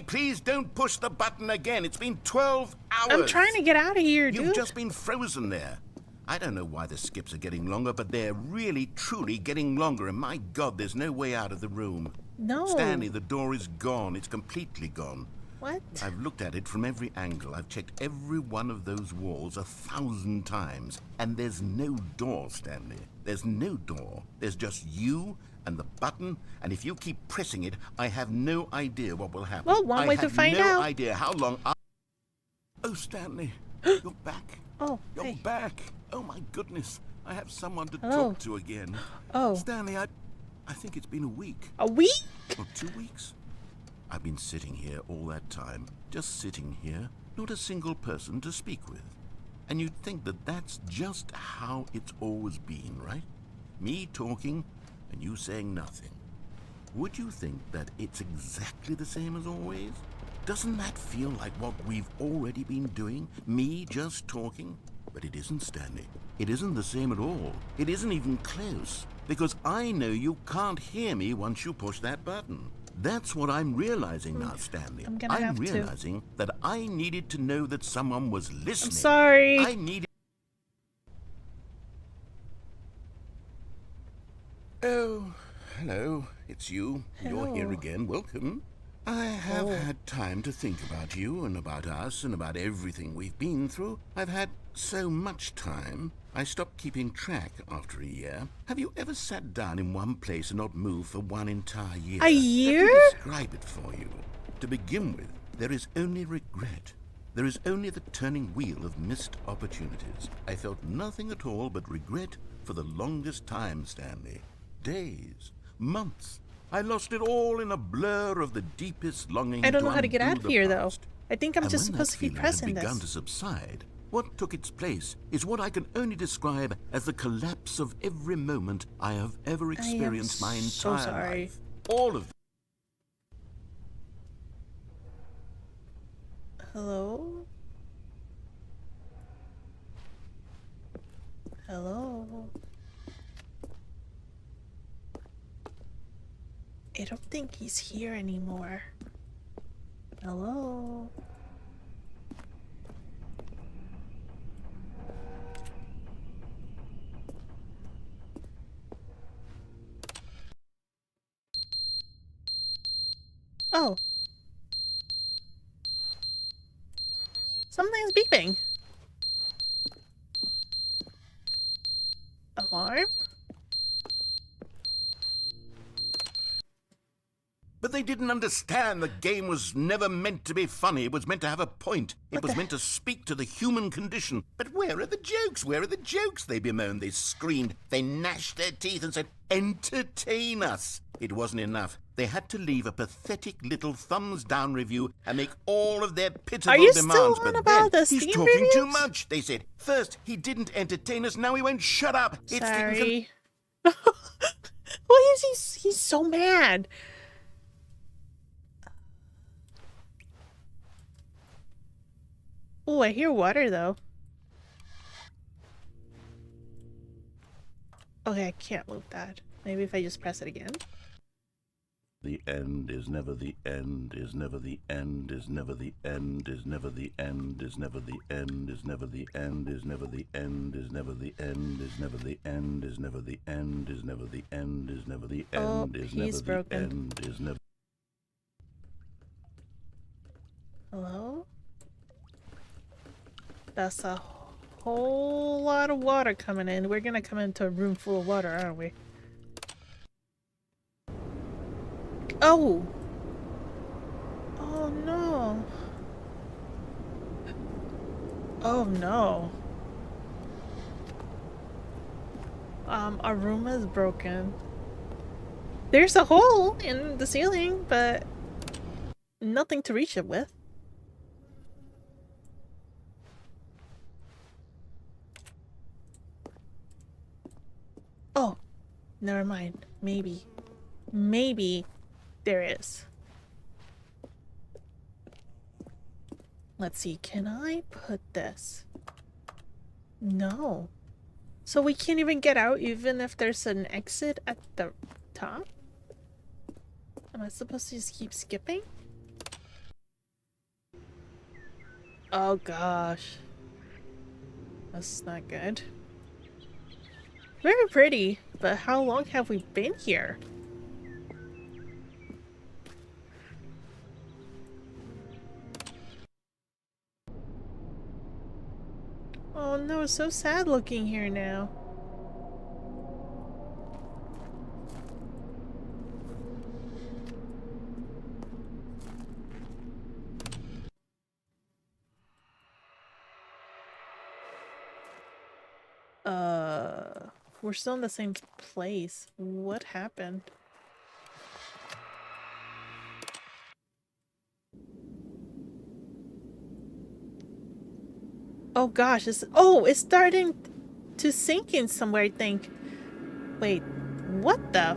please don't push the button again. It's been 12 hours. I'm trying to get out of here, You've dude. just been frozen there. I don't know why the skips are getting longer, but they're really, truly getting longer. And my God, there's no way out of the room. No. Stanley, the door is gone. It's completely gone. What? I've looked at it from every angle. I've checked every one of those walls 1,000 times. And there's no door, Stanley. There's no door. There's just you and the button. And if you keep pressing it, I have no idea what will happen. Well, one way to find I have out. no idea how long Oh, Stanley, you're back. Oh, You're hey. back. Oh, my goodness. I have someone to Hello. talk to again. Oh. Stanley, I think it's been a week. A week? Or 2 weeks. I've been sitting here all that time. Just sitting here. Not a single person to speak with. And you'd think that that's just how it's always been, right? Me talking and you saying nothing. Would you think that it's exactly the same as always? Doesn't that feel like what we've already been doing? Me just talking? But it isn't, Stanley. It isn't the same at all. It isn't even close. Because I know you can't hear me once you push that button. That's what I'm realizing now, Stanley. I'm gonna have to. realizing that I needed to know that someone was listening. I'm sorry. I needed... Oh, hello. It's you. You're here Hello. again. Welcome. I have had time to think about you and about us and about everything we've been through. I've had so much time. I stopped keeping track after a year. Have you ever sat down in one place and not moved for one entire year? A year? Let me describe it for you. To begin with, there is only regret. There is only the turning wheel of missed opportunities. I felt nothing at all but regret for the longest time, Stanley. Days, months. I lost it all in a blur of the deepest longing. I don't know how to get undo out of the here, though. past. I think I'm And just when supposed that to be feeling pressing had begun this. to subside, what took its place is what I can only describe as the collapse of every moment I have ever experienced my so entire sorry. life. All of them. Hello? Hello? I don't think he's here anymore. Hello? Oh. Something's beeping. Alarm? But they didn't understand the game was never meant to be funny. It was meant to have a point. It was meant to speak to the human condition. But where are the jokes? Where are the jokes? They bemoaned, they screamed, they gnashed their teeth and said, entertain us. It wasn't enough. They had to leave a pathetic little thumbs-down review and make all of their pitiful Are you still demands. on But about then, the he's Steam talking too reviews? much, they said. First, he didn't entertain us, now he won't shut up. Sorry. Why is he's so mad? Oh, I hear water though. Okay, I can't move that. Maybe if I just press it again. The end is never the end, is never the end, is never the end, is never the end, is never the end, is never the end, is never the end, is never the end, is never the end, is never the end, is never the end, is never the Oh, end, is never he's the broken. end, is never. Hello? That's a whole lot of water coming in. We're gonna come into a room full of water, aren't we? Oh! Oh no! Oh no! Our room is broken. There's a hole in the ceiling, but nothing to reach it with. Never mind. Maybe. Maybe there is. Let's see. Can I put this? No. So we can't even get out even if there's an exit at the top? Am I supposed to just keep skipping? Oh gosh. That's not good. Very pretty, but how long have we been here? Oh no, it's so sad looking here now. We're still in the same place. What happened? Oh gosh, it's starting to sink in somewhere, I think. Wait, what the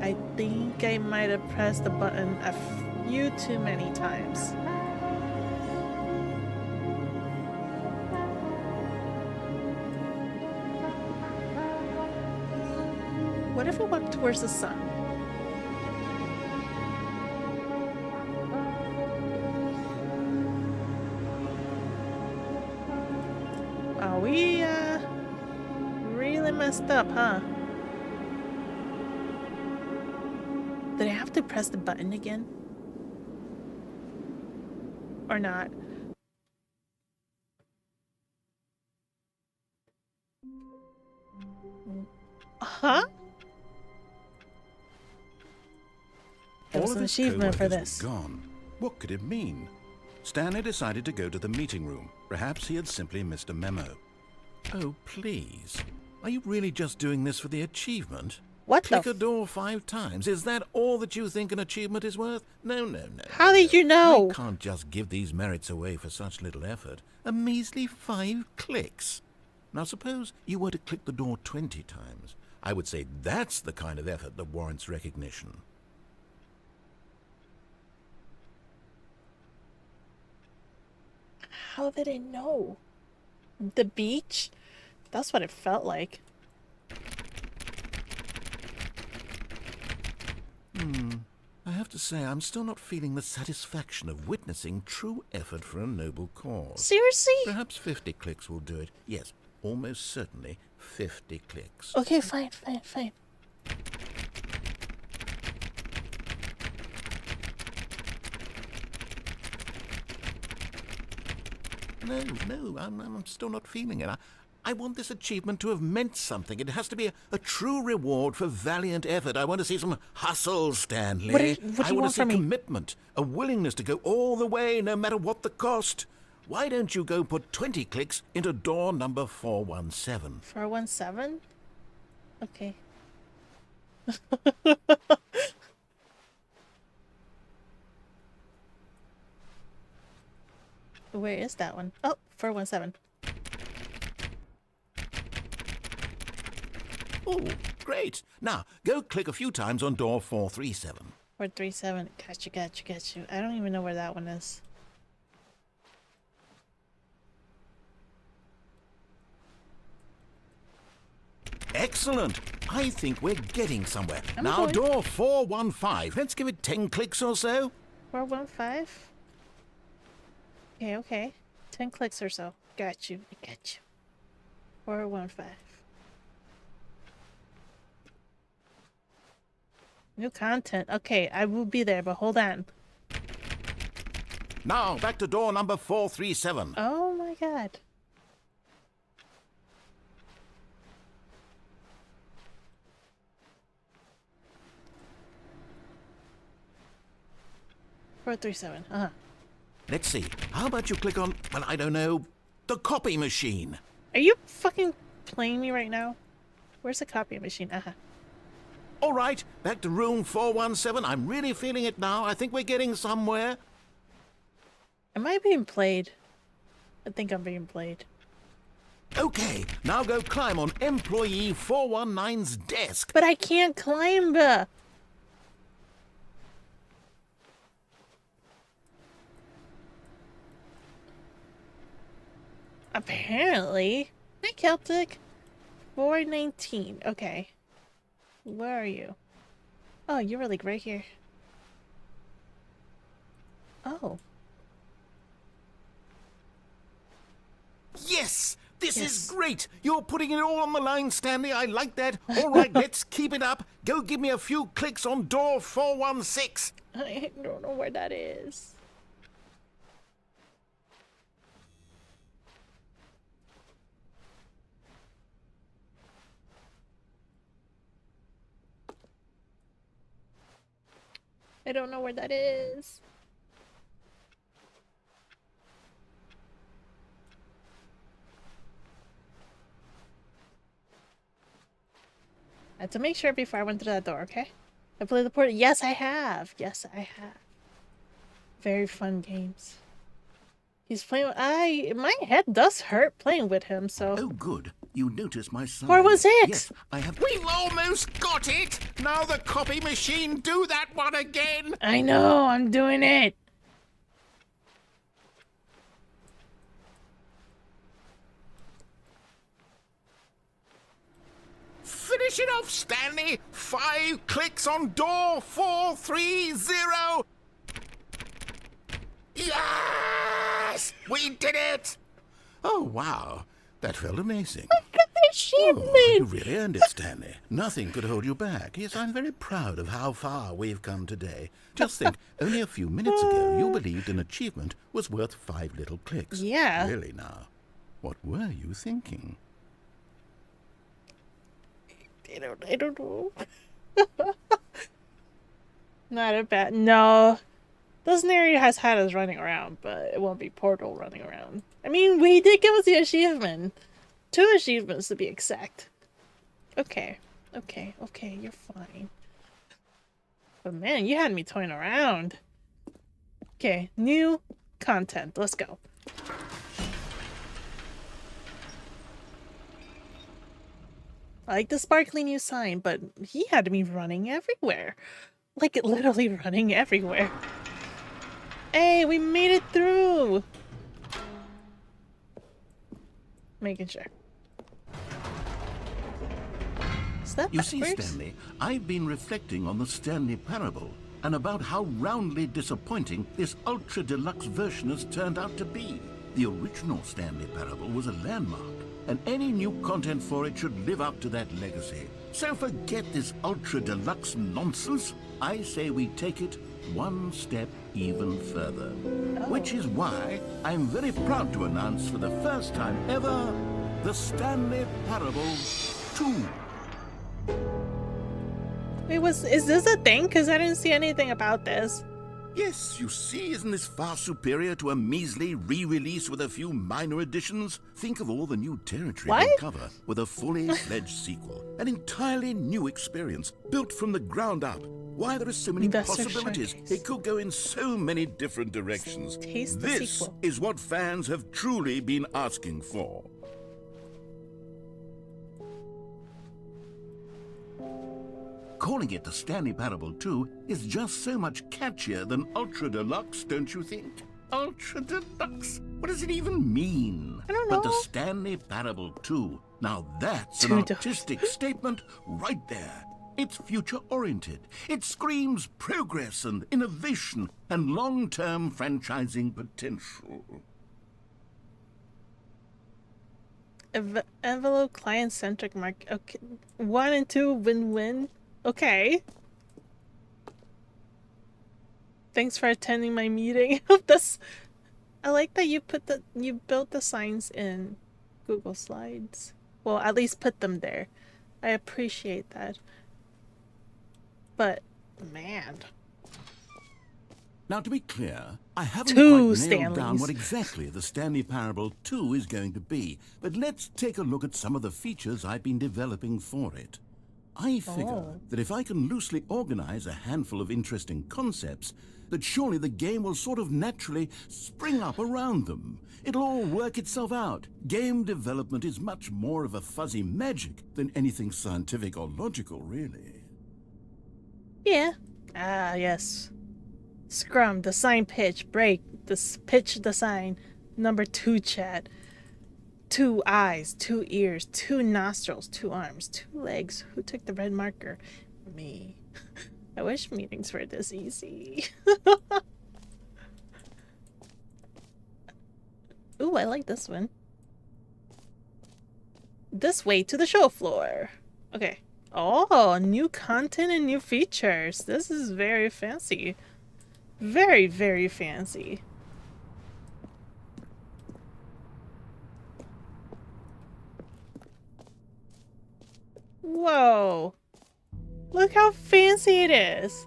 I think I might have pressed the button a few too many times. What if we walk towards the sun? Oh, we really messed up, huh? Did I have to press the button again? Or not? Huh? There was All of an his achievement for co-workers this. were gone. What could it mean? Stanley decided to go to the meeting room. Perhaps he had simply missed a memo. Oh, please. Are you really just doing this for the achievement? What Click the a door 5 times. Is that all that you think an achievement is worth? No, no, no. How did you know? I can't just give these merits away for such little effort. A measly 5 clicks. Now suppose you were to click the door 20 times. I would say that's the kind of effort that warrants recognition. How did I know? The beach? That's what it felt like. I have to say, I'm still not feeling the satisfaction of witnessing true effort for a noble cause. Seriously? Perhaps 50 clicks will do it. Yes, almost certainly 50 clicks. Okay, fine, fine, fine. No, I'm still not feeling it. I want this achievement to have meant something. It has to be a true reward for valiant effort. I want to see some hustle, Stanley. What do you I want want to see from me? commitment, a willingness to go all the way, no matter what the cost. Why don't you go put 20 clicks into door number 417? 417? Okay. Where is that one? Oh, 417. Oh, great. Now, go click a few times on door 437. 437. Got you. I don't even know where that one is. Excellent. I think we're getting somewhere. I'm Now, going. door 415. Let's give it 10 clicks or so. 415? Okay. 10 clicks or so. Got you. 415. New content. Okay, I will be there, but hold on. Now, back to door number 437. Oh my god. Four, 3, 7. Let's see. How about you click on, well, I don't know, the copy machine? Are you fucking playing me right now? Where's the copy machine? All right, back to room 417. I'm really feeling it now. I think we're getting somewhere. Am I being played? I think I'm being played. Okay, now go climb on employee 419's desk. But I can't climb. Apparently. Hi, Celtic. 419. Okay. Where are you? Oh, you're like right here. Oh. Yes! This Yes. is great! You're putting it all on the line, Stanley. I like that. All right, let's keep it up. Go give me a few clicks on door 416. I don't know where that is. I don't know where that is. I had to make sure before I went through that door, okay? I played the port. Yes, I have. Yes, I have. Very fun games. He's playing. My head does hurt playing with him. So. Oh, good. You noticed my sign. 416. Yes, I have. We've almost got it. Now the copy machine, do that one again. I know. I'm doing it. Finish it off, Stanley. 5 clicks on door 430. Yes! We did it! Oh, wow. That felt amazing. Achievement. Oh, you really earned it, Stanley. Nothing could hold you back. Yes, I'm very proud of how far we've come today. Just think, only a few minutes ago, you believed an achievement was worth 5 little clicks. Yeah. Really now. What were you thinking? I don't know. Not a bad. No. This area has had us running around, but it won't be Portal running around. I mean, we did give us the achievement. 2 achievements to be exact. Okay. Okay. Okay. You're fine. But man, you had me toying around. Okay. New content. Let's go. I like the sparkly new sign, but he had me running everywhere. Like, literally running everywhere. Hey, we made it through! Making sure. Is that You see, backwards? Stanley, I've been reflecting on the Stanley Parable and about how roundly disappointing this ultra deluxe version has turned out to be. The original Stanley Parable was a landmark, and any new content for it should live up to that legacy. So forget this ultra deluxe nonsense. I say we take it one step even further. Which is why I'm very proud to announce for the first time ever, the Stanley Parable 2. Wait, is this a thing? Because I didn't see anything about this. Yes, you see, isn't this far superior to a measly re-release with a few minor additions? Think of all the new territory What? we'll cover with a fully fledged sequel. An entirely new experience, built from the ground up. Why, there are so many Investor possibilities. showcase. It could go in so many different directions. Taste the This sequel. is what fans have truly been asking for. Calling it the Stanley Parable 2 is just so much catchier than Ultra Deluxe, don't you think? Ultra Deluxe? What does it even mean? I don't But the know. Stanley Parable 2, now that's an Two dollars. artistic statement right there. It's future-oriented. It screams progress and innovation and long-term franchising potential. Envelope client-centric market. Okay. 1 and 2 win-win. Okay. Thanks for attending my meeting of this. I like that you built the signs in Google Slides. Well, at least put them there. I appreciate that. But man, Now, to be clear, I haven't Two quite nailed down Stanleys. what exactly the Stanley Parable 2 is going to be, but let's take a look at some of the features I've been developing for it. I figure Oh. that if I can loosely organize a handful of interesting concepts, that surely the game will sort of naturally spring up around them. It'll all work itself out. Game development is much more of a fuzzy magic than anything scientific or logical, really. Yeah. Ah, yes. Scrum, the sign pitch, break, pitch the sign. Number 2 chat. 2 eyes, 2 ears, 2 nostrils, 2 arms, 2 legs. Who took the red marker? Me. I wish meetings were this easy. Ooh, I like this one. This way to the show floor. Okay. Oh, new content and new features. This is very fancy. Very, very fancy. Whoa. Look how fancy it is.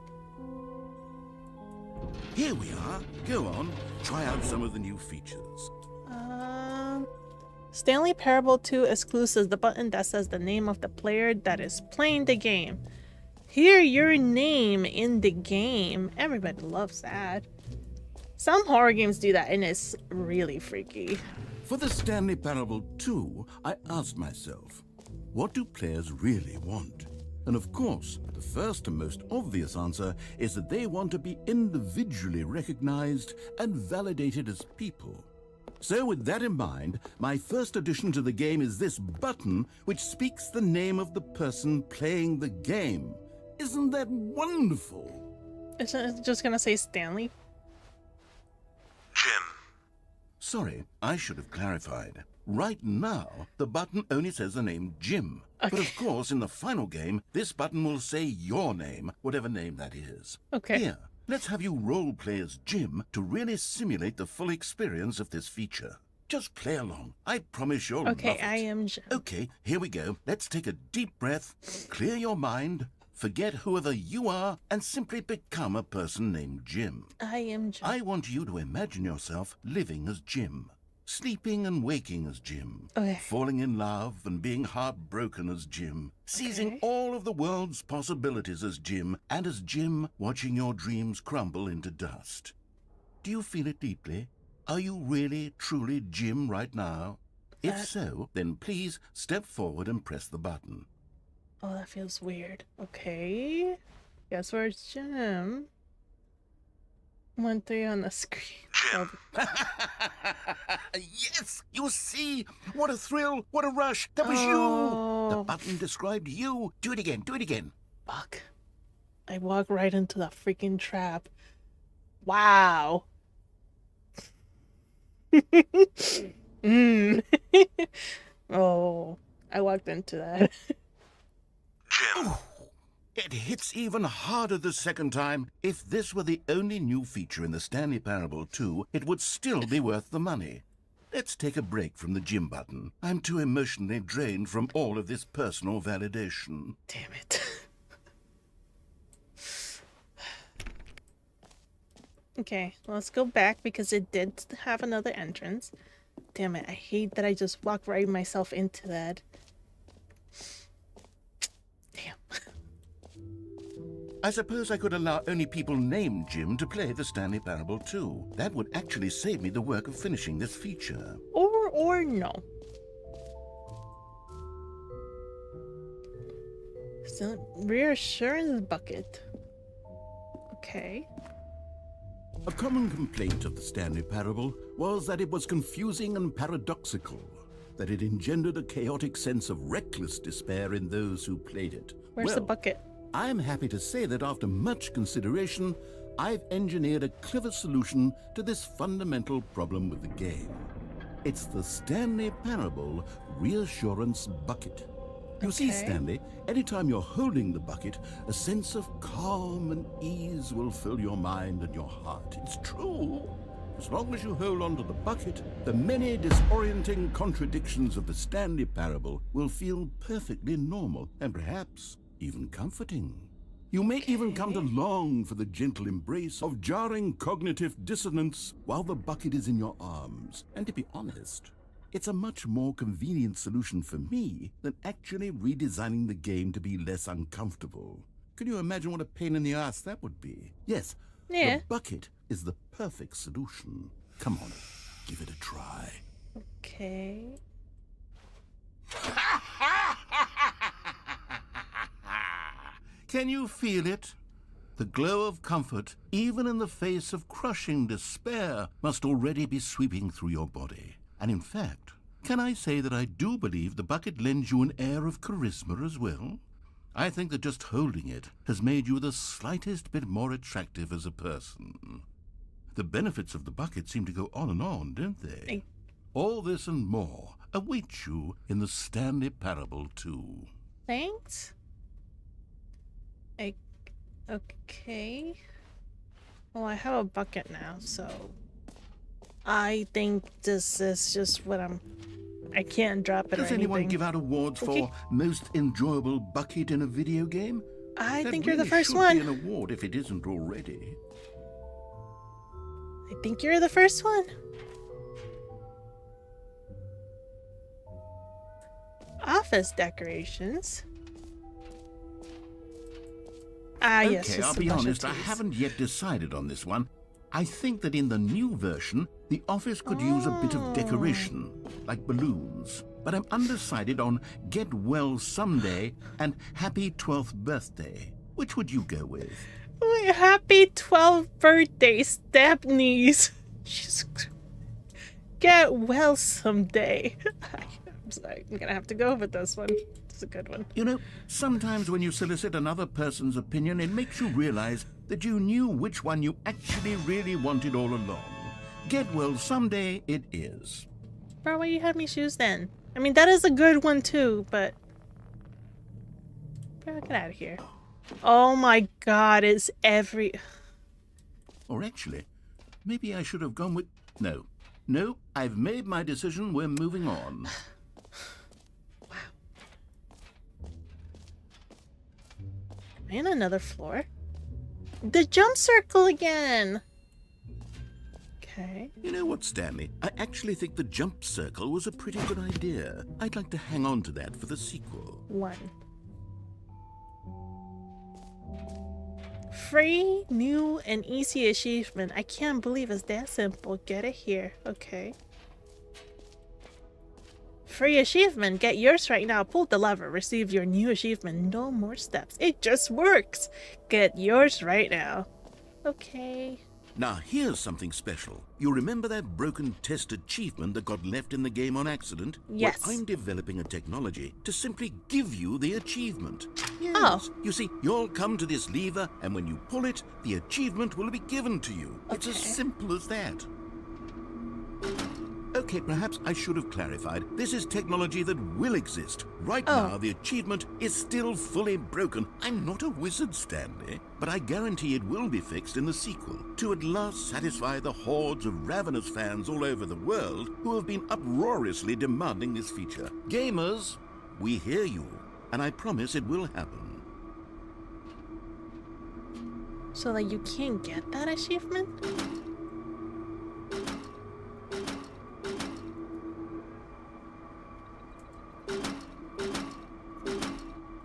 Here we are. Go on, try out some of the new features. Stanley Parable 2 exclusives, the button that says the name of the player that is playing the game. Hear your name in the game. Everybody loves that. Some horror games do that and it's really freaky. For the Stanley Parable 2, I asked myself, what do players really want? And of course, the first and most obvious answer is that they want to be individually recognized and validated as people. So with that in mind, my first addition to the game is this button which speaks the name of the person playing the game. Isn't that wonderful? Isn't it just gonna say Stanley? Jim. Sorry, I should have clarified. Right now, the button only says the name Jim. Okay. But of course, in the final game, this button will say your name, whatever name that is. Okay. Here, let's have you role-play as Jim to really simulate the full experience of this feature. Just play along. I promise you'll love it. Okay, I am Jim. Okay, here we go. Let's take a deep breath, clear your mind, forget whoever you are, and simply become a person named Jim. I am Jim. I want you to imagine yourself living as Jim. Sleeping and waking as Jim. Okay. Falling in love and being heartbroken as Jim. Seizing Okay. all of the world's possibilities as Jim. And as Jim, watching your dreams crumble into dust. Do you feel it deeply? Are you really, truly Jim right now? If so, then please step forward and press the button. Oh, that feels weird. Okay. Guess where's Jim? 1-3 on the screen. Jim. Yes, you see? What a thrill, what a rush. That was you. The Oh. button described you. Do it again, do it again. Fuck. I walk right into that freaking trap. Wow. Oh, I walked into that. Jim. It hits even harder the second time. If this were the only new feature in the Stanley Parable 2, it would still be worth the money. Let's take a break from the Jim button. I'm too emotionally drained from all of this personal validation. Damn it. Okay, let's go back because it did have another entrance. Damn it, I hate that I just walked right myself into that. Damn. I suppose I could allow only people named Jim to play the Stanley Parable 2. That would actually save me the work of finishing this feature. Or no. Still reassurance bucket. Okay. A common complaint of the Stanley Parable was that it was confusing and paradoxical, that it engendered a chaotic sense of reckless despair in those who played it. Where's the bucket? I'm happy to say that after much consideration, I've engineered a clever solution to this fundamental problem with the game. It's the Stanley Parable Reassurance Bucket. You see, Okay. Stanley, anytime you're holding the bucket, a sense of calm and ease will fill your mind and your heart. It's true. As long as you hold on to the bucket, the many disorienting contradictions of the Stanley Parable will feel perfectly normal and perhaps even comforting. You may even come to long for the gentle embrace of jarring cognitive dissonance while the bucket is in your arms. And to be honest, It's a much more convenient solution for me than actually redesigning the game to be less uncomfortable. Can you imagine what a pain in the ass that would be? Yes, Yeah. the bucket is the perfect solution. Come on, give it a try. Okay. Can you feel it? The glow of comfort, even in the face of crushing despair, must already be sweeping through your body. And in fact, can I say that I do believe the bucket lends you an air of charisma as well? I think that just holding it has made you the slightest bit more attractive as a person. The benefits of the bucket seem to go on, don't they? All this and more await you in the Stanley Parable 2. Thanks. Okay. Well, I have a bucket now, so I think this is just what I can't drop it or Does anyone anything. give out awards Okay. for most enjoyable bucket in a video game? I That think you're the really first should one. be an award if it isn't already. I think you're the first one. Office decorations. Ah, yes. Okay, just I'll a be bunch of honest, I teas. haven't yet decided on this one. I think that in the new version, the office could use a bit of decoration, like balloons. But I'm undecided on Get Well Someday and Happy 12th Birthday. Which would you go with? Wait, happy 12th birthday, Stepneys. Get well someday. I'm sorry, I'm gonna have to go with this one. It's a good one. You know, sometimes when you solicit another person's opinion, it makes you realize that you knew which one you actually really wanted all along. Get Well Someday it is. Bro, why you had me choose then? I mean, that is a good one too, but... Bro, get out of here. Oh my god, it's every... Or actually, maybe I should have gone with... No, I've made my decision. We're moving on. And another floor. The jump circle again! Okay. You know what, Stanley? I actually think the jump circle was a pretty good idea. I'd like to hang on to that for the sequel. 1. Free, new, and easy achievement. I can't believe it's that simple. Get it here. Okay. Free achievement. Get yours right now. Pull the lever. Receive your new achievement. No more steps. It just works. Get yours right now. Okay. Now, here's something special. You remember that broken test achievement that got left in the game on accident? Yes. Well, I'm developing a technology to simply give you the achievement. Yes. Oh. You see, you'll come to this lever, and when you pull it, the achievement will be given to you. It's as Okay. simple as that. Okay, perhaps I should have clarified. This is technology that will exist. Right now, the achievement is still fully broken. I'm not a wizard, Stanley, but I guarantee it will be fixed in the sequel to at last satisfy the hordes of ravenous fans all over the world who have been uproariously demanding this feature. Gamers, we hear you, and I promise it will happen. So, like, you can't get that achievement?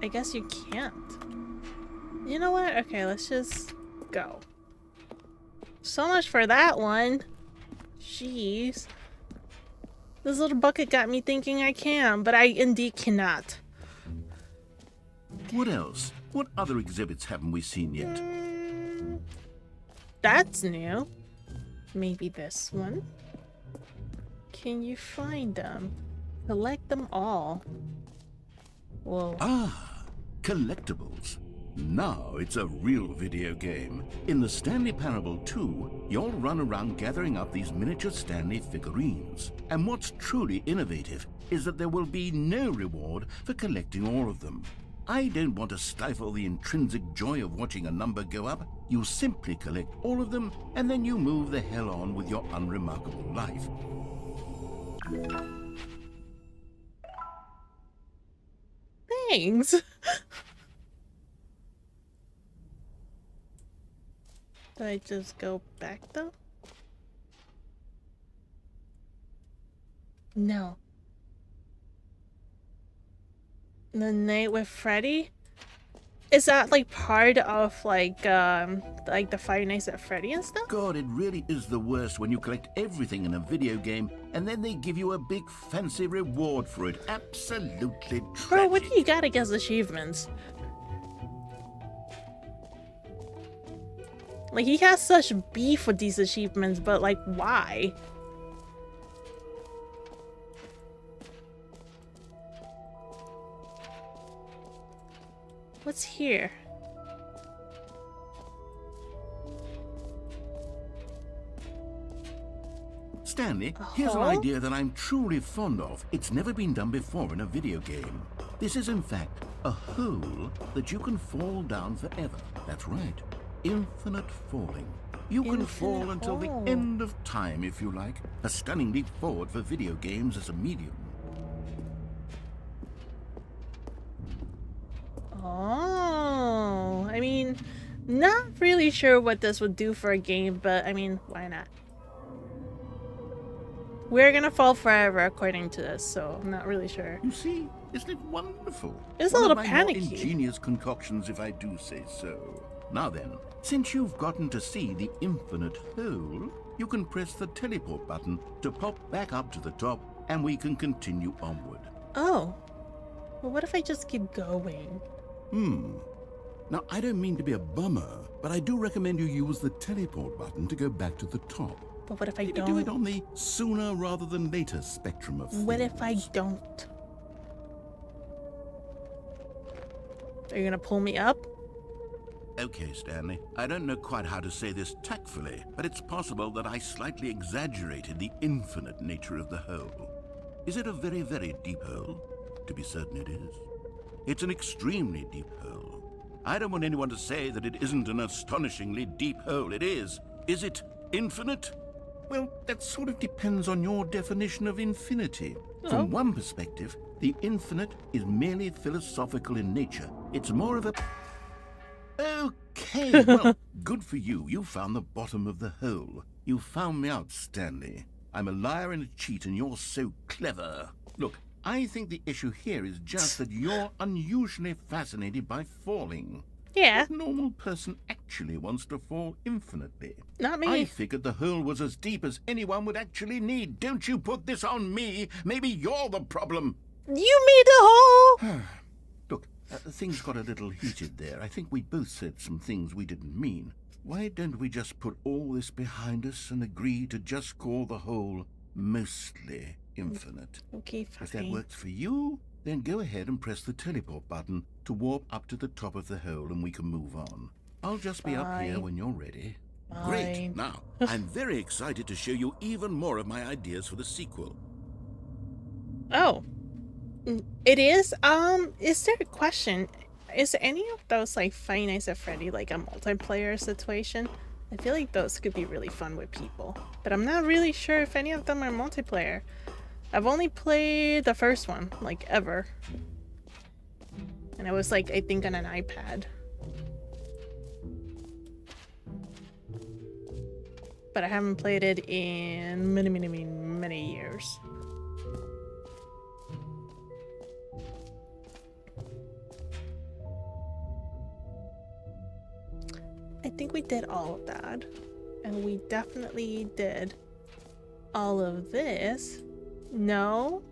I guess you can't. You know what? Okay, let's just go. So much for that one. Jeez. This little bucket got me thinking I can, but I indeed cannot. What else? What other exhibits haven't we seen yet? That's new. Maybe this one. Can you find them? Collect them all. Whoa. Ah, collectibles. Now it's a real video game. In the Stanley Parable 2, you'll run around gathering up these miniature Stanley figurines. And what's truly innovative is that there will be no reward for collecting all of them. I don't want to stifle the intrinsic joy of watching a number go up. You simply collect all of them, and then you move the hell on with your unremarkable life. Thanks. Do I just go back though? No. The Night with Freddy? Is that like part of like the Five Nights at Freddy and stuff? God, it really is the worst when you collect everything in a video game and then they give you a big fancy reward for it. Absolutely tragic. Bro, what do you got against achievements? Like, he has such beef with these achievements, but like, why? What's here? Stanley, here's an idea that I'm truly fond of. It's never been done before in a video game. This is, in fact, a hole that you can fall down forever. That's right. Infinite falling. You can fall until the end of time, if you like. A stunning leap forward for video games as a medium. Oh, I mean, not really sure what this would do for a game, but I mean, why not? We're gonna fall forever according to this, so I'm not really sure. You see, isn't it wonderful? It's a One little of my more panicky. ingenious concoctions, if I do say so. Now then, since you've gotten to see the infinite hole, you can press the teleport button to pop back up to the top, and we can continue onward. Oh, well, what if I just keep going? Now, I don't mean to be a bummer, but I do recommend you use the teleport button to go back to the top. But what if I Maybe do it don't? on the sooner rather than later spectrum of What if I things. don't? Are you gonna pull me up? Okay, Stanley. I don't know quite how to say this tactfully, but it's possible that I slightly exaggerated the infinite nature of the hole. Is it a very, very deep hole? To be certain it is. It's an extremely deep hole. I don't want anyone to say that it isn't an astonishingly deep hole. It is. Is it infinite? Well, that sort of depends on your definition of infinity. From one perspective, the infinite is merely philosophical in nature. It's more of a... Okay, well, good for you. You found the bottom of the hole. You found me out, Stanley. I'm a liar and a cheat, and you're so clever. Look, I think the issue here is just that you're unusually fascinated by falling. Yeah, What normal person actually wants to fall infinitely? not me. I figured the hole was as deep as anyone would actually need. Don't you put this on me. Maybe you're the problem. You made the hole! Look, things got a little heated there. I think we both said some things we didn't mean. Why don't we just put all this behind us and agree to just call the hole mostly infinite? Okay, If that fine. works for you, then go ahead and press the teleport button to warp up to the top of the hole and we can move on. I'll just be up here Fine. when you're ready. Fine. Great. Now, I'm very excited to show you even more of my ideas for the sequel. Oh. It is there a question? Is any of those like Five Nights at Freddy like a multiplayer situation? I feel like those could be really fun with people, but I'm not really sure if any of them are multiplayer. I've only played the first one, like ever. And it was like, I think on an iPad. But I haven't played it in many years. I think we did all of that. And we definitely did all of this. No?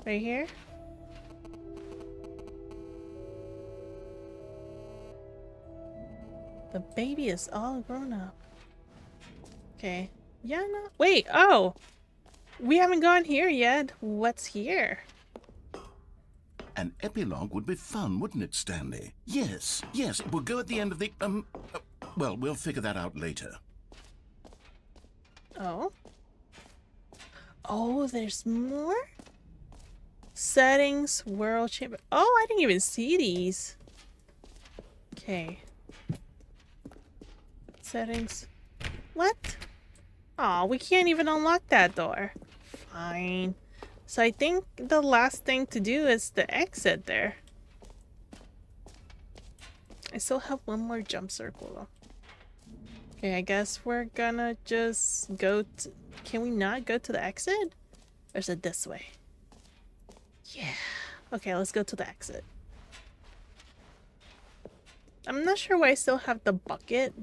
Right here? The baby is all grown up. Okay. Yeah, no. Wait, oh! We haven't gone here yet. What's here? An epilogue would be fun, wouldn't it, Stanley? Yes, yes, it will go at the end of the, well, we'll figure that out later. Oh. Oh, there's more? Settings, world chamber. Oh, I didn't even see these. Okay. Settings. What? Oh, we can't even unlock that door. Fine. So I think the last thing to do is the exit there. I still have one more jump circle though. Okay, I guess we're gonna just go to... Can we not go to the exit? Or is it this way? Yeah. Okay, let's go to the exit. I'm not sure why I still have the bucket,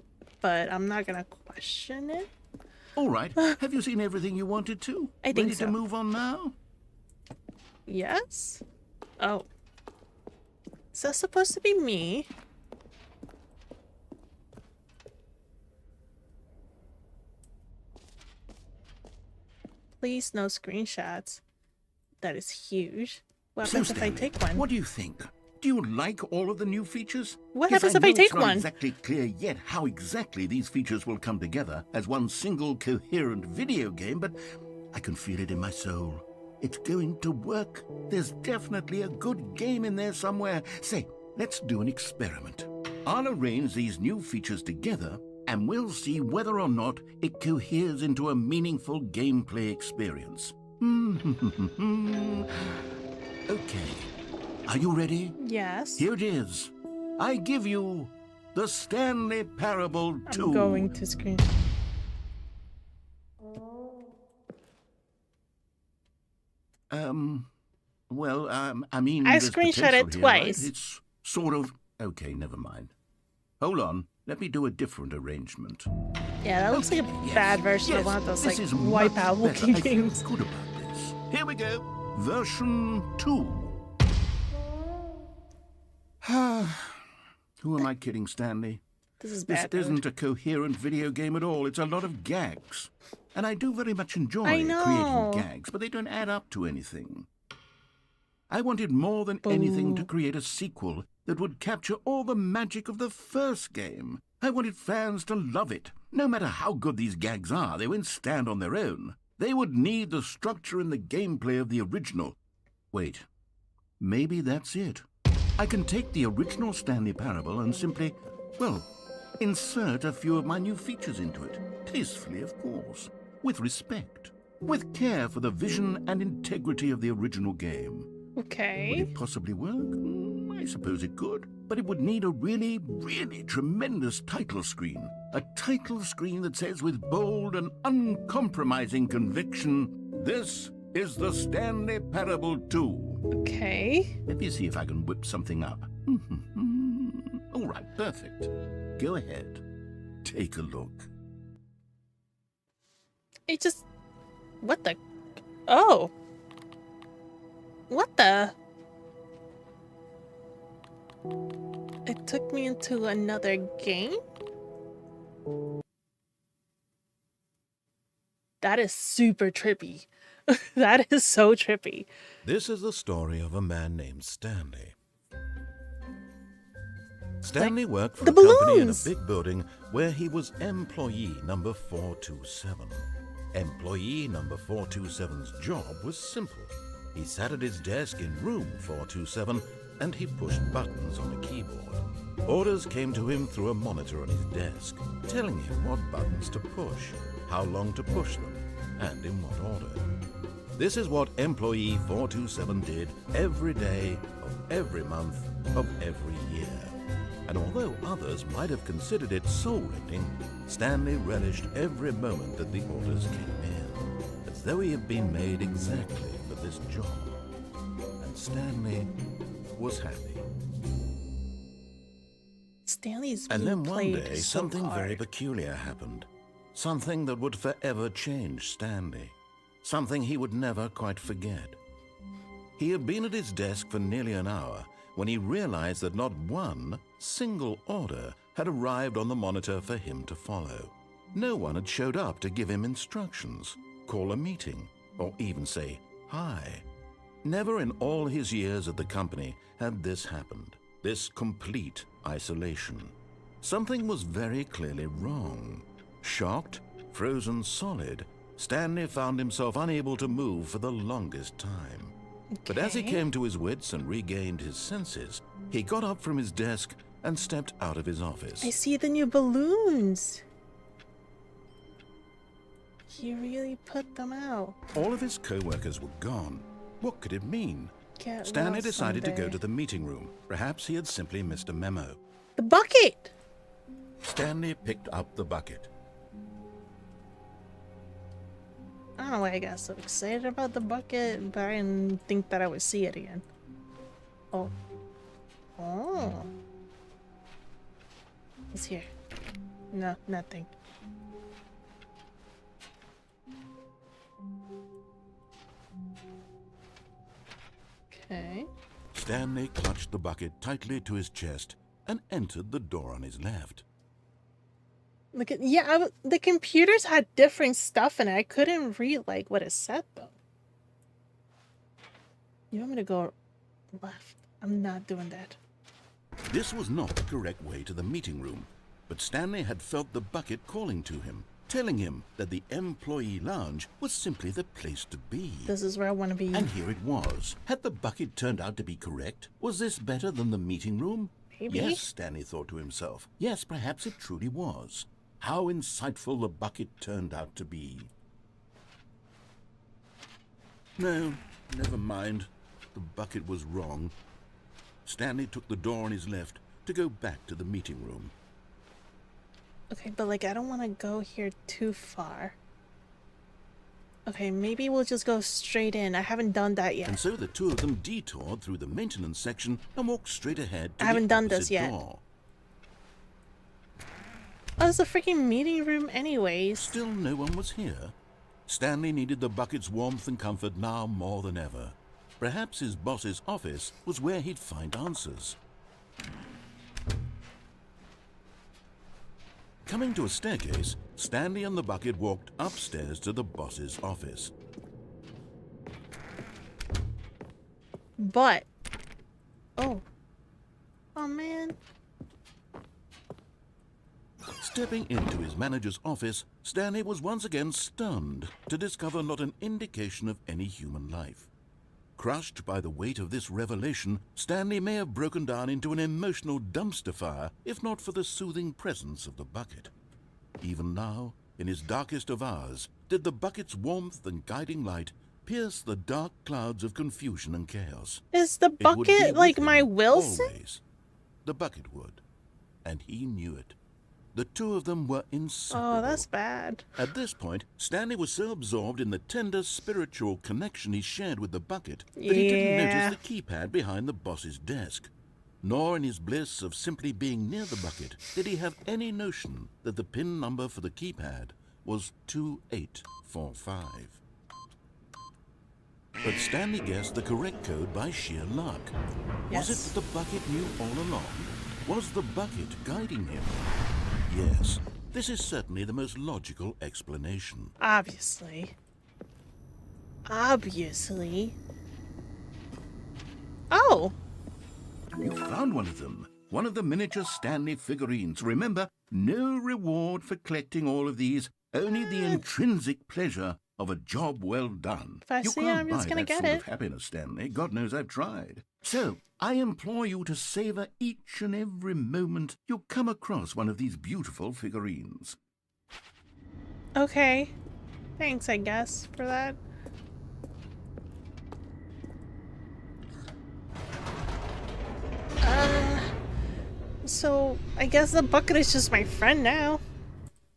but I'm not gonna question it. All right. Have you seen everything you wanted to? I think Ready so. to move on now? Yes? Oh. Is that supposed to be me? Please no screenshots. That is huge. What happens if I Stanley, take one? what do you think? Do you like all of the new features? What Yes, happens if I know it's take not one? exactly clear yet how exactly these features will come together as one single coherent video game, but I can feel it in my soul. It's going to work. There's definitely a good game in there somewhere. Say, let's do an experiment. I'll arrange these new features together, and we'll see whether or not it coheres into a meaningful gameplay experience. Okay. Are you ready? Yes. Here it is. I give you the Stanley Parable 2. I'm going to screen. I mean, I there's screenshot potential it here, twice. right? It's sort of... Okay, never mind. Hold on. Let me do a different arrangement. Yeah, that looks like a Yes, bad version yes, of one of those this like is wipe much out better. looking I feel games. good about this. Here we go. Version 2. Who am I kidding, Stanley? This is This bad. isn't a coherent video game at all. It's a lot of gags. And I do very much enjoy I know. creating gags, but they don't add up to anything. I wanted more than anything to create a sequel that would capture all the magic of the first game. I wanted fans to love it. No matter how good these gags are, they won't stand on their own. They would need the structure and the gameplay of the original. Wait, maybe that's it. I can take the original Stanley Parable and simply, well, insert a few of my new features into it. Tastefully, of course. With respect. With care for the vision and integrity of the original game. Would Okay. it possibly work? I suppose it could. But it would need a really, really tremendous title screen. A title screen that says with bold and uncompromising conviction, "This is the Stanley Parable 2. Okay. Let me see if I can whip something up. All right, perfect. Go ahead. Take a look. It just. What the? Oh. What the? It took me into another game? That is super trippy. That is so trippy. This is the story of a man named Stanley. Stanley worked for the a company in a balloons. big building where he was employee number 427. Employee number 427's job was simple. He sat at his desk in room 427 and he pushed buttons on a keyboard. Orders came to him through a monitor on his desk, telling him what buttons to push, how long to push them, and in what order. This is what employee 427 did every day of every month of every year. And although others might have considered it soul-rending, Stanley relished every moment that the orders came in, as though he had been made exactly for this job. And Stanley was happy. Stanley's And being then one played day, so something very hard. peculiar happened. Something that would forever change Stanley. Something he would never quite forget. He had been at his desk for nearly an hour when he realized that not one single order had arrived on the monitor for him to follow. No one had showed up to give him instructions, call a meeting, or even say hi. Never in all his years at the company had this happened, this complete isolation. Something was very clearly wrong. Shocked, frozen solid, Stanley found himself unable to move for the longest time. But as he Okay. came to his wits and regained his senses, he got up from his desk and stepped out of his office. I see the new balloons. He really put them out. All of his co-workers were gone. What could it mean? Get Stanley lost decided to go someday. to the meeting room. Perhaps he had simply missed a memo. The bucket! Stanley picked up the bucket. I don't know why I got so excited about the bucket, but I didn't think that I would see it again. Oh. Oh. What's here? No, nothing. Okay. Stanley clutched the bucket tightly to his chest and entered the door on his left. Look at the computers had different stuff in it. I couldn't read like what it said though. You want me to go left? I'm not doing that. This was not the correct way to the meeting room, but Stanley had felt the bucket calling to him, telling him that the employee lounge was simply the place to be. This is where I want to be. And here it was. Had the bucket turned out to be correct? Was this better than the meeting room? Maybe. Yes, Stanley thought to himself. Yes, perhaps it truly was. How insightful the bucket turned out to be. No, never mind. The bucket was wrong. Stanley took the door on his left to go back to the meeting room. Okay, but like I don't want to go here too far. Okay, maybe we'll just go straight in. I haven't done that yet. And so the two of them detoured through the maintenance section and walked straight ahead to I haven't the done this opposite yet. door. Oh, it's a freaking meeting room anyways. Still no one was here. Stanley needed the bucket's warmth and comfort now more than ever. Perhaps his boss's office was where he'd find answers. Coming to a staircase, Stanley and the bucket walked upstairs to the boss's office. But... Oh. Oh, man. Stepping into his manager's office, Stanley was once again stunned to discover not an indication of any human life. Crushed by the weight of this revelation, Stanley may have broken down into an emotional dumpster fire if not for the soothing presence of the bucket. Even now, in his darkest of hours, did the bucket's warmth and guiding light pierce the dark clouds of confusion and chaos. Is the It would be bucket with like him my Wilson? always. The bucket would, and he knew it. The two of them were inseparable. Oh, that's bad. At this point, Stanley was so absorbed in the tender spiritual connection he shared with the bucket that he didn't Yeah. notice the keypad behind the boss's desk. Nor in his bliss of simply being near the bucket did he have any notion that the PIN number for the keypad was 2845. But Stanley guessed the correct code by sheer luck. Was Yes. it that the bucket knew all along? Was the bucket guiding him? Yes, this is certainly the most logical explanation. Obviously. Obviously. Oh! You found one of them. One of the miniature Stanley figurines. Remember, no reward for collecting all of these, only the intrinsic pleasure of a job well done. If I You see it, can't I'm just buy gonna that get sort it. of happiness, Stanley. God knows I've tried. So, I implore you to savor each and every moment you come across one of these beautiful figurines. Okay. Thanks, I guess, for that. So I guess the bucket is just my friend now.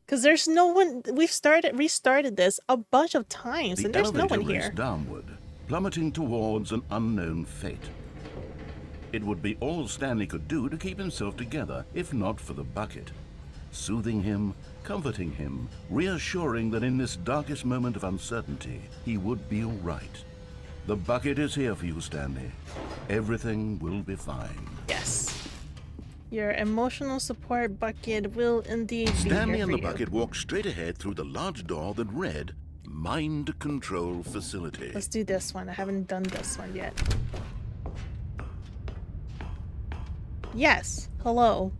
Cause there's no one. We've restarted this a bunch of times, The and there's no elevator one raced here. downward, plummeting towards an unknown fate. It would be all Stanley could do to keep himself together, if not for the bucket. Soothing him, comforting him, reassuring that in this darkest moment of uncertainty, he would be all right. The bucket is here for you, Stanley. Everything will be fine. Yes. Your emotional support bucket will indeed be Stanley here and for the you. bucket walked straight ahead through the large door that read, Mind Control Facility. Let's do this one. I haven't done this one yet. Yes. Hello.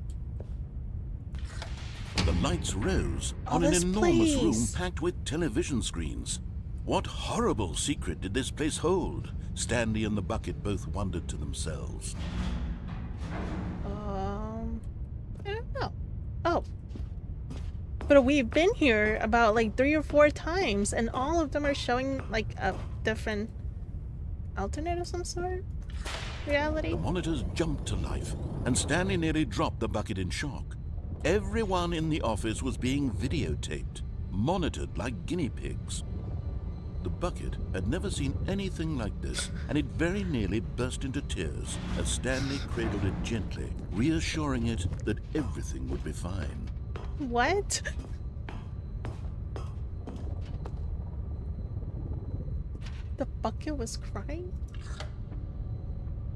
The lights rose Oh, on an this enormous room place. packed with television screens. What horrible secret did this place hold? Stanley and the bucket both wondered to themselves. I don't know. Oh. But we've been here about like 3 or 4 times, and all of them are showing like a different alternate of some sort? Reality? The monitors jumped to life, and Stanley nearly dropped the bucket in shock. Everyone in the office was being videotaped, monitored like guinea pigs. The bucket had never seen anything like this, and it very nearly burst into tears as Stanley cradled it gently, reassuring it that everything would be fine. What? The bucket was crying?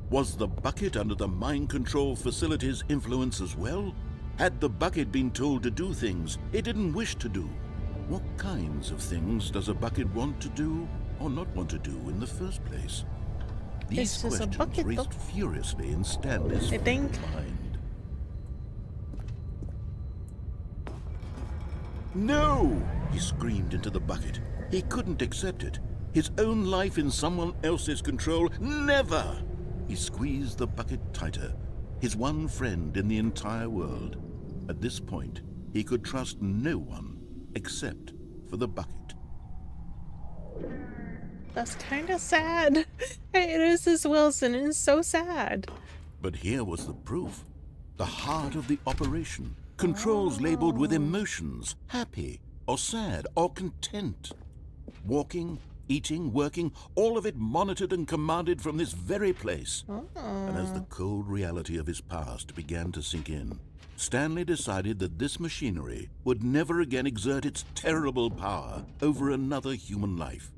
Was the bucket under the mind control facility's influence as well? Had the bucket been told to do things it didn't wish to do? What kinds of things does a bucket want to do or not want to do in the first place? These It's just a questions bucket, raced though. furiously in Stanley's I think. mind. No! He screamed into the bucket. He couldn't accept it. His own life in someone else's control, never! He squeezed the bucket tighter. His one friend in the entire world. At this point, he could trust no one except for the bucket. That's kind of sad. It is Mrs. Wilson, and it's so sad. But here was the proof. The heart of the operation. Controls labeled with emotions, happy or sad or content. Walking, eating, working, all of it monitored and commanded from this very place. And as the cold reality of his past began to sink in, Stanley decided that this machinery would never again exert its terrible power over another human life.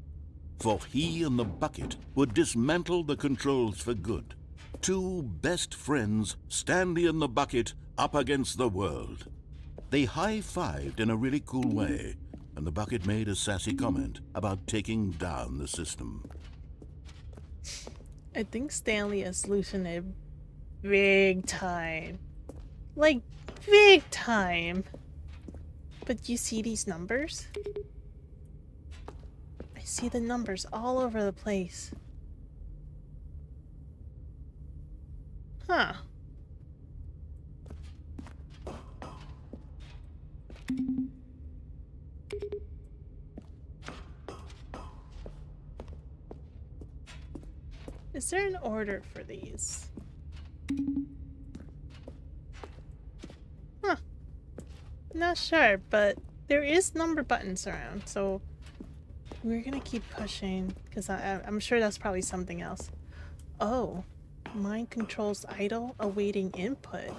For he and the bucket would dismantle the controls for good. Two best friends, Stanley and the bucket, up against the world. They high-fived in a really cool way, and the bucket made a sassy comment about taking down the system. I think Stanley is losing it big time. Like, big time. But you see these numbers? I see the numbers all over the place. Huh. Is there an order for these? Huh. Not sure, but there is number buttons around, so we're gonna keep pushing because I'm sure that's probably something else. Oh, mind controls idle, awaiting input.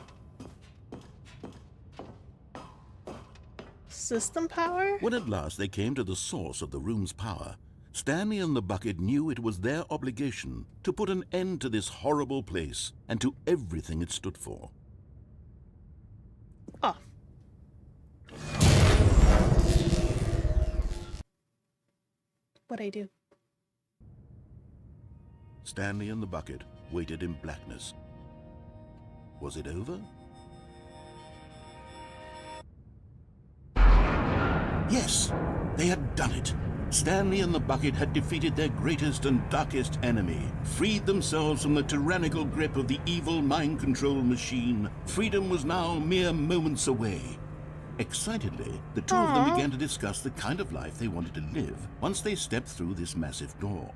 System power? When at last they came to the source of the room's power, Stanley and the bucket knew it was their obligation to put an end to this horrible place and to everything it stood for. Oh. What'd I do? Stanley and the bucket waited in blackness. Was it over? Yes, they had done it. Stanley and the bucket had defeated their greatest and darkest enemy, freed themselves from the tyrannical grip of the evil mind control machine. Freedom was now mere moments away. Excitedly, the two of them began to discuss the kind of life they wanted to live once they stepped through this massive door.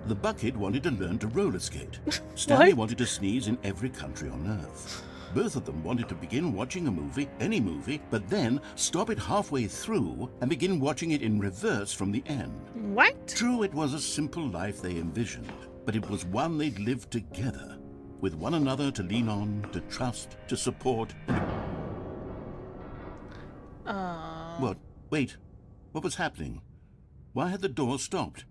The bucket wanted to learn to roller skate. Stanley wanted to sneeze in every country on Earth. Both of them wanted to begin watching a movie, any movie, but then stop it halfway through and begin watching it in reverse from the end. What? True, it was a simple life they envisioned, but it was one they'd lived together, with one another to lean on, to trust, to support. What? Wait. What was happening? Why had the door stopped?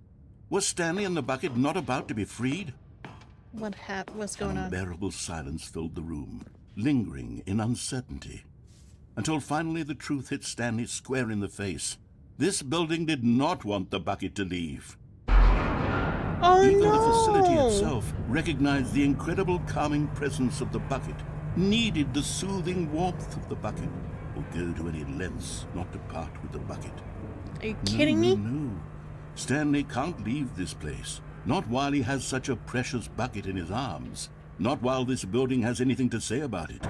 Was Stanley and the bucket not about to be freed? What's going An on? unbearable silence filled the room, lingering in uncertainty, until finally the truth hit Stanley square in the face. This building did not want the bucket to leave. Oh Even no! the facility itself recognized the incredible calming presence of the bucket, needed the soothing warmth of the bucket, or go to any lengths not to part with the bucket. Are you kidding me? No. Stanley can't leave this place. Not while he has such a precious bucket in his arms. Not while this building has anything to say about it.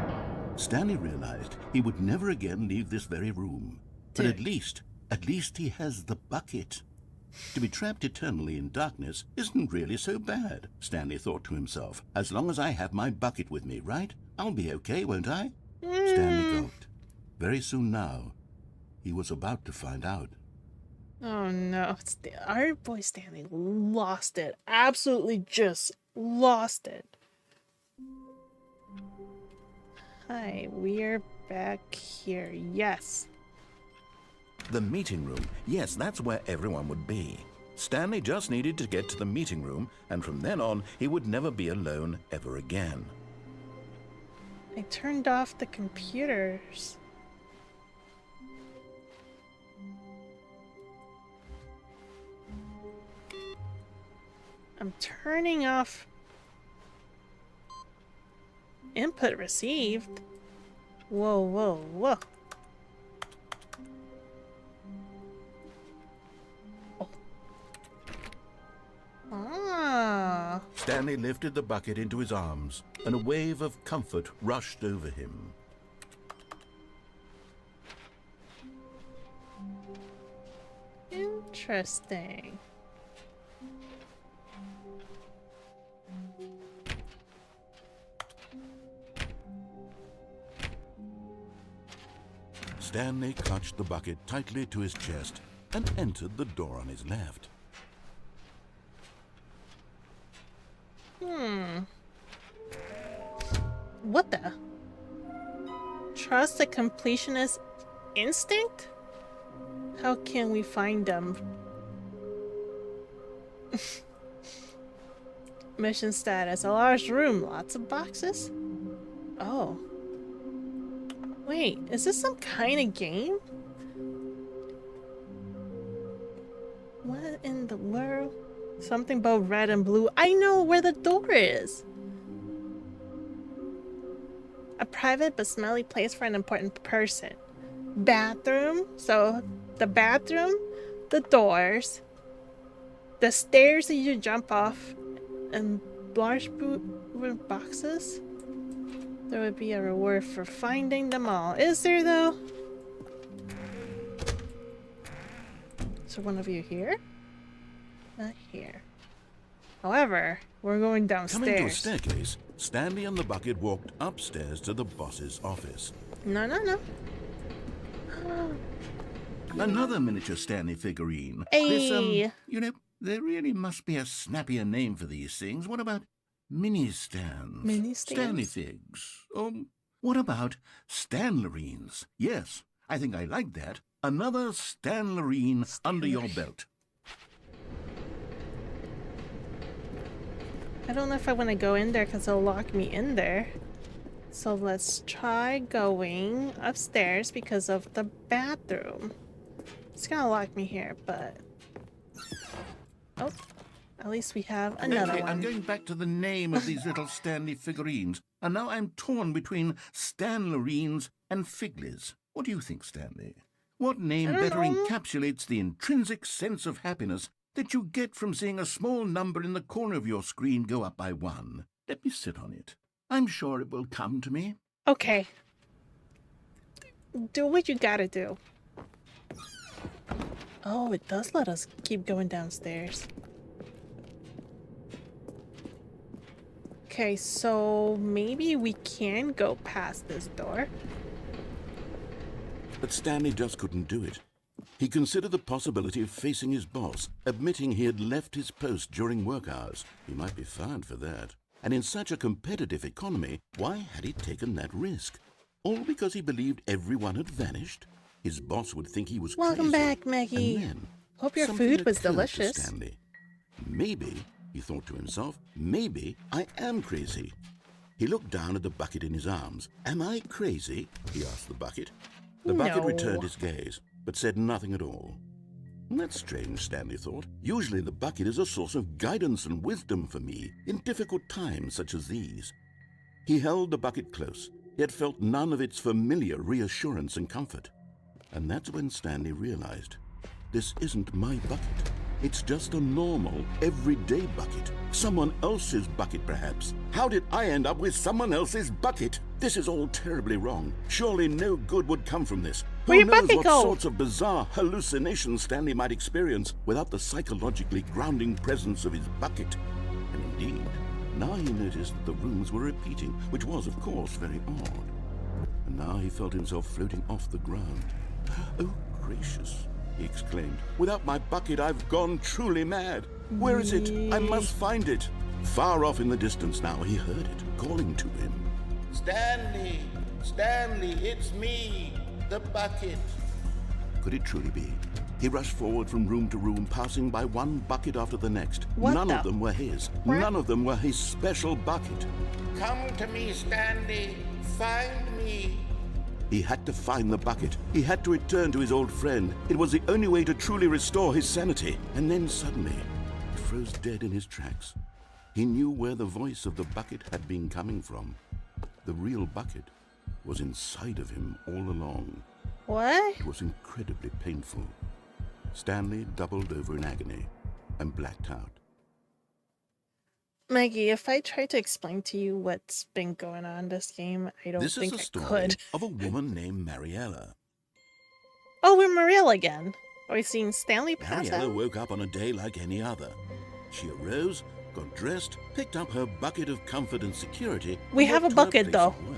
Stanley realized he would never again leave this very room. But at least he has the bucket. To be trapped eternally in darkness isn't really so bad, Stanley thought to himself. As long as I have my bucket with me, right? I'll be okay, won't I? Stanley gulped. Very soon now, he was about to find out. Oh no, our boy Stanley lost it. Absolutely just lost it. Hi, we're back here. Yes. The meeting room. Yes, that's where everyone would be. Stanley just needed to get to the meeting room, and from then on, he would never be alone ever again. I turned off the computers. I'm turning off input received. Whoa, whoa, whoa. Oh. Ah. Stanley lifted the bucket into his arms, and a wave of comfort rushed over him. Interesting. Stanley clutched the bucket tightly to his chest and entered the door on his left. What the? Trust the completionist instinct? How can we find them? Mission status. A large room. Lots of boxes? Oh. Wait, is this some kind of game? What in the world? Something about red and blue. I know where the door is. A private but smelly place for an important person. Bathroom. So the bathroom, the doors, the stairs that you jump off, and large boot boxes. There would be a reward for finding them all. Is there though? Is there one of you here? Not here. However, we're going downstairs. Coming to a staircase, Stanley and the bucket walked upstairs to the boss's office. No, no, no. Another miniature Stanley figurine. Hey. There really must be a snappier name for these things. What about mini-stands? Mini-stands? Stanley figs. What about Stanlerines? Yes, I think I like that. Another Stanlerine under your belt. I don't know if I want to go in there because it'll lock me in there. So let's try going upstairs because of the bathroom. It's gonna lock me here, but... Oh, at least we have another one. I'm going back to the name of these little Stanley figurines, and now I'm torn between Stanlerines and Figlies. What do you think, Stanley? What name better encapsulates the intrinsic sense of happiness that you get from seeing a small number in the corner of your screen go up by 1? Let me sit on it. I'm sure it will come to me. Okay. Do what you gotta do. Oh, it does let us keep going downstairs. Okay, so maybe we can go past this door. But Stanley just couldn't do it. He considered the possibility of facing his boss, admitting he had left his post during work hours. He might be fired for that. And in such a competitive economy, why had he taken that risk? All because he believed everyone had vanished? His boss would think he was Welcome crazy. back, Maggie. And then, Hope your something food was occurred to delicious. Stanley. Maybe, he thought to himself, maybe I am crazy. He looked down at the bucket in his arms. Am I crazy? He asked the bucket. The bucket No. returned his gaze, but said nothing at all. That's strange, Stanley thought. Usually the bucket is a source of guidance and wisdom for me in difficult times such as these. He held the bucket close, yet felt none of its familiar reassurance and comfort. And that's when Stanley realized, this isn't my bucket. It's just a normal, everyday bucket. Someone else's bucket, perhaps. How did I end up with someone else's bucket? This is all terribly wrong. Surely no good would come from this. Where Who your knows bucket what go? sorts of bizarre hallucinations Stanley might experience without the psychologically grounding presence of his bucket. And indeed, now he noticed that the rooms were repeating, which was, of course, very odd. And now he felt himself floating off the ground. Oh, gracious. he exclaimed. "Without my bucket, I've gone truly mad. Where is it? I must find it." Far off in the distance now, he heard it, calling to him. Stanley! Stanley, it's me, the bucket. Could it truly be? He rushed forward from room to room, passing by one bucket after the next. What None the of them were his. crap? None of them were his special bucket. Come to me, Stanley. Find me. He had to find the bucket. He had to return to his old friend. It was the only way to truly restore his sanity. And then suddenly, he froze dead in his tracks. He knew where the voice of the bucket had been coming from. The real bucket was inside of him all along. What? It was incredibly painful. Stanley doubled over in agony and blacked out. Maggie, if I try to explain to you what's been going on in this game, I don't This think is a I story could. of a woman named Mariella. Oh, we're Marielle again. Are we seeing Stanley pass Mariella out? woke up on a day like any other. She arose, got dressed, picked up her bucket of comfort and security. We and have a walked to her bucket, place though. of work.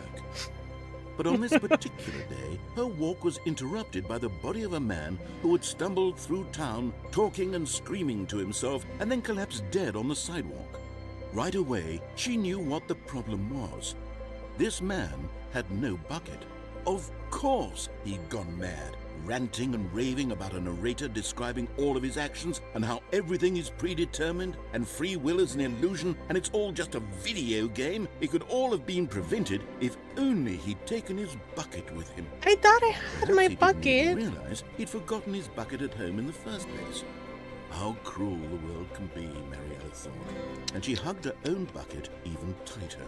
But on this particular day, her walk was interrupted by the body of a man who had stumbled through town, talking and screaming to himself, and then collapsed dead on the sidewalk. Right away, she knew what the problem was. This man had no bucket. Of course he'd gone mad, ranting and raving about a narrator describing all of his actions and how everything is predetermined and free will is an illusion and it's all just a video game. It could all have been prevented if only he'd taken his bucket with him. I thought I had Perhaps my he didn't bucket. even realize he'd forgotten his bucket at home in the first place. How cruel the world can be, Mariella thought, and she hugged her own bucket even tighter.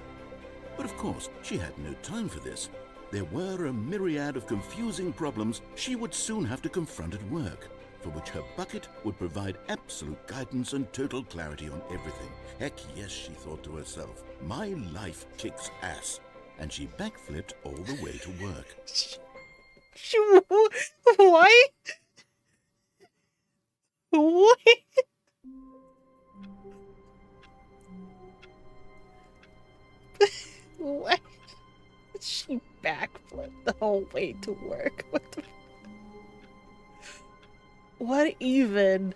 But of course, she had no time for this. There were a myriad of confusing problems she would soon have to confront at work, for which her bucket would provide absolute guidance and total clarity on everything. Heck yes, she thought to herself, my life kicks ass. And she backflipped all the way to work. Why? What? What? She backflipped the whole way to work. What the? What even?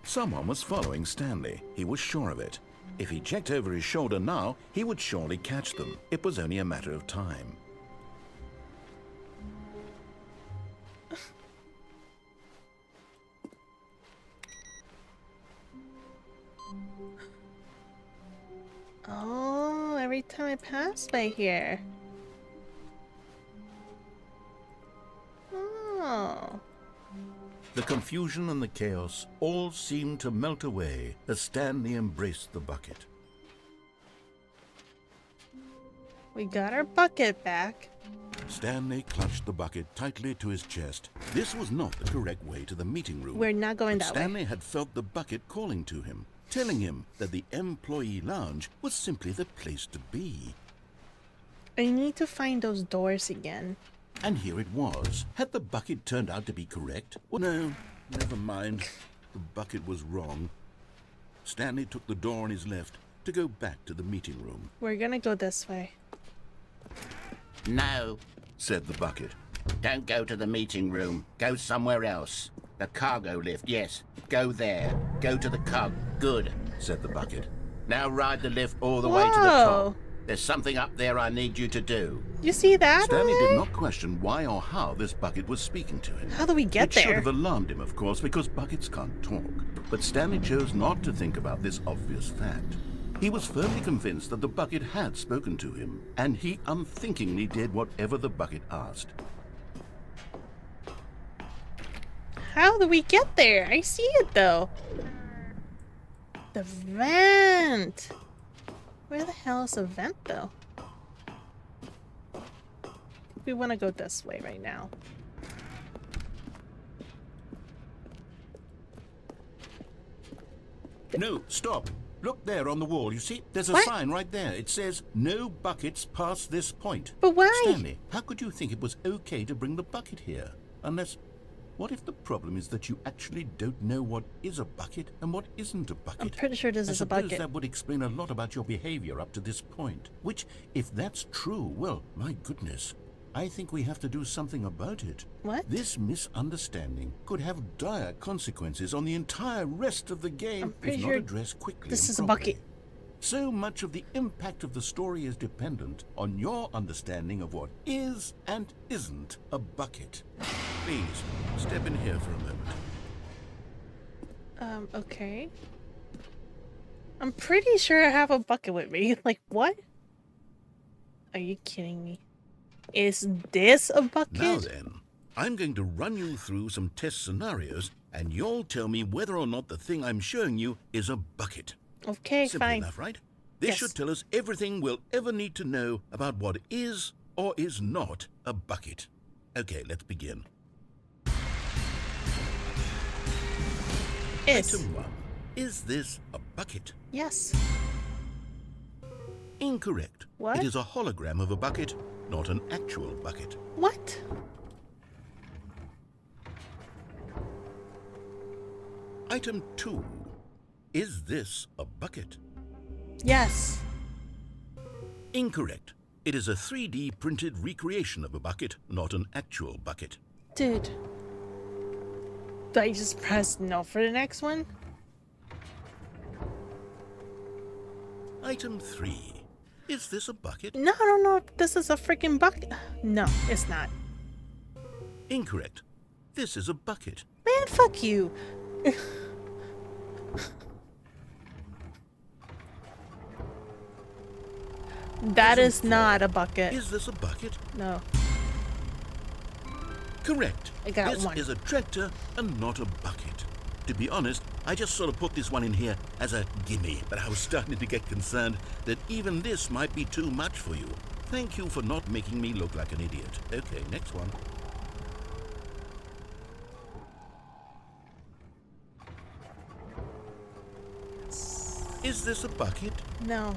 Someone was following Stanley. He was sure of it. If he checked over his shoulder now, he would surely catch them. It was only a matter of time. Oh, every time I pass by here. Oh. The confusion and the chaos all seemed to melt away as Stanley embraced the bucket. We got our bucket back. Stanley clutched the bucket tightly to his chest. This was not the correct way to the meeting room. We're not going But that way. Stanley had felt the bucket calling to him, telling him that the employee lounge was simply the place to be. I need to find those doors again. And here it was. Had the bucket turned out to be correct? Well, no, never mind. The bucket was wrong. Stanley took the door on his left to go back to the meeting room. We're gonna go this way. No, Said the bucket. don't go to the meeting room. Go somewhere else. The cargo lift, yes. Go there. Go to the cargo. Good. Said the bucket. Now ride the lift all the way to the Whoa. top. There's something up there I need you to do. You see that? Stanley over did there? not question why or how this bucket was speaking to him. How do we get It should there? have alarmed him, of course, because buckets can't talk. But Stanley chose not to think about this obvious fact. He was firmly convinced that the bucket had spoken to him, and he unthinkingly did whatever the bucket asked. How do we get there? I see it though. The vent. Where the hell is the vent though? We want to go this way right now. No, stop. Look there on the wall. You see? There's a What? sign right there. It says, no buckets past this point. But why? Stanley, how could you think it was okay to bring the bucket here? Unless, what if the problem is that you actually don't know what is a bucket and what isn't a bucket? I'm pretty sure this I is a suppose bucket. that would explain a lot about your behavior up to this point. Which, if that's true, well, my goodness. I think we have to do something about it. What? This misunderstanding could have dire consequences on the entire rest of the game I'm pretty if sure not addressed quickly this and is a properly. bucket. So much of the impact of the story is dependent on your understanding of what is and isn't a bucket. Please, step in here for a moment. Okay. I'm pretty sure I have a bucket with me. Like, what? Are you kidding me? Is this a bucket? Now then, I'm going to run you through some test scenarios, and you'll tell me whether or not the thing I'm showing you is a bucket. Okay, Simple fine. enough, right? This Yes. should tell us everything we'll ever need to know about what is or is not a bucket. Okay, let's begin. Is. Item 1. Is this a bucket? Yes. Incorrect. What? It is a hologram of a bucket, not an actual bucket. What? Item 2. Is this a bucket? Yes. Incorrect. It is a 3D printed recreation of a bucket, not an actual bucket. Dude. Do I just press no for the next one? Item 3. Is this a bucket? No, I don't know if this is a freaking bucket. No, it's not. Incorrect. This is a bucket. Man, fuck you. That Item is not a bucket. Is this a bucket? No. Correct. I got this one. is a tractor and not a bucket. To be honest, I just sort of put this one in here as a gimme, but I was starting to get concerned that even this might be too much for you. Thank you for not making me look like an idiot. Okay, next one. Is this a bucket? No.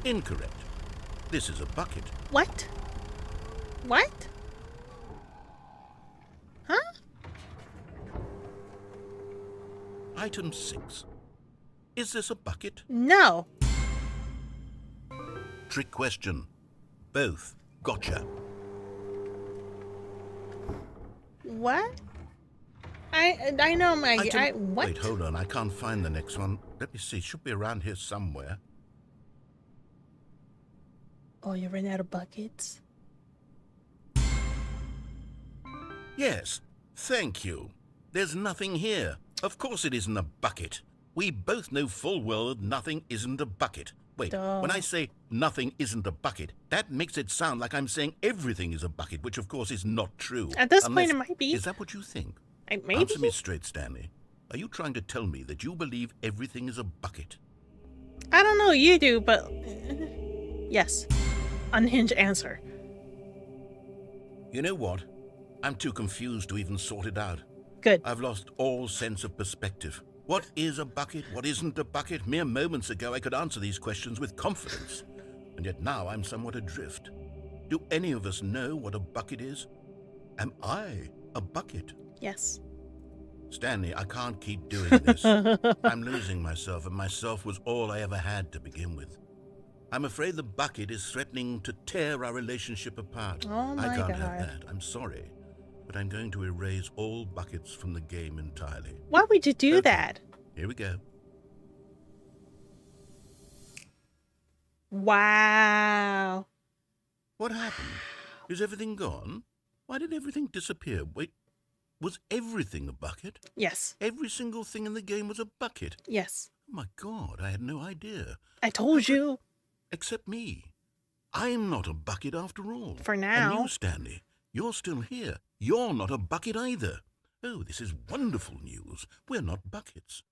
Incorrect. This is a bucket. What? What? Huh? Item 6. Is this a bucket? No. Trick question. Both. Gotcha. What? I know my what? Wait, hold on. I can't find the next one. Let me see. It should be around here somewhere. Oh, you ran out of buckets? Yes. Thank you. There's nothing here. Of course it isn't a bucket. We both know full well that nothing isn't a bucket. Wait, Duh. when I say nothing isn't a bucket, that makes it sound like I'm saying everything is a bucket, which of course is not true. At this Unless- point, it might be. Is that what you think? Maybe. Answer me straight, Stanley. Are you trying to tell me that you believe everything is a bucket? I don't know, you do, but yes. Unhinged answer. You know what? I'm too confused to even sort it out. Good. I've lost all sense of perspective. What is a bucket? What isn't a bucket? Mere moments ago I could answer these questions with confidence. And yet now I'm somewhat adrift. Do any of us know what a bucket is? Am I a bucket? Yes. Stanley, I can't keep doing this. I'm losing myself, and myself was all I ever had to begin with. I'm afraid the bucket is threatening to tear our relationship apart. Oh my I can't have God. that. I'm sorry. But I'm going to erase all buckets from the game entirely. Why would you do Okay. that? Here we go. Wow. What happened? Is everything gone? Why did everything disappear? Wait, was everything a bucket? Yes. Every single thing in the game was a bucket? Yes. Oh my God, I had no idea. I told you. Except me. I'm not a bucket after all. For And now. you, Stanley, you're still here. You're not a bucket either. Oh, this is wonderful news. We're not buckets.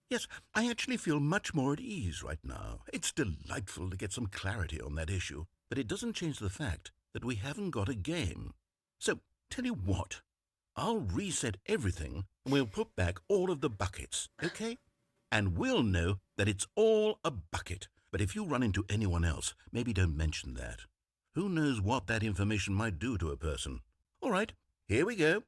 Yes, I actually feel much more at ease right now. It's delightful to get some clarity on that issue, but it doesn't change the fact that we haven't got a game. So, tell you what, I'll reset everything and we'll put back all of the buckets, okay? And we'll know that it's all a bucket. But if you run into anyone else, maybe don't mention that. Who knows what that information might do to a person? All right, here we go.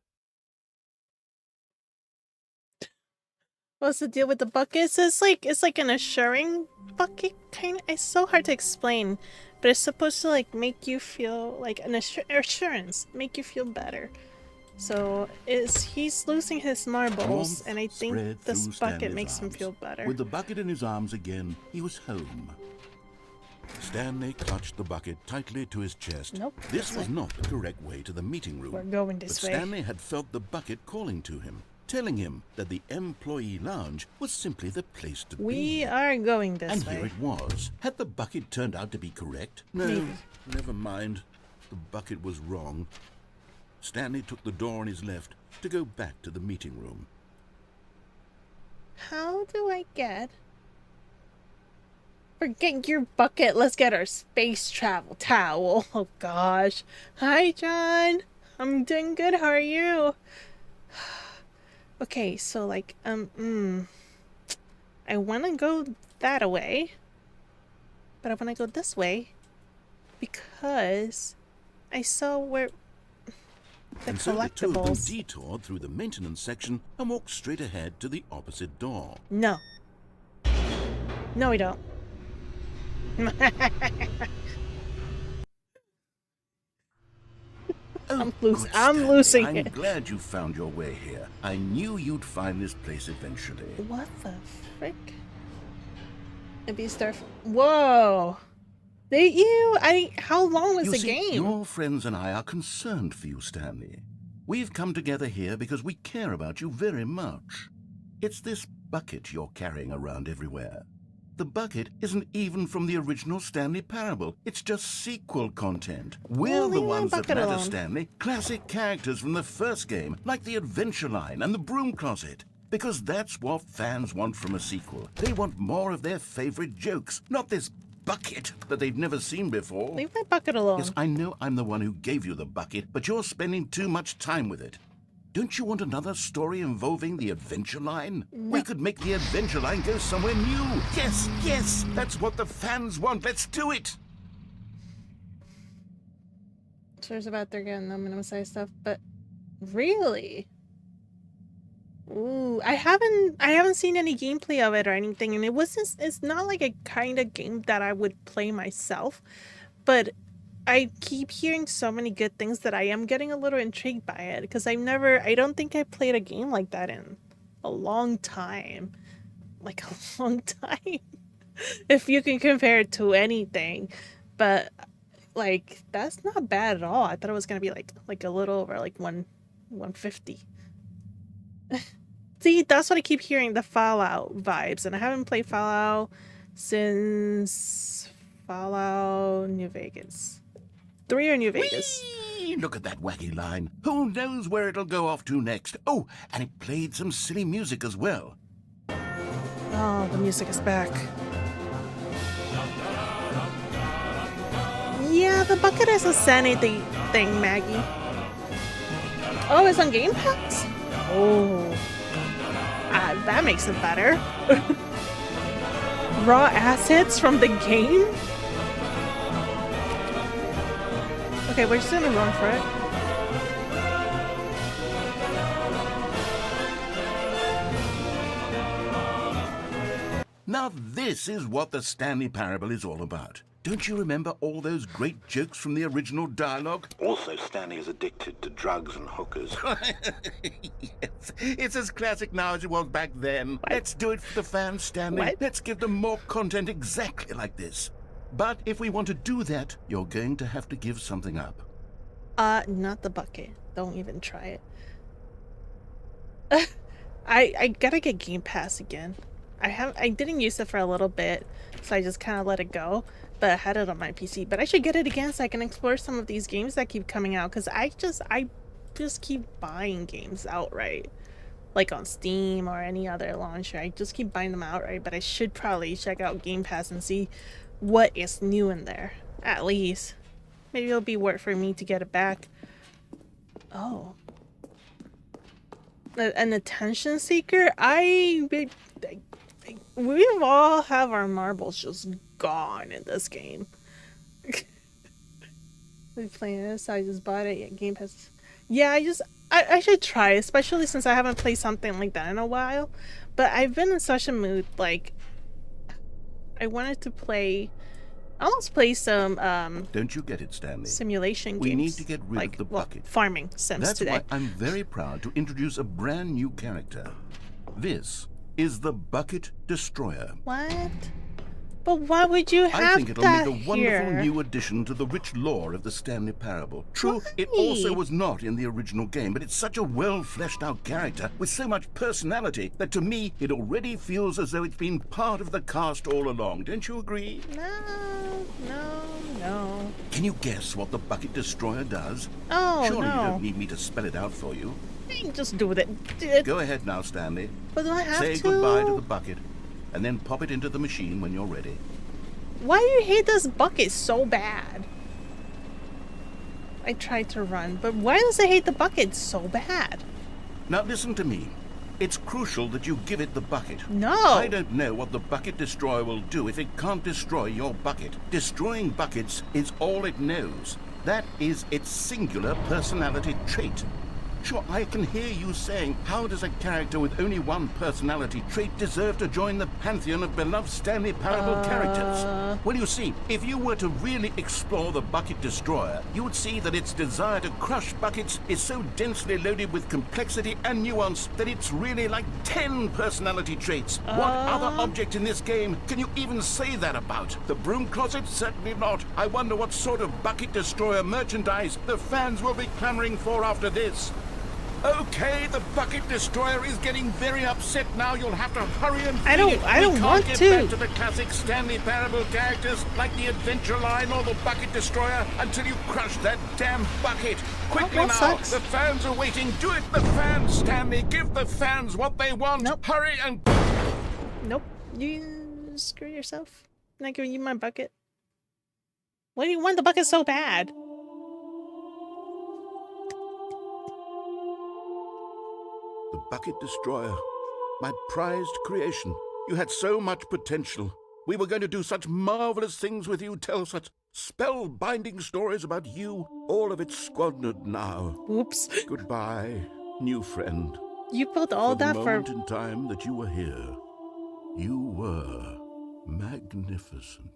What's the deal with the buckets? It's like an assuring bucket kind of. It's so hard to explain but it's supposed to like make you feel like an assurance, make you feel better. So he's losing his marbles, Warmth and I think spread this through bucket Stanley's makes him arms. feel better. With the bucket in his arms again, he was home. Stanley clutched the bucket tightly to his chest. Nope, This this was way. not the correct way to the meeting room. We're going But this way. Stanley had felt the bucket calling to him, telling him that the employee lounge was simply the place to We be. are going this And way. here it was. Had the bucket turned out to be correct? No, Maybe. never mind. The bucket was wrong. Stanley took the door on his left to go back to the meeting room. How do I get... Forget your bucket. Let's get our space travel towel. Oh gosh. Hi, John. I'm doing good. How are you? Okay, so like, I want to go that way, but I want to go this way because I saw where the And so the two of them collectibles. detoured through the maintenance section and walked straight ahead to the opposite door. No. No, we don't. Oh, I'm good losing Stanley. it. I'm glad you found your way here. I knew you'd find this place eventually. What the frick? Maybe start. Whoa! How long was You the see, game? your friends and I are concerned for you, Stanley. We've come together here because we care about you very much. It's this bucket you're carrying around everywhere. The bucket isn't even from the original Stanley Parable. It's just sequel content. We're Well, the leave my ones that bucket matter, alone. Stanley. Classic characters from the first game, like the Adventure Line and the Broom Closet. Because that's what fans want from a sequel. They want more of their favorite jokes, not this bucket that they've never seen before. Leave my bucket alone. Yes, I know I'm the one who gave you the bucket, but you're spending too much time with it. Don't you want another story involving the Adventure Line? We could make the Adventure Line go somewhere new. Yes, yes, that's what the fans want. Let's do it. Sure about they're getting the minimum size stuff, but really? Ooh, I haven't seen any gameplay of it or anything, and it's not like a kind of game that I would play myself, but I keep hearing so many good things that I am getting a little intrigued by it, because I don't think I played a game like that in a long time. Like a long time. If you can compare it to anything. But like that's not bad at all. I thought it was gonna be like a little over like 150. See, that's what I keep hearing, the Fallout vibes, and I haven't played Fallout since Fallout New Vegas. 3 or New Vegas. Whee! Look at that wacky line. Who knows where it'll go off to next? Oh, and it played some silly music as well. Oh, the music is back. Yeah, the bucket is a sanity thing, Maggie. Oh, it's on Game Pass? Oh. That makes it better. Raw assets from the game? Okay, we're just gonna run for it. Now this is what the Stanley Parable is all about. Don't you remember all those great jokes from the original dialogue? Also, Stanley is addicted to drugs and hookers. Yes, it's as classic now as it was back then. Let's do it for the fans, Stanley. What? Let's give them more content exactly like this. But if we want to do that, you're going to have to give something up. Not the bucket. Don't even try it. I gotta get Game Pass again. I didn't use it for a little bit, so I just kind of let it go. But I had it on my PC. But I should get it again so I can explore some of these games that keep coming out. Because I just keep buying games outright, like on Steam or any other launcher. I just keep buying them outright. But I should probably check out Game Pass and see what is new in there. At least, maybe it'll be worth for me to get it back. Oh. An attention seeker? We all have our marbles just gone in this game. We playing this, I just bought it. Yeah, Game Pass. Yeah, I should try, especially since I haven't played something like that in a while. But I've been in such a mood, like I wanted to play I'll let's play some Don't you get it, Stanley? simulation We games. need to get rid like, of the well, bucket. farming sims That's today. why I'm very proud to introduce a brand new character. This is the Bucket Destroyer. What? But why would you have I think it'll that make a wonderful here? new addition to the rich lore of the Stanley Parable. True, it Why? also was not in the original game, but it's such a well-fleshed-out character with so much personality that to me it already feels as though it's been part of the cast all along. Don't you agree? No. Can you guess what the Bucket Destroyer does? Oh, Surely you no. don't need me to spell it out for you. Just do it. Go ahead now, Stanley. But do I have Say to? goodbye to the bucket, and then pop it into the machine when you're ready. Why do you hate this bucket so bad? I tried to run, but why does it hate the bucket so bad? Now listen to me. It's crucial that you give it the bucket. No. I don't know what the Bucket Destroyer will do if it can't destroy your bucket. Destroying buckets is all it knows. That is its singular personality trait. Sure, I can hear you saying, how does a character with only one personality trait deserve to join the pantheon of beloved Stanley Parable characters? Well, you see, if you were to really explore the Bucket Destroyer, you would see that its desire to crush buckets is so densely loaded with complexity and nuance that it's really like 10 personality traits. What other object in this game can you even say that about? The broom closet? Certainly not. I wonder what sort of Bucket Destroyer merchandise the fans will be clamoring for after this. Okay, the Bucket Destroyer is getting very upset now. You'll have to hurry and I don't want get to. back to the classic Stanley Parable characters like the Adventure Line or the Bucket Destroyer until you crush that damn bucket. Quickly that now, sucks. the fans are waiting. Do it, the fans, Stanley. Give the fans what they want. Nope. Hurry and... Nope. You screw yourself. I'm not giving you my bucket. Why do you want the bucket so bad? The Bucket Destroyer. My prized creation. You had so much potential. We were going to do such marvelous things with you, tell such spellbinding stories about you. All of it squandered now. Oops. Goodbye, new friend. You built all For the that for... moment in time that you were here, you were magnificent.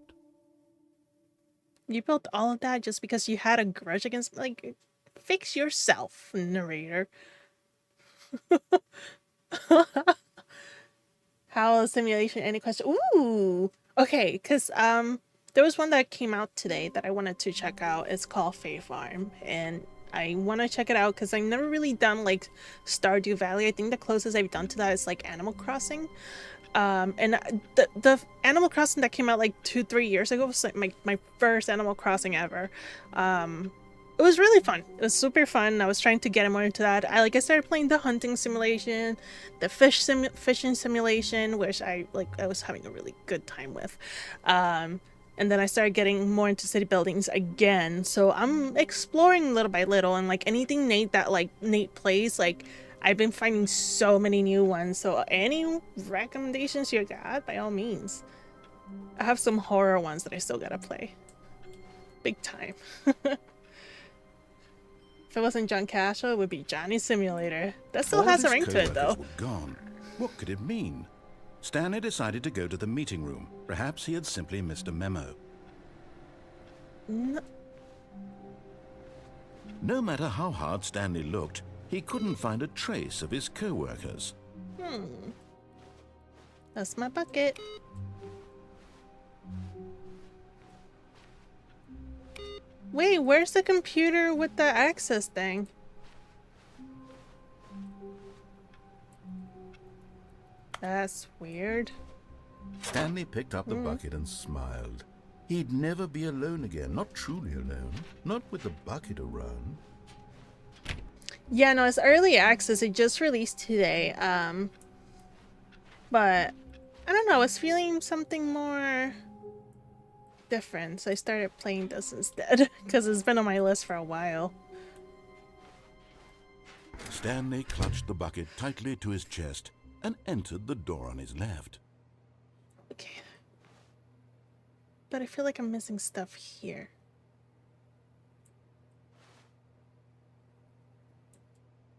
You built all of that just because you had a grudge against... Like, fix yourself, narrator. How simulation, any question? Ooh! Okay, because there was one that came out today that I wanted to check out. It's called Fae Farm, and I want to check it out because I've never really done like Stardew Valley. I think the closest I've done to that is like Animal Crossing. And the Animal Crossing that came out like 2-3 years ago was like my first Animal Crossing ever. It was really fun. It was super fun. I was trying to get more into that. I started playing the hunting simulation, the fishing simulation, which I was having a really good time with. And then I started getting more into city buildings again. So I'm exploring little by little, and like anything Nate plays, like I've been finding so many new ones. So any recommendations you got, by all means. I have some horror ones that I still gotta play. Big time. If it wasn't John Castle, it would be Johnny Simulator. That still All has a his ring to it, though. coworkers were gone. What could it mean? Stanley decided to go to the meeting room. Perhaps he had simply missed a memo. No. No matter how hard Stanley looked, he couldn't find a trace of his co-workers. That's my bucket. Wait, where's the computer with the access thing? That's weird. Stanley picked up the bucket and smiled. He'd never be alone again, not truly alone, not with the bucket around. Yeah, no, it's early access. It just released today. But I don't know, I was feeling something more different, so I started playing this instead because it's been on my list for a while. Stanley clutched the bucket tightly to his chest and entered the door on his left. Okay. But I feel like I'm missing stuff here.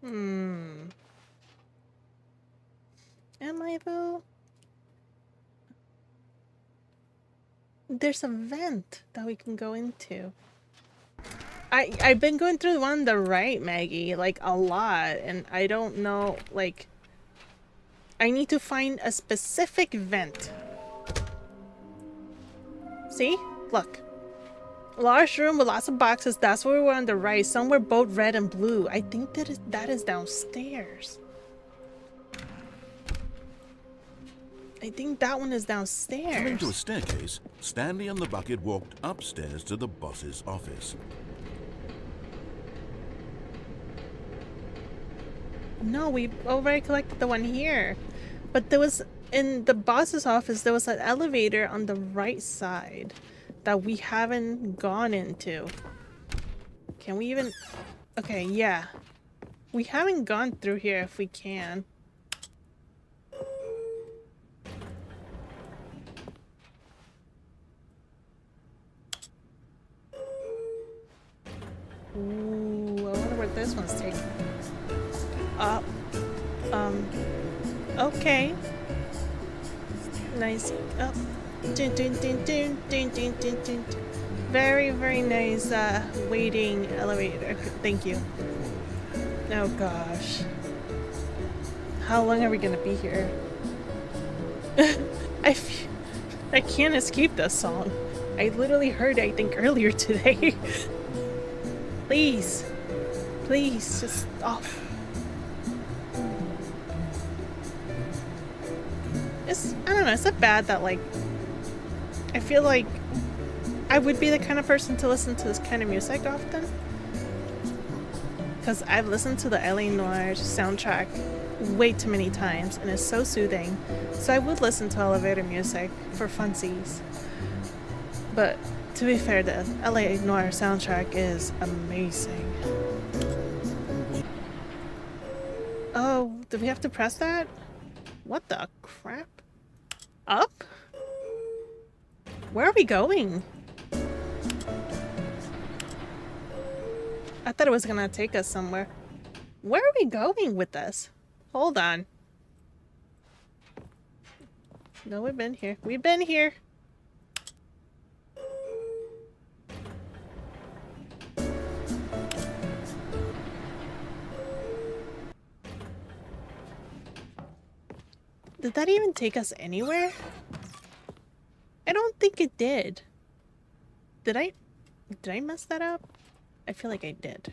Am I though? there's a vent that we can go into. I've been going through the one on the right, Maggie, like a lot, and I don't know, like, I need to find a specific vent. See? Look. Large room with lots of boxes. That's where we're on the right. Somewhere both red and blue. I think that is downstairs. I think that one is downstairs. Coming to a staircase, Stanley and the bucket walked upstairs to the boss's office. No, we already collected the one here. But there was, in the boss's office, there was an elevator on the right side that we haven't gone into. Can we even... Okay, yeah. We haven't gone through here if we can. Ooh, I wonder where this one's taking us. Okay. Nice. Oh. Dun, dun, dun, dun, dun, dun, dun, dun. Very, very nice waiting elevator. Thank you. Oh gosh. How long are we gonna be here? I can't escape this song. I literally heard it, I think, earlier today. Please. Please, just off. I don't know, it's not bad that, like, I feel like I would be the kind of person to listen to this kind of music often. Because I've listened to the LA Noir soundtrack way too many times, and it's so soothing. So I would listen to elevator music for funsies. But to be fair, the LA Noir soundtrack is amazing. Oh, do we have to press that? What the crap? Up? Where are we going? I thought it was gonna take us somewhere. Where are we going with this? Hold on. No, we've been here. We've been here. Did that even take us anywhere? I don't think it did. Did I mess that up? I feel like I did.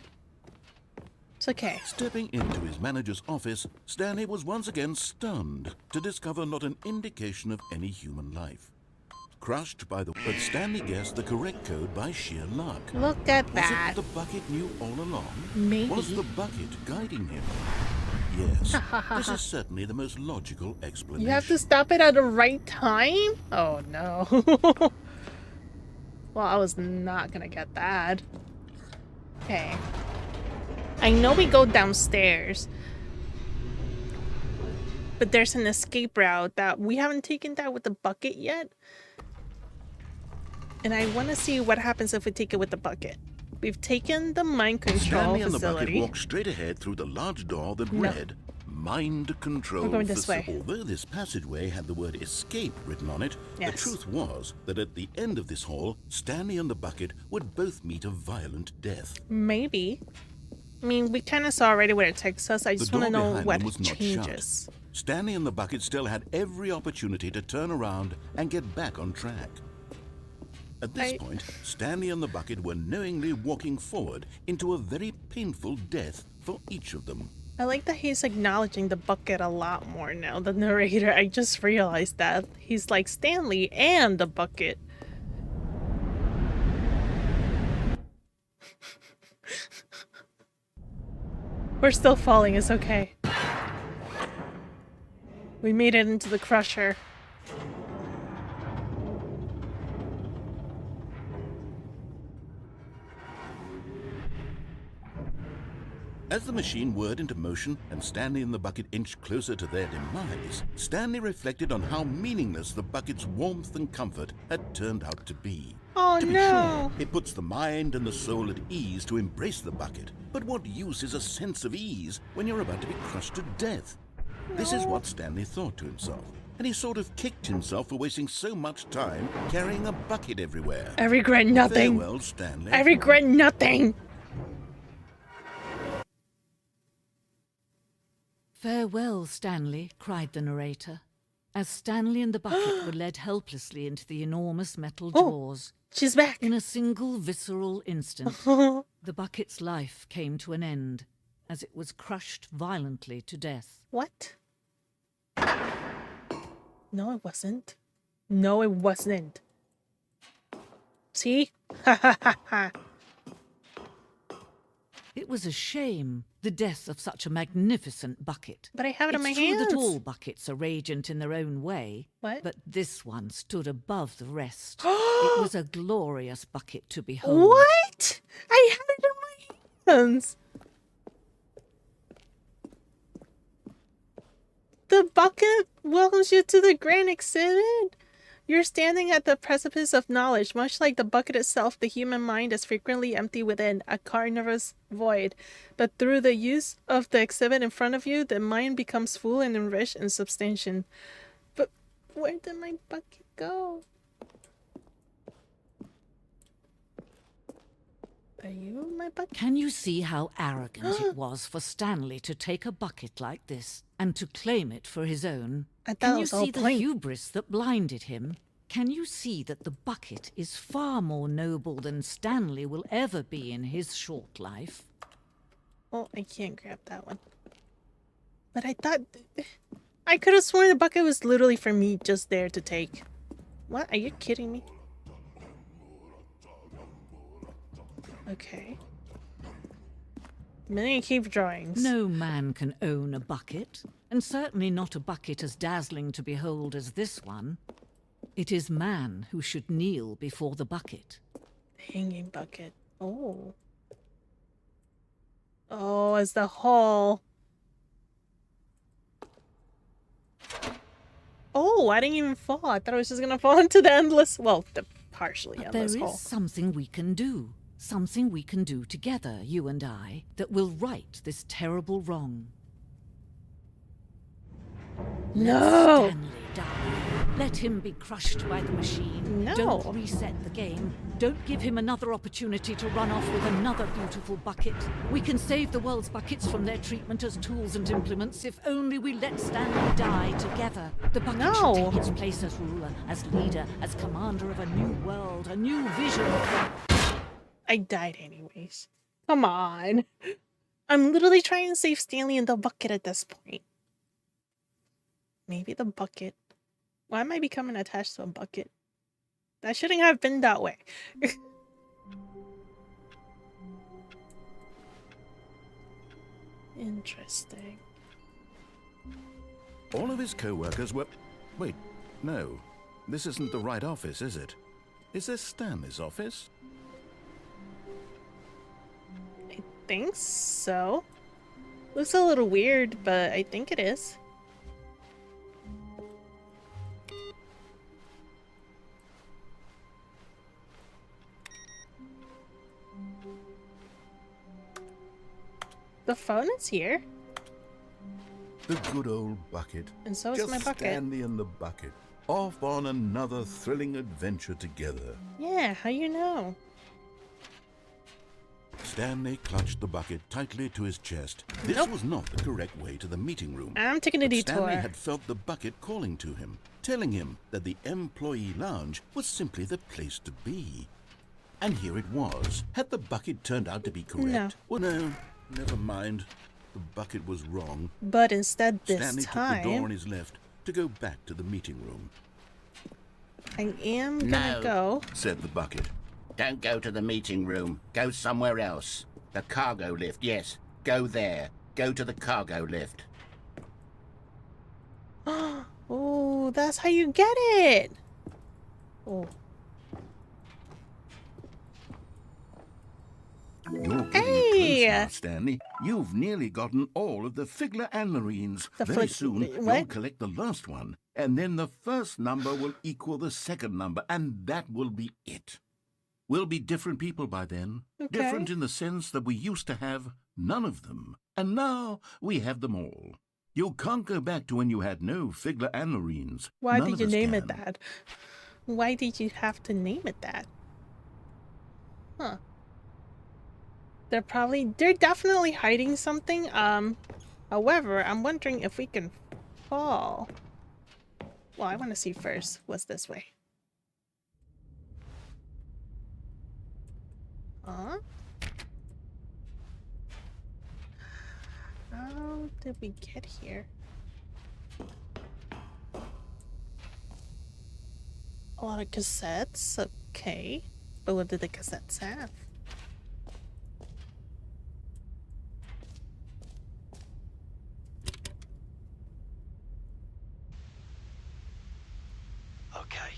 It's okay. Stepping into his manager's office, Stanley was once again stunned to discover not an indication of any human life. Crushed by the... But Stanley guessed the correct code by sheer luck. Look at that. Was it the bucket knew all along? Maybe. Was the bucket guiding him? Yes, this is certainly the most logical explanation. You have to stop it at the right time? Oh no. Well, I was not gonna get that. Okay. I know we go downstairs. But there's an escape route that we haven't taken that with the bucket yet. And I want to see what happens if we take it with the bucket. We've taken the mind control Stanley and the facility. bucket walked straight ahead through the large door that read Mind Control We're going this Facility. way. Although this passageway had the word escape written on it, Yes. the truth was that at the end of this hall, Stanley and the bucket would both meet a violent death. Maybe. I mean, we kind of saw already where it takes us. I just want to know what was not changes. shut. Stanley and the bucket still had every opportunity to turn around and get back on track. At this point, Stanley and the bucket were knowingly walking forward into a very painful death for each of them. I like that he's acknowledging the bucket a lot more now, the narrator. I just realized that. He's like Stanley and the bucket. We're still falling, it's okay. We made it into the crusher. As the machine whirred into motion and Stanley and the bucket inched closer to their demise, Stanley reflected on how meaningless the bucket's warmth and comfort had turned out to be. Oh To be no! sure, it puts the mind and the soul at ease to embrace the bucket, but what use is a sense of ease when you're about to be crushed to death? This is what Stanley thought to himself, and he sort of kicked himself for wasting so much time carrying a bucket everywhere. I regret nothing. Farewell, Stanley. I regret nothing. Farewell, Stanley, cried the narrator, as Stanley and the bucket were led helplessly into the enormous metal jaws. She's back. In a single visceral instant, the bucket's life came to an end, as it was crushed violently to death. What? No, it wasn't. No, it wasn't. See? Ha ha ha ha. It was a shame, the death of such a magnificent bucket. But I have it in my It's true hands. that all buckets are radiant in their own way, What? but this one stood above the rest. It was a glorious bucket to behold. What? I have it in my hands. The bucket welcomes you to the grand exhibit. You're standing at the precipice of knowledge. Much like the bucket itself, the human mind is frequently empty within, a carnivorous void. But through the use of the exhibit in front of you, the mind becomes full and enriched in substantiation. But where did my bucket go? Are you my bucket? Can you see how arrogant it was for Stanley to take a bucket like this and to claim it for his own? I thought Can it you was the whole see the point. hubris that blinded him? Can you see that the bucket is far more noble than Stanley will ever be in his short life? Oh, I can't grab that one. But I thought... I could have sworn the bucket was literally for me just there to take. What? Are you kidding me? Okay. Many cave drawings. No man can own a bucket, and certainly not a bucket as dazzling to behold as this one. It is man who should kneel before the bucket. Hanging bucket. Oh. Oh, as the hall. Oh, I didn't even fall. I thought I was just gonna fall into the endless... Well, the partially But endless there hall. is something we can do. Something we can do together, you and I, that will right this terrible wrong. No! Let Stanley die. Let him be crushed by the machine. No. Don't reset the game. Don't give him another opportunity to run off with another beautiful bucket. We can save the world's buckets from their treatment as tools and implements if only we let Stanley die together. The bucket No. should take its place as ruler, as leader, as commander of a new world, a new vision. I died anyways. Come on. I'm literally trying to save Stanley in the bucket at this point. Maybe the bucket. Why am I becoming attached to a bucket? That shouldn't have been that way. Interesting. All of his co-workers were... Wait, no. This isn't the right office, is it? Is this Stanley's office? I think so. Looks a little weird, but I think it is. The phone is here, The good old bucket. and so is Just my bucket. Stanley and the bucket. Off on another thrilling adventure together. Yeah, how you know? Stanley clutched the bucket tightly to his chest. This Nope. was not the correct way to the meeting room. I'm taking a But detour. Stanley had felt the bucket calling to him, telling him that the employee lounge was simply the place to be. And here it was. Had the bucket turned out to be correct? No. Well, no, never mind. The bucket was wrong. But instead this Stanley took the door on time, his left to go back to the meeting room. I am gonna No. go. Said the bucket. Don't go to the meeting room. Go somewhere else. The cargo lift, yes. Go there. Go to the cargo lift. Oh, that's how you get it. Oh, You're getting Hey! close now, Stanley. You've nearly gotten all of the Figler and Marines. The Very fig- soon, you'll what? collect the last one, and then the first number will equal the second number, and that will be it. We'll be different people by then. Okay. Different in the sense that we used to have none of them, and now we have them all. You can't go back to when you had no Figler and Marines. Why None did of you us name it can. that? Why did you have to name it that? Huh. They're definitely hiding something. However, I'm wondering if we can fall. Well, I want to see first what's this way. Huh? How did we get here? A lot of cassettes, okay. But what did the cassettes have? Okay,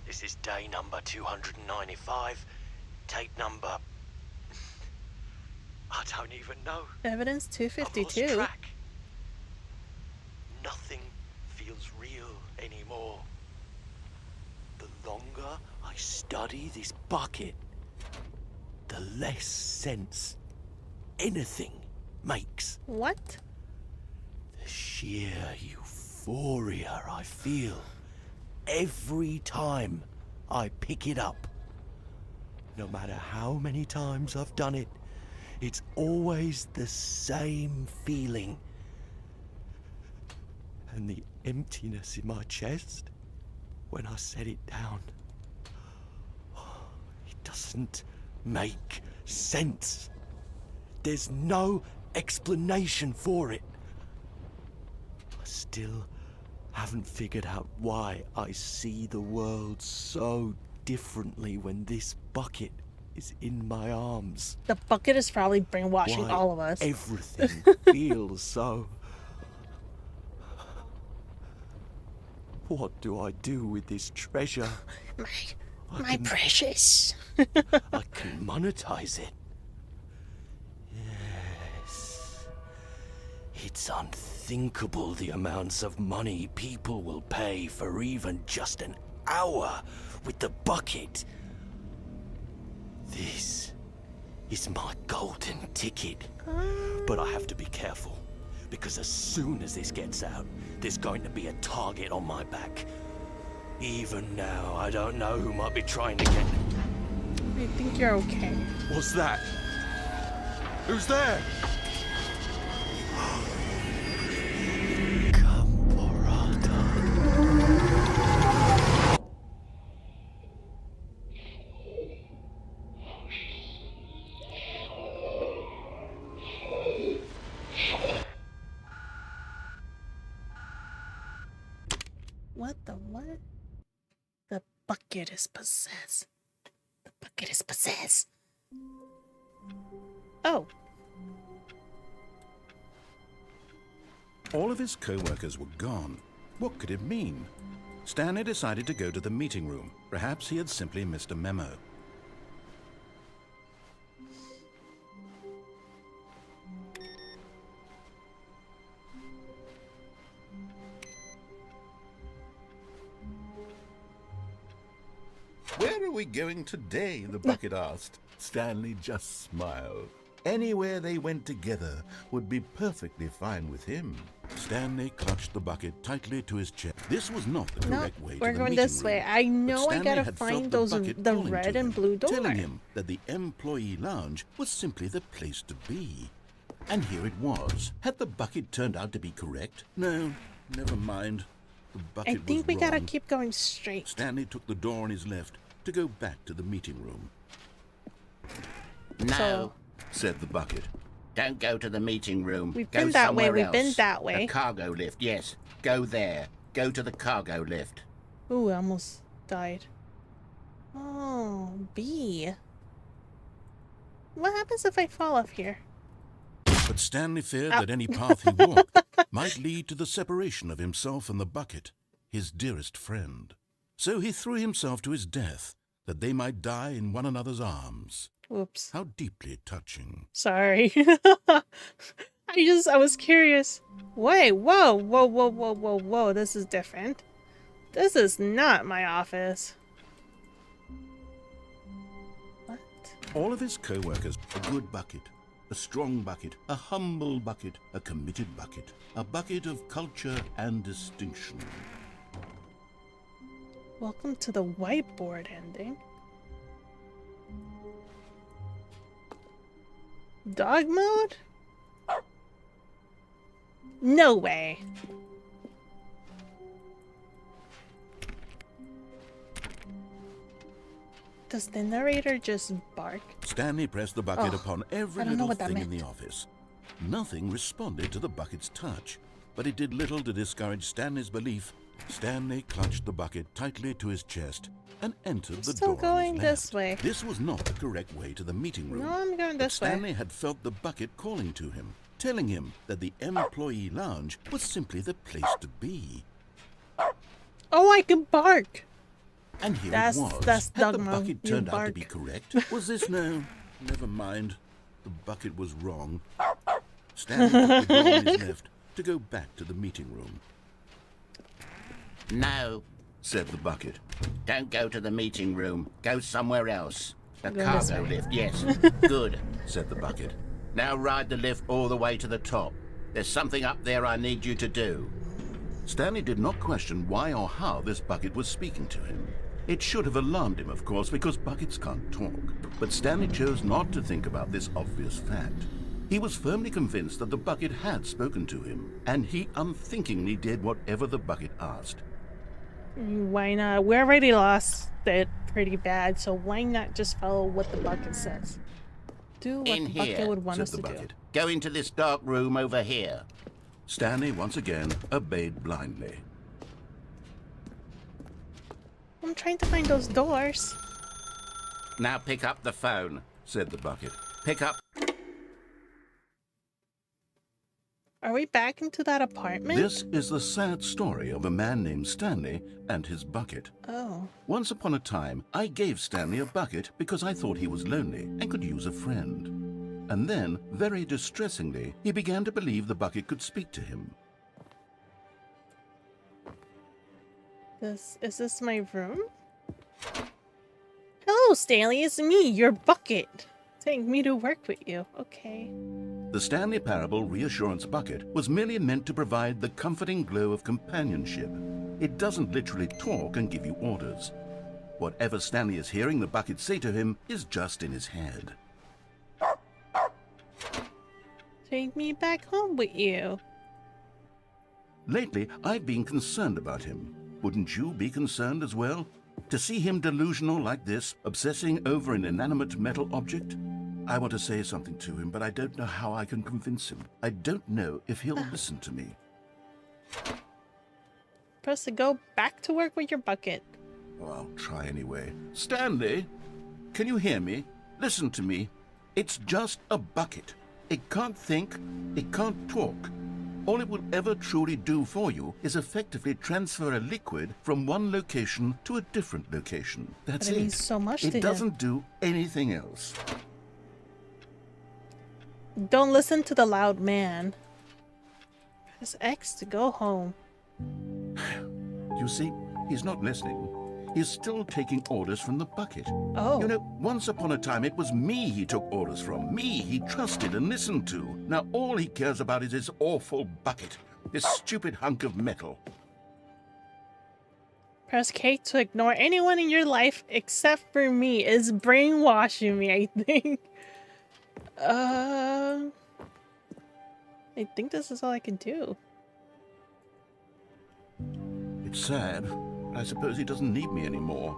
this is day number 295. Tape number... I don't even know. Evidence I've lost 252. track. Nothing feels real anymore. The longer I study this bucket, the less sense anything makes. What? The sheer euphoria I feel every time I pick it up. No matter how many times I've done it, it's always the same feeling. And the emptiness in my chest when I set it down. It doesn't make sense. There's no explanation for it. I still haven't figured out why I see the world so differently when this bucket is in my arms. The bucket is probably brainwashing Why all of us. everything feels so... What do I do with this treasure? My precious. I can monetize it. Yes. It's unthinkable the amounts of money people will pay for even just an hour with the bucket. This is my golden ticket. But I have to be careful, because as soon as this gets out, there's going to be a target on my back. Even now, I don't know who might be trying to get... I think you're okay. What's that? Who's there? What the what? The bucket is possessed. The bucket is possessed. Oh. All of his co-workers were gone. What could it mean? Stanley decided to go to the meeting room. Perhaps he had simply missed a memo. Where are we going today? The bucket asked. Stanley just smiled. Anywhere they went together would be perfectly fine with him. Stanley clutched the bucket tightly to his chest. This was not the No, correct way to we're the going meeting this way. room, I but know I Stanley gotta had find felt those bucket the calling red to and him, blue door. telling him that the employee lounge was simply the place to be. And here it was. Had the bucket turned out to be correct? No, never mind. The bucket I think we was gotta wrong. keep going straight. Stanley took the door on his left to go back to the meeting room. No, So- Said the bucket. don't go to the meeting room. We've Go been that way, somewhere we've been else. that way. The cargo lift, yes. Go there. Go to the cargo lift. Ooh, I almost died. Oh, B. What happens if I fall off here? But Stanley feared that any path he walked might lead to the separation of himself and the bucket, his dearest friend. So he threw himself to his death, that they might die in one another's arms. Whoops. How deeply touching. Sorry. I was curious. Wait, whoa. This is different. This is not my office. What? All of his co-workers, a good bucket. A strong bucket, a humble bucket, a committed bucket, a bucket of culture and distinction. Welcome to the whiteboard ending. Dog mode? No way. Does the narrator just bark? Stanley pressed the bucket upon every I don't know little what that thing in meant. the office. Nothing responded to the bucket's touch, but it did little to discourage Stanley's belief. Stanley clutched the bucket tightly to his chest and entered the Still door on going his this left. way. This was not the correct way to the meeting room. No, I'm going But this way. Stanley had felt the bucket calling to him, telling him that the employee lounge was simply the place to be. Oh, I can bark. And here That's- it was. that's Had the Dogma. bucket You turned out to bark. be correct? Was this no? Never mind. The bucket was wrong. Stanley took the door on his left to go back to the meeting room. No, Said the bucket. don't go to the meeting room. Go somewhere else. The Go this cargo way. lift, yes. Good. Said the bucket. Now ride the lift all the way to the top. There's something up there I need you to do. Stanley did not question why or how this bucket was speaking to him. It should have alarmed him, of course, because buckets can't talk. But Stanley chose not to think about this obvious fact. He was firmly convinced that the bucket had spoken to him, and he unthinkingly did whatever the bucket asked. Why not? We already lost it pretty bad, so why not just follow what the bucket says? Do what In the bucket here, would want Said us the to bucket. Go into this dark room over here. Stanley once again obeyed blindly. do. I'm trying to find those doors. Now pick up the phone. Said the bucket. Pick up. Are we back into that apartment? This is the sad story of a man named Stanley and his bucket. Oh. Once upon a time, I gave Stanley a bucket because I thought he was lonely and could use a friend. And then, very distressingly, he began to believe the bucket could speak to him. Is this my room? Hello, Stanley. It's me, your bucket. Taking me to work with you. Okay. The Stanley Parable Reassurance Bucket was merely meant to provide the comforting glow of companionship. It doesn't literally talk and give you orders. Whatever Stanley is hearing the bucket say to him is just in his head. Take me back home with you. Lately, I've been concerned about him. Wouldn't you be concerned as well? To see him delusional like this, obsessing over an inanimate metal object? I want to say something to him, but I don't know how I can convince him. I don't know if he'll listen to me. Press to go back to work with your bucket. Oh, I'll try anyway. Stanley, can you hear me? Listen to me. It's just a bucket. It can't think, it can't talk. All it will ever truly do for you is effectively transfer a liquid from one location to a different location. That's But it it. means so much to It him. doesn't do anything else. Don't listen to the loud man. Press X to go home. You see, he's not listening. He's still taking orders from the bucket. Oh. You know, once upon a time it was me he took orders from. Me he trusted and listened to. Now all he cares about is this awful bucket. This stupid hunk of metal. Press K to ignore anyone in your life except for me. It's brainwashing me, I think. I think this is all I can do. It's sad, but I suppose he doesn't need me anymore.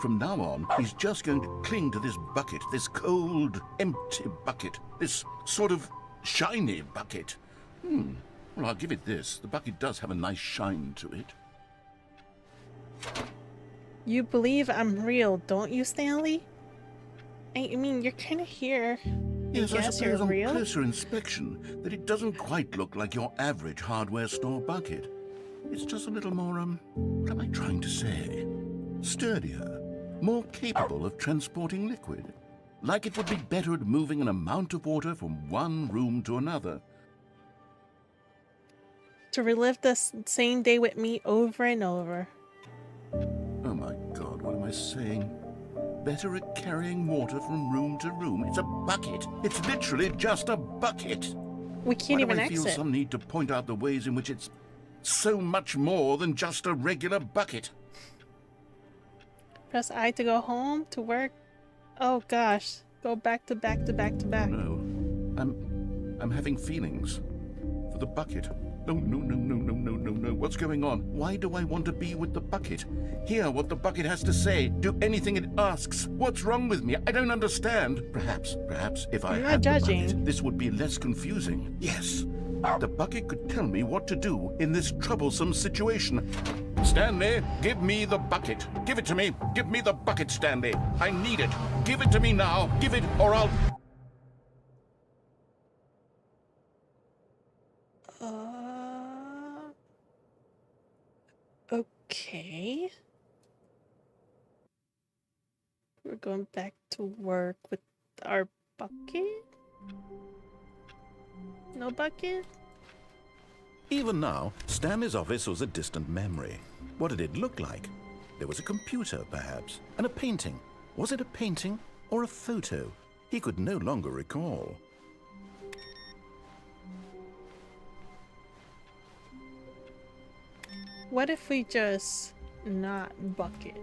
From now on, he's just going to cling to this bucket, this cold, empty bucket, this sort of shiny bucket. Well, I'll give it this. The bucket does have a nice shine to it. You believe I'm real, don't you, Stanley? I mean, you're kind of here. Yes, I Yes, you're suppose on real. closer inspection that it doesn't quite look like your average hardware store bucket. It's just a little more, what am I trying to say? Sturdier, more capable of transporting liquid. Like it would be better at moving an amount of water from one room to another. To relive the same day with me over and over. Oh my God, what am I saying? get better at carrying water from room to room? It's a bucket. It's literally just a bucket. We can't even Why do I feel exit. some need to point out the ways in which it's so much more than just a regular bucket? Press I to go home, to work. Oh gosh. Go back to back to back to back. No, I'm having feelings for the bucket. No. What's going on? Why do I want to be with the bucket? Hear what the bucket has to say. Do anything it asks. What's wrong with me? I don't understand. Perhaps if I I'm not had the judging. bucket, this would be less confusing. Yes, the bucket could tell me what to do in this troublesome situation. Stanley, give me the bucket. Give it to me. Give me the bucket, Stanley. I need it. Give it to me now. Give it, or I'll... Okay. We're going back to work with our bucket? No bucket? Even now, Stanley's office was a distant memory. What did it look like? There was a computer, perhaps, and a painting. Was it a painting or a photo? He could no longer recall. What if we just not bucket?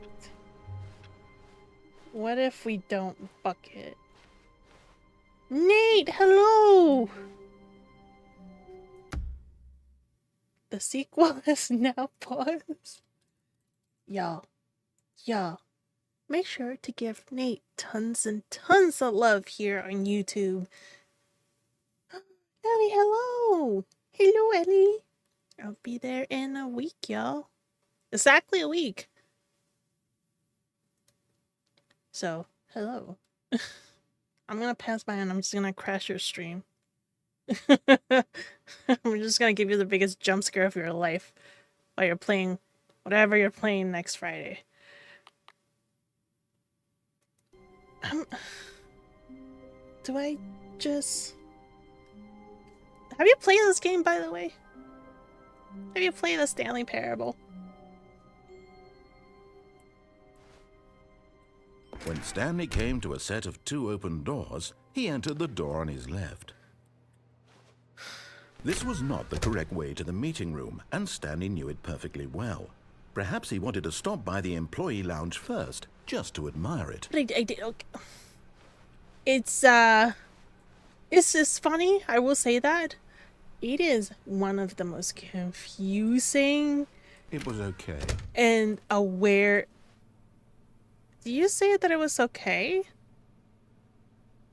What if we don't bucket? Nate, hello! The sequel is now paused. Y'all, make sure to give Nate tons and tons of love here on YouTube. Ellie, hello! Hello, Ellie! I'll be there in a week, y'all. Exactly a week. So, hello. I'm gonna pass by and I'm just gonna crash your stream. I'm just gonna give you the biggest jump scare of your life while you're playing whatever you're playing next Friday. Do I just... Have you played this game, by the way? Have you played the Stanley Parable? When Stanley came to a set of 2 open doors, he entered the door on his left. This was not the correct way to the meeting room, and Stanley knew it perfectly well. Perhaps he wanted to stop by the employee lounge first, just to admire it. But I did. Okay. It's just funny. I will say that it is one of the most confusing. It was okay. And aware. Do you say that it was okay?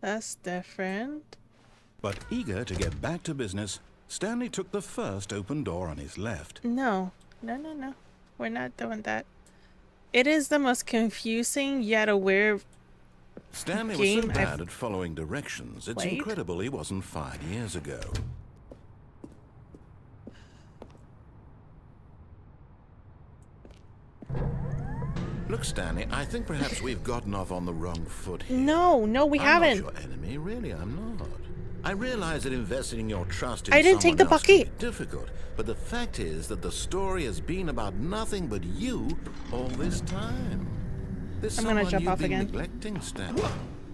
That's different. But eager to get back to business, Stanley took the first open door on his left. No. We're not doing that. It is the most confusing yet aware Stanley was game so bad I've at following directions, it's played. incredible he wasn't fired years ago. Look, Stanley, I think perhaps we've gotten off on the wrong foot here. No, we haven't. I'm not your enemy, really, I'm not. I realize that investing your trust in I didn't take the someone else can bucket. be difficult, but the fact is that the story has been about nothing but you all this time. There's I'm gonna someone jump you've off been again. neglecting, Stanley.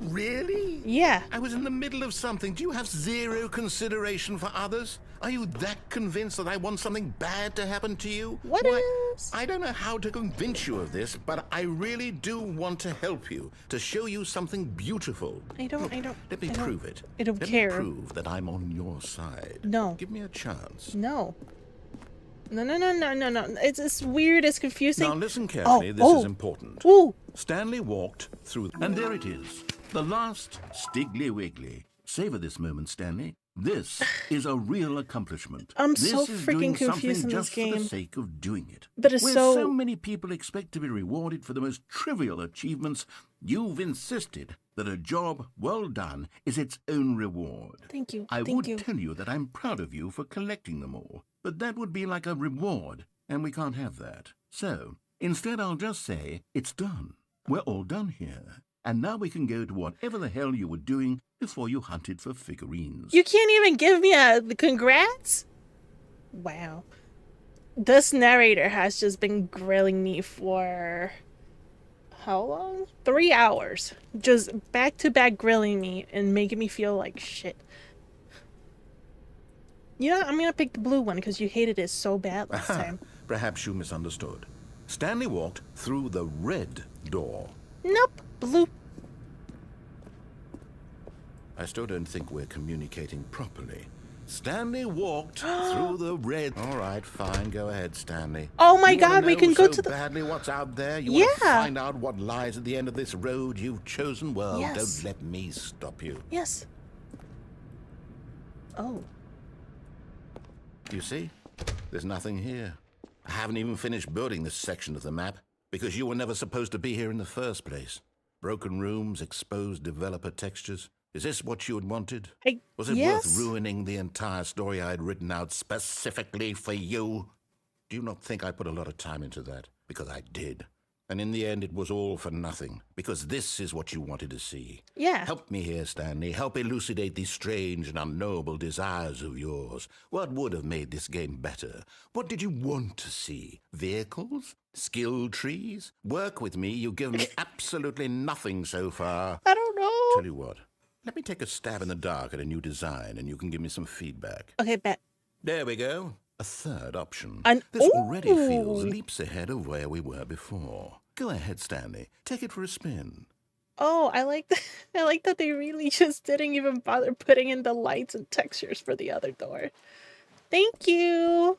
Really? Yeah. I was in the middle of something. Do you have zero consideration for others? Are you that convinced that I want something bad to happen to you? What is? I don't know how to convince you of this, but I really do want to help you, to show you something beautiful. I don't. Let me prove it. I don't Let care. me prove that I'm on your side. No. Give me a chance. No. It's weird. It's confusing. Now listen carefully. This is important. Ooh. Stanley walked through... And there it is. The last Stiggly Wiggly. Savor this moment, Stanley. This is a real accomplishment. I'm this so is freaking doing confused something in this just for the game. sake of doing it. But it's Where so- so many people expect to be rewarded for the most trivial achievements, you've insisted that a job well done is its own reward. Thank you. I Thank would you. tell you that I'm proud of you for collecting them all, but that would be like a reward, and we can't have that. So, instead I'll just say, it's done. We're all done here. And now we can go to whatever the hell you were doing before you hunted for figurines. You can't even give me the congrats? Wow. This narrator has just been grilling me for how long? 3 hours. Just back to back grilling me and making me feel like shit. You know, I'm gonna pick the blue one because you hated it so bad last time. Perhaps you misunderstood. Stanley walked through the red door. Nope, blue. I still don't think we're communicating properly. Stanley walked through the red... All right, fine. Go ahead, Stanley. Oh my You wanna God, we know can go so to the... badly what's out there? You want to Yeah. find out what lies at the end of this road you've chosen? Well, Yes. don't let me stop you. Yes. Oh. You see? There's nothing here. I haven't even finished building this section of the map because you were never supposed to be here in the first place. Broken rooms, exposed developer textures. Is this what you had wanted? Was it yes. worth ruining the entire story I had written out specifically for you? Do you not think I put a lot of time into that? Because I did. And in the end, it was all for nothing. Because this is what you wanted to see. Yeah. Help me here, Stanley. Help elucidate these strange and unknowable desires of yours. What would have made this game better? What did you want to see? Vehicles? Skill trees? Work with me. You've given me absolutely nothing so far. I don't know. Tell you what. Let me take a stab in the dark at a new design, and you can give me some feedback. Okay, bet. There we go. A third option. An This already feels ooh. leaps ahead of where we were before. Go ahead, Stanley. Take it for a spin. Oh, I like that. I like that they really just didn't even bother putting in the lights and textures for the other door. Thank you.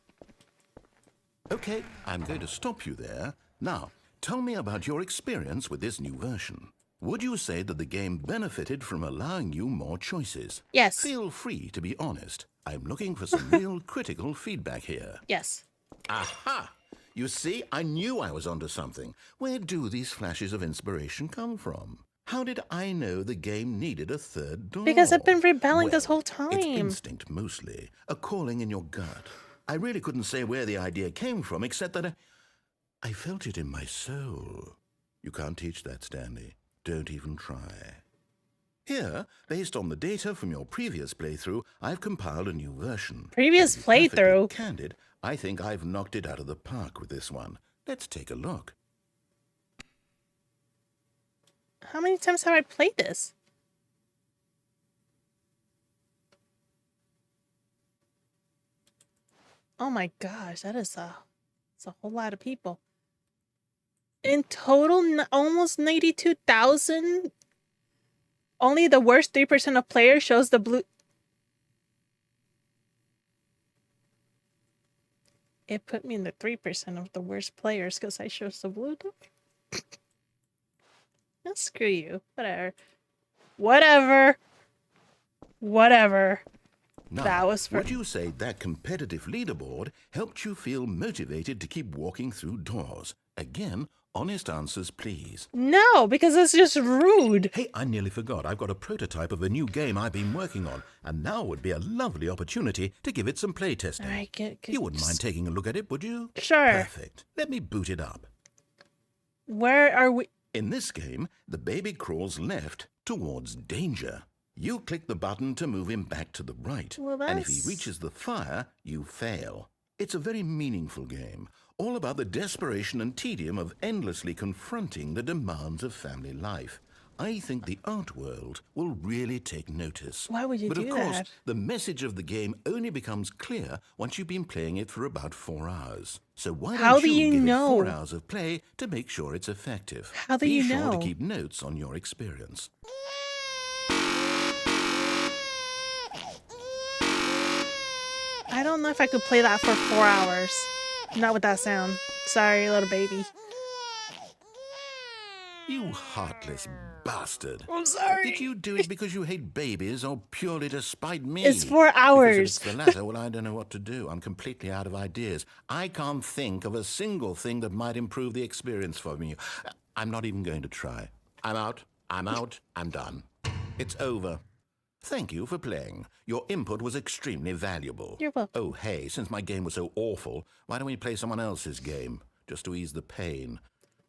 Okay, I'm going to stop you there. Now, tell me about your experience with this new version. Would you say that the game benefited from allowing you more choices? Yes. Feel free to be honest. I'm looking for some real critical feedback here. Yes. Aha! You see, I knew I was onto something. Where do these flashes of inspiration come from? How did I know the game needed a third door? Because I've been rebelling this Well, whole time. It's instinct mostly, a calling in your gut. I really couldn't say where the idea came from, except that I felt it in my soul. You can't teach that, Stanley. Don't even try. Here, based on the data from your previous playthrough, I've compiled a new version. Previous To be perfectly playthrough? Candid, I think I've knocked it out of the park with this one. Let's take a look. How many times have I played this? Oh my gosh, it's a whole lot of people. In total, almost 92,000. Only the worst 3% of players shows the blue. It put me in the 3% of the worst players because I chose the blue door. Oh, screw you. Whatever. Whatever. Whatever. Now, That was for... would you say that competitive leaderboard helped you feel motivated to keep walking through doors? Again, honest answers, please. No, because it's just rude. Hey, I nearly forgot. I've got a prototype of a new game I've been working on, and now would be a lovely opportunity to give it some playtesting. All right, good. You wouldn't mind taking a look at it, would you? Sure. Perfect. Let me boot it up. Where are we? In this game, the baby crawls left towards danger. You click the button to move him back to the right. Well, And if he that's- reaches the fire, you fail. It's a very meaningful game, all about the desperation and tedium of endlessly confronting the demands of family life. I think the art world will really take notice. Why would you but do of course, that? the message of the game only becomes clear once you've been playing it for about 4 hours. So why How don't do you give know? it 4 hours of play to make sure it's effective? How do Be you sure know? to keep notes on your experience. I don't know if I could play that for 4 hours. Not with that sound. Sorry, little baby. You heartless bastard. I'm sorry. Did you do it because you hate babies or purely to spite me? It's 4 Because hours. if it's the latter, well, I don't know what to do. I'm completely out of ideas. I can't think of a single thing that might improve the experience for me. I'm not even going to try. I'm out. I'm out. I'm done. It's over. Thank you for playing. Your input was extremely valuable. You're welcome. Oh, hey, since my game was so awful, why don't we play someone else's game? Just to ease the pain.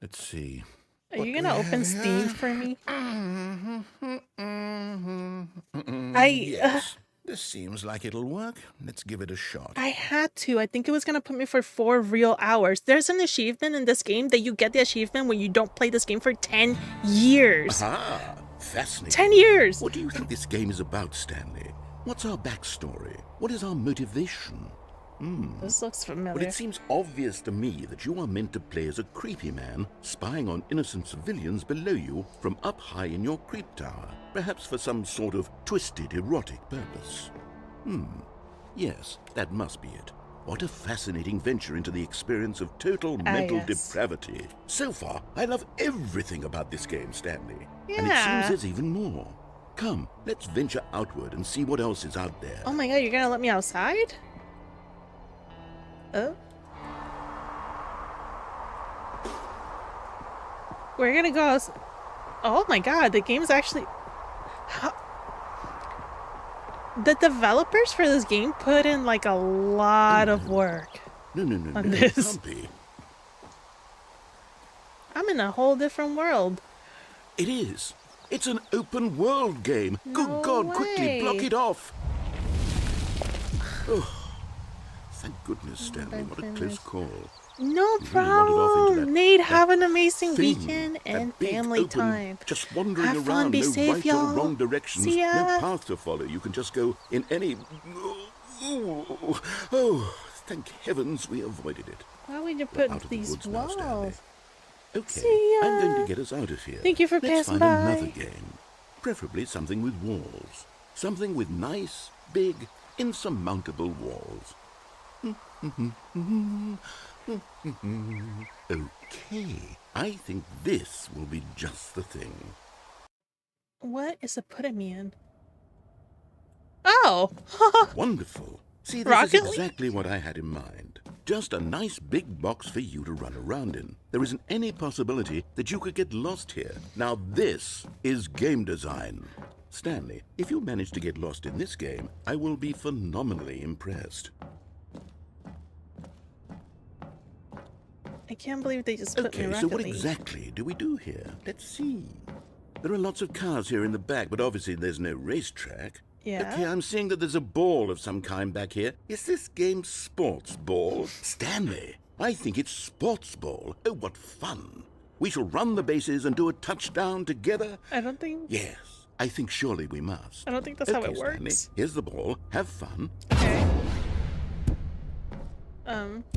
Let's see. Are you gonna open Steam for me? Yes. This seems like it'll work. Let's give it a shot. I had to. I think it was gonna put me for 4 real hours. There's an achievement in this game that you get the achievement when you don't play this game for 10 years. Ah, fascinating. 10 years! What do you think this game is about, Stanley? What's our backstory? What is our motivation? This looks But familiar. it seems obvious to me that you are meant to play as a creepy man spying on innocent civilians below you from up high in your creep tower, perhaps for some sort of twisted erotic purpose. Yes, that must be it. What a fascinating venture into the experience of total mental yes. depravity. So far, I love everything about this game, Stanley. And it Yeah. seems there's even more. Come, let's venture outward and see what else is out there. Oh my god, you're gonna let me outside? Oh. We're gonna go Oh my god, the game's actually... How... The developers for this game put in like a lot of work. No, on it this. can't be. I'm in a whole different world. It is. It's an open world game. No Good God, quickly block way. it off. Oh, thank goodness, Stanley. What a close goodness. call. No You really wandered off into problem. that- Nate, that have an amazing thing, weekend that and big, family open, time. Just wandering Have around, fun, be no safe, right y'all. or wrong directions, See ya. no path to follow. You can just go in any... Oh, thank heavens we avoided it. Why would you Out put of the these woods now, Stanley. walls? Okay, See ya. I'm going to get us out of here. Thank you for Let's passing find another by. game. Preferably something with walls. Something with nice, big, insurmountable walls. Okay, I think this will be just the thing. What is it putting me in? Oh! Wonderful. See, this Rocket is League? exactly what I had in mind. Just a nice big box for you to run around in. There isn't any possibility that you could get lost here. Now this is game design. Stanley, if you manage to get lost in this game, I will be phenomenally impressed. I can't believe they just put me in Okay, so Rocket what League. exactly do we do here? Let's see. There are lots of cars here in the back, but obviously there's no racetrack. Yeah. Okay, I'm seeing that there's a ball of some kind back here. Is this game sports ball? Stanley, I think it's sports ball. Oh, what fun. We shall run the bases and do a touchdown together. I don't think... Yes, I think surely we must. I don't think that's how it Stanley, works. here's the ball. Have fun. Okay.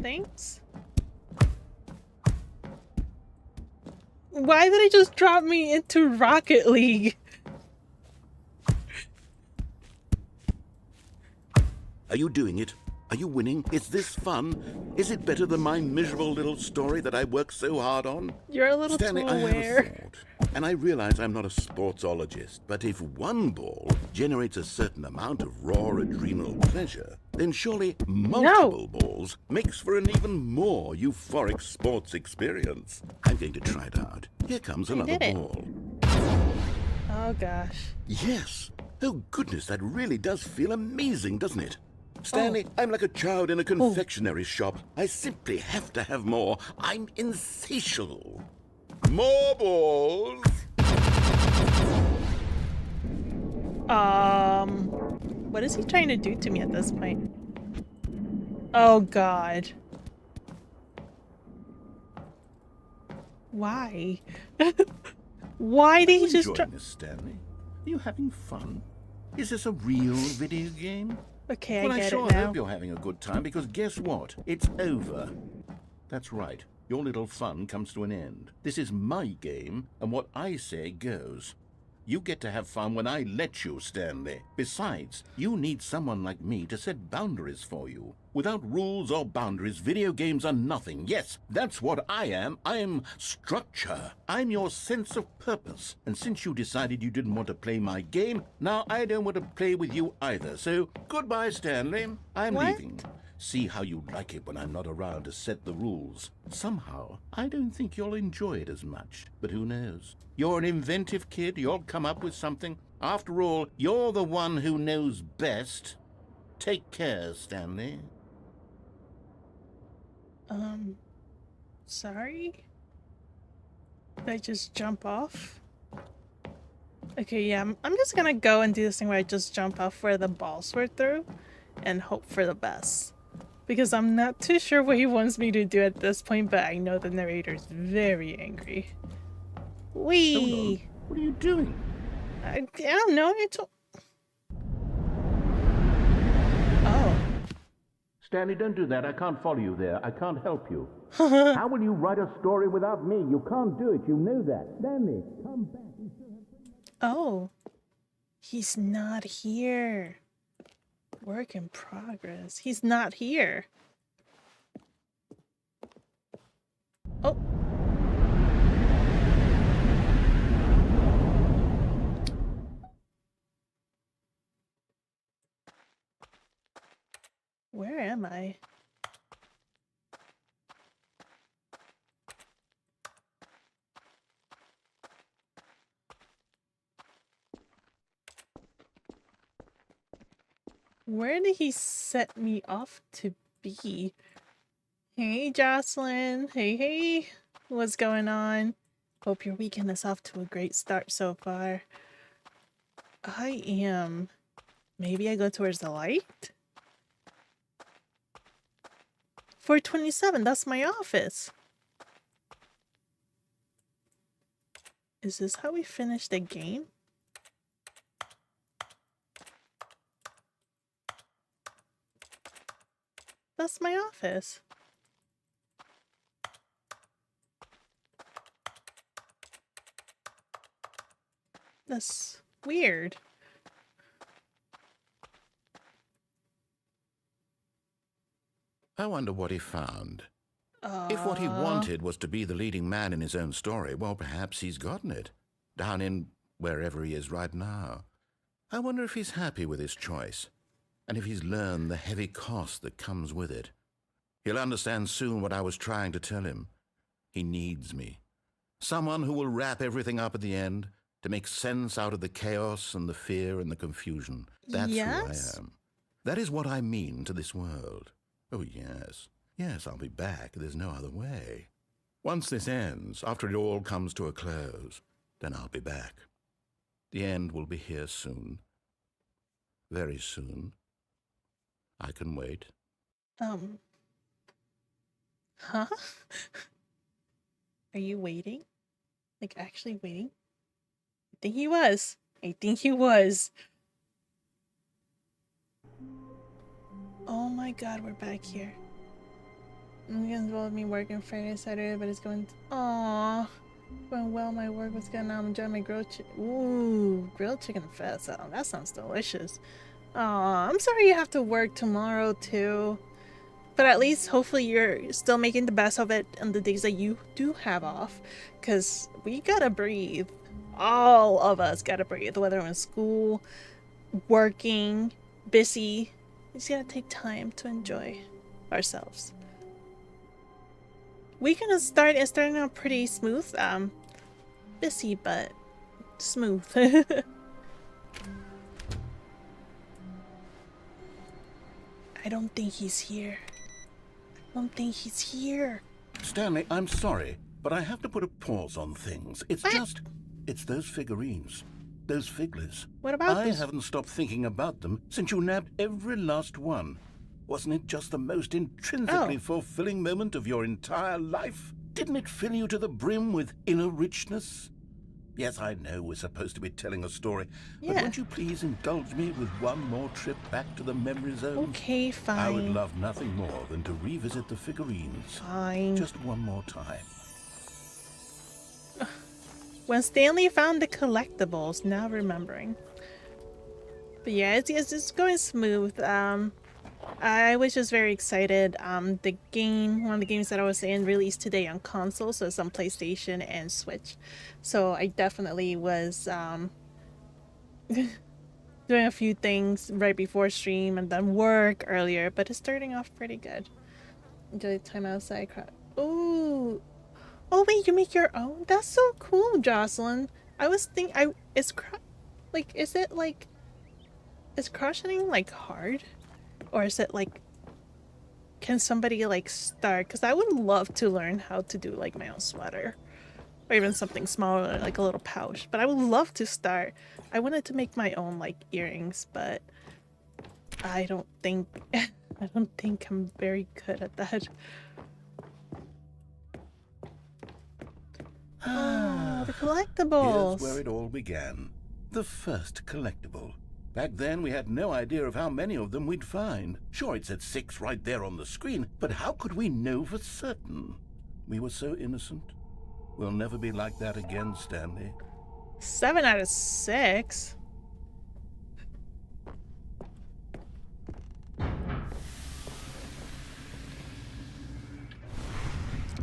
Thanks. Why did it just drop me into Rocket League? Are you doing it? Are you winning? Is this fun? Is it better than my miserable little story that I worked so hard on? You're a little Stanley, too I have a aware. thought. And I realize I'm not a sportsologist, but if one ball generates a certain amount of raw adrenal pleasure, then surely multiple balls makes for an even more euphoric sports experience. I'm going to try it out. Here comes another did it. ball. Oh gosh. Yes. Oh goodness, that really does feel amazing, doesn't it? Stanley, I'm like a child in a confectionery shop. I simply have to have more. I'm insatiable. More balls. What is he trying to do to me at this point? Oh god. Why? Why did he just Enjoying this, Stanley? Are you having fun? Is this a real video game? Okay, Well, I I get sure it now. hope you're having a good time, because guess what? It's over. That's right. Your little fun comes to an end. This is my game, and what I say goes. You get to have fun when I let you, Stanley. Besides, you need someone like me to set boundaries for you. Without rules or boundaries, video games are nothing. Yes, that's what I am. I'm structure. I'm your sense of purpose. And since you decided you didn't want to play my game, now I don't want to play with you either. So, goodbye, Stanley. I'm What? leaving. See how you like it when I'm not around to set the rules. Somehow, I don't think you'll enjoy it as much. But who knows? You're an inventive kid. You'll come up with something. After all, you're the one who knows best. Take care, Stanley. Sorry? Did I just jump off? Okay, yeah, I'm just gonna go and do this thing where I just jump off where the balls were through and hope for the best. Because I'm not too sure what he wants me to do at this point, but I know the narrator's very angry. Whee! What are you doing? I don't know, Oh. Stanley, don't do that. I can't follow you there. I can't help you. How will you write a story without me? You can't do it. You know that. Stanley, come back. Oh. He's not here. Work in progress. He's not here. Oh. Where am I? Where did he set me off to be? Hey, Jocelyn. Hey, hey. What's going on? Hope your weekend is off to a great start so far. I am. Maybe I go towards the light? 427, that's my office. Is this how we finish the game? That's my office. That's weird. I wonder what he found. If what he wanted was to be the leading man in his own story, well, perhaps he's gotten it. Down in wherever he is right now. I wonder if he's happy with his choice, and if he's learned the heavy cost that comes with it. He'll understand soon what I was trying to tell him. He needs me. Someone who will wrap everything up at the end, to make sense out of the chaos and the fear and the confusion. That's who I am. That is what I mean to this world. Oh, yes. Yes, I'll be back. There's no other way. Once this ends, after it all comes to a close, then I'll be back. The end will be here soon. Very soon. I can wait. Huh? Are you waiting? Like, actually waiting? I think he was. I think he was. Oh my god, we're back here. Weekends will me working Friday, Saturday, but it's going. Aww. Going well, my work was good. Now I'm enjoying my grilled chicken. Ooh, grilled chicken fest. Oh, that sounds delicious. Aw, I'm sorry you have to work tomorrow too. But at least, hopefully, you're still making the best of it on the days that you do have off. Because we gotta breathe. All of us gotta breathe. Whether we're in school, working, busy. We just gotta take time to enjoy ourselves. Weekend is starting out pretty smooth. Busy, but smooth. I don't think he's here. I don't think he's here. Stanley, I'm sorry, but I have to put a pause on things. It's just... It's those figurines. Those figglers. What about this? I haven't stopped thinking about them since you nabbed every last one. Wasn't it just the most intrinsically fulfilling moment of your entire life? Didn't it fill you to the brim with inner richness? Yes, I know we're supposed to be telling a story, but won't you please indulge me with one more trip back to the memory zone? Okay, fine. I would love nothing more than to revisit the figurines. Fine. Just one more time. When Stanley found the collectibles, now remembering. But yeah, it's going smooth. I was just very excited. The game, one of the games that I was in, released today on console, so it's on PlayStation and Switch. So I definitely was doing a few things right before stream and then work earlier, but it's starting off pretty good. Enjoy the time outside. Ooh. Oh wait, you make your own? That's so cool, Jocelyn. I was thinking, is crocheting like hard? Or is it like, can somebody like start? Because I would love to learn how to do like my own sweater. or even something smaller, like a little pouch. But I would love to start. I wanted to make my own like earrings, but I don't think I'm very good at that. Oh, the collectibles. Here's where it all began. The first collectible. Back then, we had no idea of how many of them we'd find. Sure, it said 6 right there on the screen, but how could we know for certain? We were so innocent. We'll never be like that again, Stanley. 7 out of 6.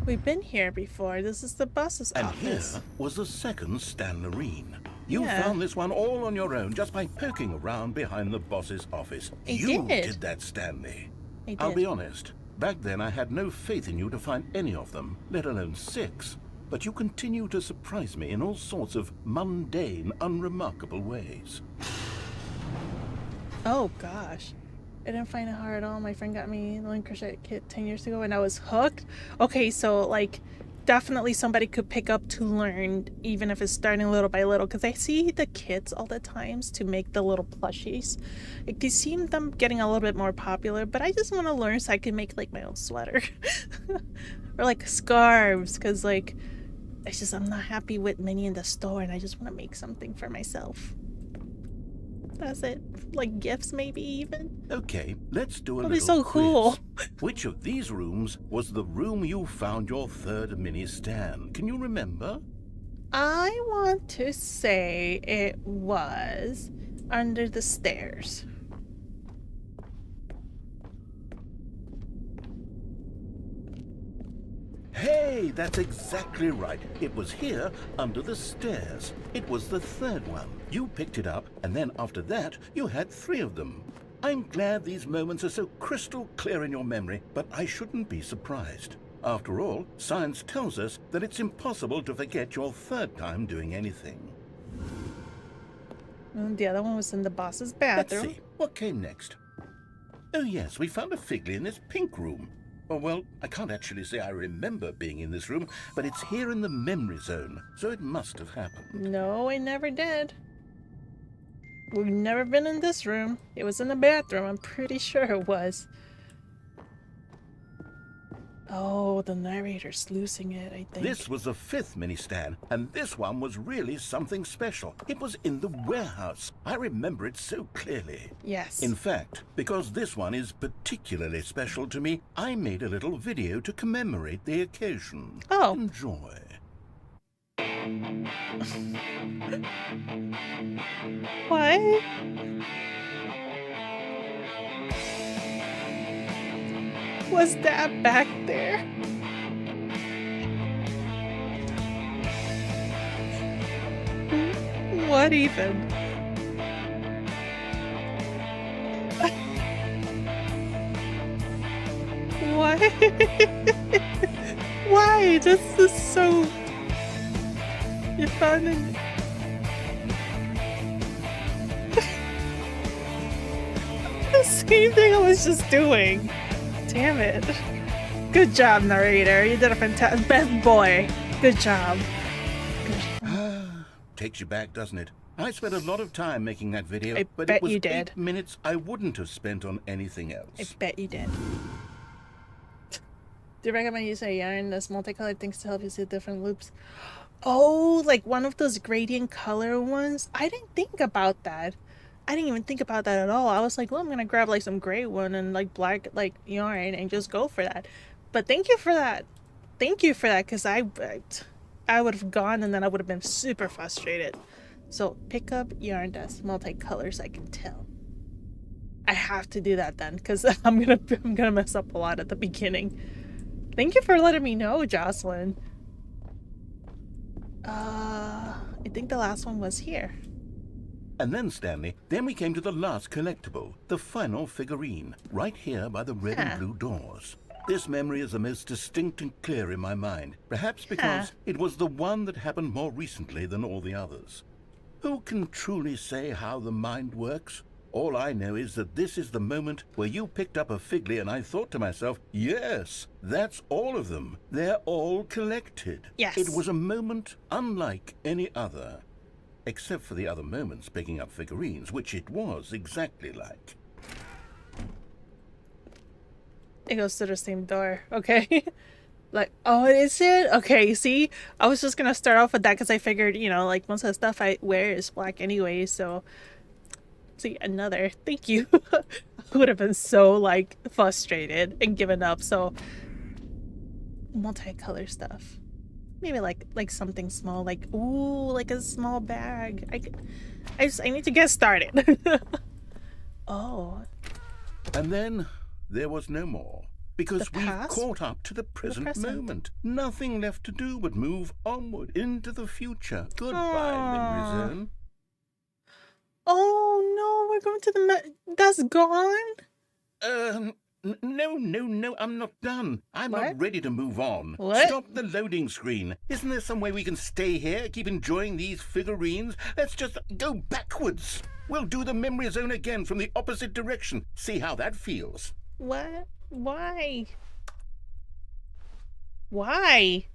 We've been here before. This is the boss's office. Here was the second Stanlerine. You Yeah. found this one all on your own just by poking around behind the boss's office. I You did. that, Stanley. I I'll did. be honest. Back then, I had no faith in you to find any of them, let alone 6. But you continue to surprise me in all sorts of mundane, unremarkable ways. Oh gosh. I didn't find it hard at all. My friend got me the crochet kit 10 years ago and I was hooked. Okay, so like definitely somebody could pick up to learn, even if it's starting little by little, because I see the kits all the times to make the little plushies. It could seem them getting a little bit more popular, but I just want to learn so I can make like my own sweater or like scarves, because like it's just I'm not happy with many in the store and I just want to make something for myself. That's it. Like gifts, maybe even. Okay, let's do a That'd be little so cool. quiz. Which of these rooms was the room you found your third mini stand? Can you remember? I want to say it was under the stairs. Hey, that's exactly right. It was here, under the stairs. It was the third one. You picked it up, and then after that, you had 3 of them. I'm glad these moments are so crystal clear in your memory, but I shouldn't be surprised. After all, science tells us that it's impossible to forget your third time doing anything. And the other one was in the boss's Let's bathroom. see, what came next? Oh yes, we found a Figley in this pink room. Oh, well, I can't actually say I remember being in this room, but it's here in the memory zone, so it must have happened. No, I never did. We've never been in this room. It was in the bathroom. I'm pretty sure it was. Oh, the narrator's losing it, I think. This was the 5th mini stand, and this one was really something special. It was in the warehouse. I remember it so clearly. Yes. In fact, because this one is particularly special to me, I made a little video to commemorate the occasion. Oh. Enjoy. What? Was that back there? What even? Why? Why? This is so... You found it. The same thing I was just doing. Damn it. Good job, narrator. You did a fantastic... Best boy. Good job. Takes you back, doesn't it? I spent a lot of time making that video, I but bet it was you did. 8 minutes I wouldn't have spent on anything else. I bet you did. Do you recommend using a yarn that's multicolored things to help you see different loops? Oh, like one of those gradient color ones? I didn't think about that. I didn't even think about that at all. I was like, well, I'm gonna grab like some gray one and like black like yarn and just go for that. But thank you for that. Thank you for that, because I would have gone and then I would have been super frustrated. So pick up yarn that's multicolors, I can tell. I have to do that then, because I'm gonna mess up a lot at the beginning. Thank you for letting me know, Jocelyn. I think the last one was here. And then, Stanley, then we came to the last collectible, the final figurine, right here by the red and blue doors. This memory is the most distinct and clear in my mind, perhaps because it was the one that happened more recently than all the others. Who can truly say how the mind works? All I know is that this is the moment where you picked up a Figley and I thought to myself, yes, that's all of them. They're all collected. Yes. It was a moment unlike any other. Except for the other moments picking up figurines, which it was exactly like. It goes to the same door. Okay. Like, oh, is it? Okay, see? I was just gonna start off with that because I figured, you know, like most of the stuff I wear is black anyway, so... See, another. Thank you. I would have been so, like, frustrated and given up, so... Multicolor stuff. Maybe, like something small, like, ooh, like a small bag. I need to get started. Oh. And then there was no more. Because The we've past? caught up to the present moment. Nothing left to do but move onward into the future. Goodbye, Memory Zone. Oh no, we're going to the that's gone? No, I'm not done. I'm What? not ready to move on. What? Stop the loading screen. Isn't there some way we can stay here, keep enjoying these figurines? Let's just go backwards. We'll do the Memory Zone again from the opposite direction. See how that feels. What? Why? Why?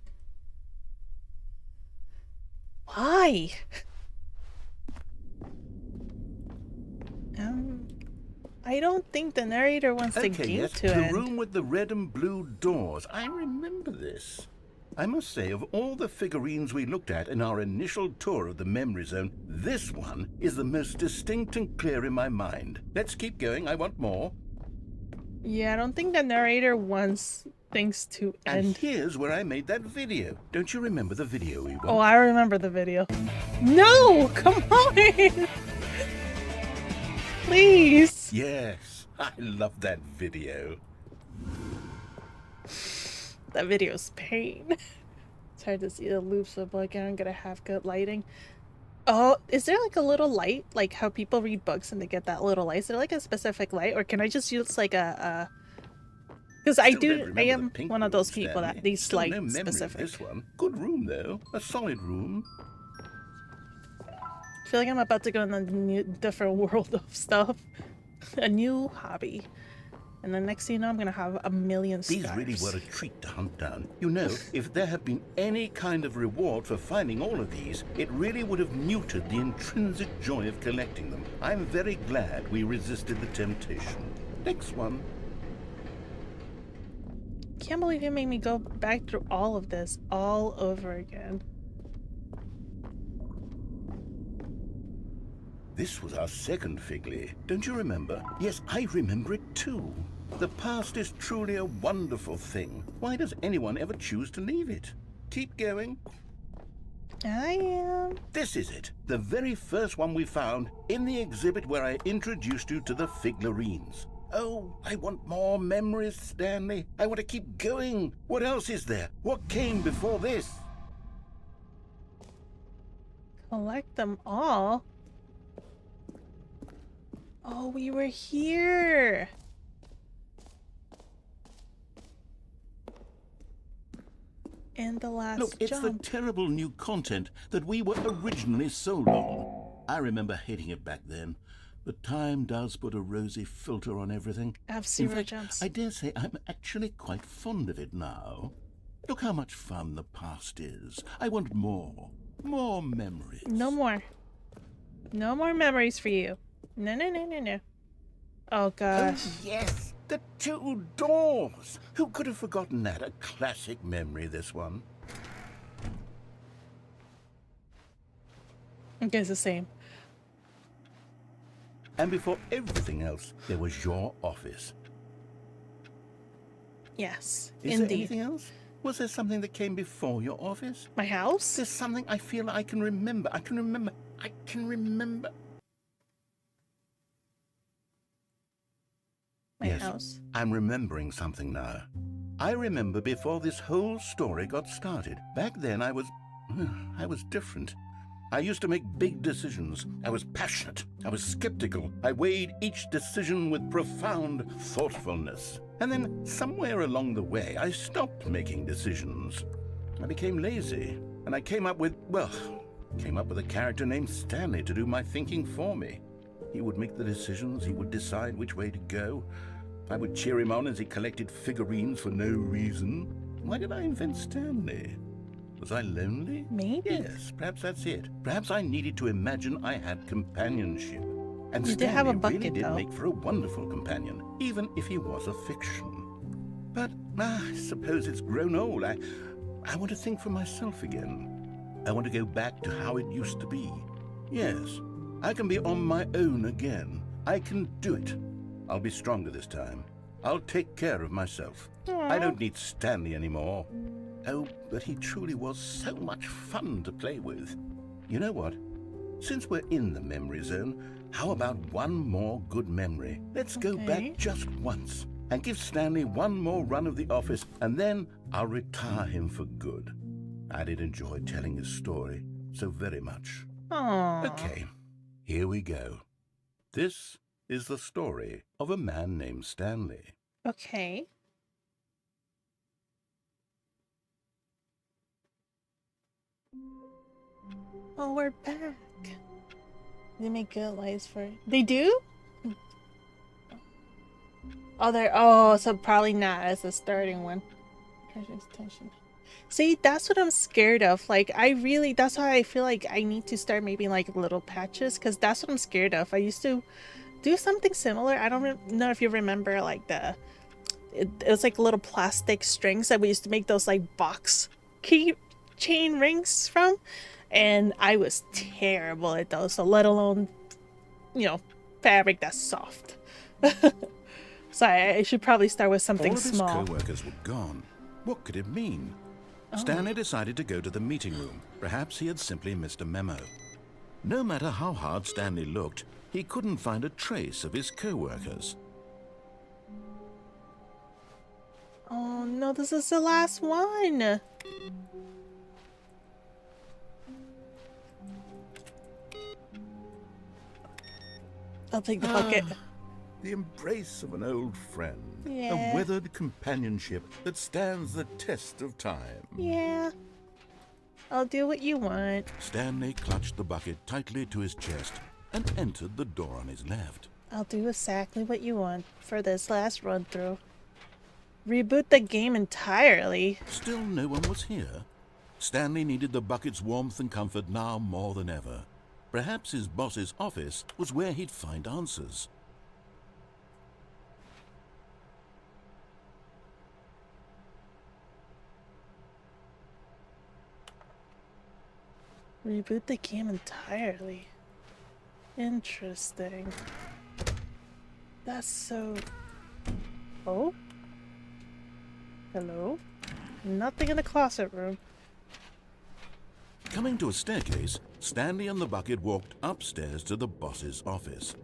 Why? I don't think the narrator wants the Okay, game yes, to the end. room with the red and blue doors. I remember this. I must say, of all the figurines we looked at in our initial tour of the Memory Zone, this one is the most distinct and clear in my mind. Let's keep going. I want more. Yeah, I don't think the narrator wants things to And end. here's where I made that video. Don't you remember the video we watched? Oh, I remember the video. No! Come on! Please! Yes, I love that video. That video's pain. It's hard to see the loops, but like I'm gonna have good lighting. Oh, is there like a little light? Like how people read books and they get that little light? Is there like a specific light? Or can I just use like a because I Still don't do, I remember the am pink one of room, those people Stanley. that needs Still light no memory of specific. this one. Good room though, a solid room. I feel like I'm about to go in a new, different world of stuff. A new hobby. And the next thing you know, I'm gonna have a million stars. These really were a treat to hunt down. You know, if there had been any kind of reward for finding all of these, it really would have muted the intrinsic joy of collecting them. I'm very glad we resisted the temptation. Next one. Can't believe you made me go back through all of this all over again. This was our second Figley. Don't you remember? Yes, I remember it too. The past is truly a wonderful thing. Why does anyone ever choose to leave it? Keep going. I am. This is it. The very first one we found in the exhibit where I introduced you to the figurines. Oh, I want more memories, Stanley. I want to keep going. What else is there? What came before this? Collect them all. Oh, we were here. In the last Look, it's the jump. terrible new content that we were originally sold on. I remember hating it back then, but time does put a rosy filter on everything. I have In zero fact, jumps. I dare say I'm actually quite fond of it now. Look how much fun the past is. I want more. More memories. No more. No more memories for you. No, no, no, no, no. Oh, gosh. Oh, yes, the two doors. Who could have forgotten that? A classic memory, this one. Okay, it's the same. And before everything else, there was your office. Yes, Is there indeed. anything else? Was there something that came before your office? My house? There's something I feel I can remember. I can remember. My Yes, house. I'm remembering something now. I remember before this whole story got started. Back then I was different. I used to make big decisions. I was passionate. I was skeptical. I weighed each decision with profound thoughtfulness. And then somewhere along the way, I stopped making decisions. I became lazy. And I came up with a character named Stanley to do my thinking for me. He would make the decisions, he would decide which way to go. I would cheer him on as he collected figurines for no reason. Why did I invent Stanley? Was I lonely? Maybe. Yes, perhaps that's it. Perhaps I needed to imagine I had companionship. And You did Stanley have a really bucket, did though. make for a wonderful companion, even if he was a fiction. But I suppose it's grown old. I want to think for myself again. I want to go back to how it used to be. Yes, I can be on my own again. I can do it. I'll be stronger this time. I'll take care of myself. I don't need Stanley anymore. Oh, but he truly was so much fun to play with. You know what? Since we're in the memory zone, how about one more good memory? Let's go back just once and give Stanley one more run of the office, and then I'll retire him for good. I did enjoy telling his story so very much. Aww. Okay, here we go. This is the story of a man named Stanley. Okay. Oh, we're back. They make good lights for it. They do? Oh, they're. Oh, so probably not as the starting one. Attention. See, that's what I'm scared of. Like, that's why I feel like I need to start maybe like little patches, because that's what I'm scared of. I used to do something similar. I don't know if you remember, like, it was like little plastic strings that we used to make those like box key chain rings from, and I was terrible at those, so let alone, fabric that's soft. So I should probably start with something All of his small. co-workers were gone. What could it mean? Stanley decided to go to the meeting room. Perhaps he had simply missed a memo. No matter how hard Stanley looked, he couldn't find a trace of his co-workers. Oh no, this is the last one. I'll take the bucket. The embrace of an old friend. Yeah. A weathered companionship that stands the test of time. Yeah. I'll do what you want. Stanley clutched the bucket tightly to his chest and entered the door on his left. I'll do exactly what you want for this last run through. Reboot the game entirely. Still no one was here. Stanley needed the bucket's warmth and comfort now more than ever. Perhaps his boss's office was where he'd find answers. Reboot the game entirely. Interesting. That's so... Oh? Hello? Nothing in the closet room. Coming to a staircase, Stanley and the bucket walked upstairs to the boss's office.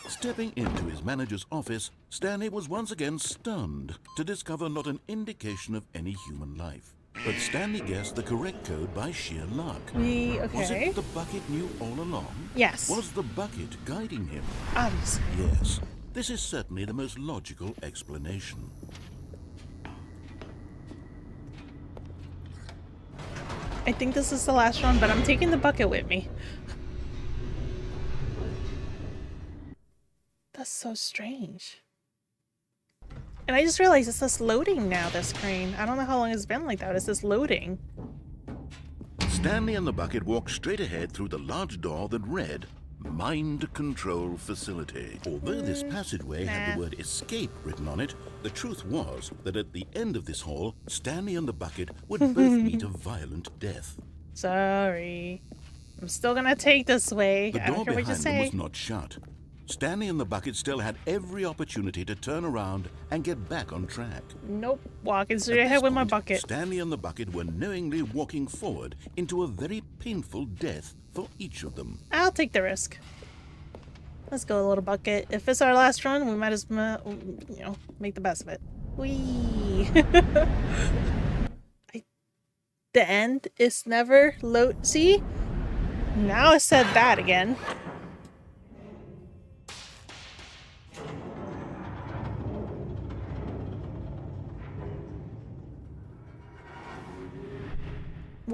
Stepping into his manager's office, Stanley was once again stunned to discover not an indication of any human life. But Stanley guessed the correct code by sheer luck. Was Okay. it the bucket knew all along? Yes. Was the bucket guiding him? Obviously. Yes. This is certainly the most logical explanation. I think this is the last one, but I'm taking the bucket with me. That's so strange. And I just realized it's just loading now, this screen. I don't know how long it's been like that. It's just loading. Stanley and the bucket walked straight ahead through the large door that read, Mind Control Facility. Although this passageway had the word escape written on it, the truth was that at the end of this hall, Stanley and the bucket would both meet a violent death. Sorry. I'm still gonna take this way. The I don't door care what you behind them say. was not shut. Stanley and the bucket still had every opportunity to turn around and get back on track. Nope. Walking straight At ahead this with my point, bucket. Stanley and the bucket were knowingly walking forward into a very painful death for each of them. I'll take the risk. Let's go, little bucket. If it's our last run, we might as well, make the best of it. Whee! The end is never load. See? Now I said that again.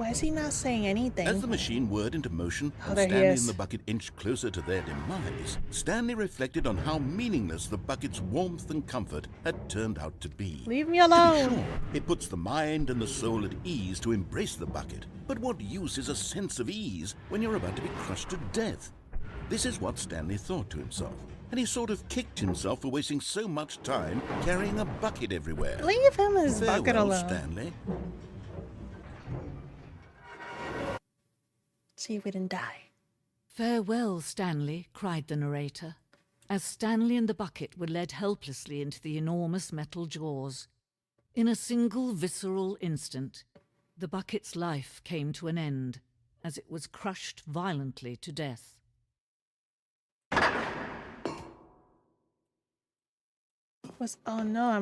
Why is he not saying anything? As the machine whirred into motion and there he Stanley is. and the bucket inched closer to their demise, Stanley reflected on how meaningless the bucket's warmth and comfort had turned out to be. Leave me To be alone. sure, it puts the mind and the soul at ease to embrace the bucket. But what use is a sense of ease when you're about to be crushed to death? This is what Stanley thought to himself, and he sort of kicked himself for wasting so much time carrying a bucket everywhere. Leave him and his bucket Farewell, alone. Stanley. See if we didn't die. Farewell, Stanley, cried the narrator, as Stanley and the bucket were led helplessly into the enormous metal jaws. In a single visceral instant, the bucket's life came to an end, as it was crushed violently to death. Oh no,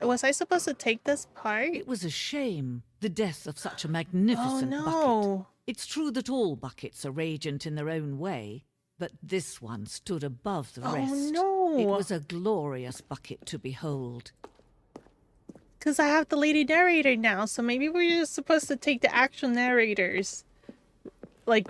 was I supposed to take this part? It was a shame, the death of such a magnificent bucket. no. It's true that all buckets are radiant in their own way, but this one stood above the rest. no. It was a glorious bucket to behold. Because I have the lady narrator now, so maybe we're just supposed to take the actual narrators. Like,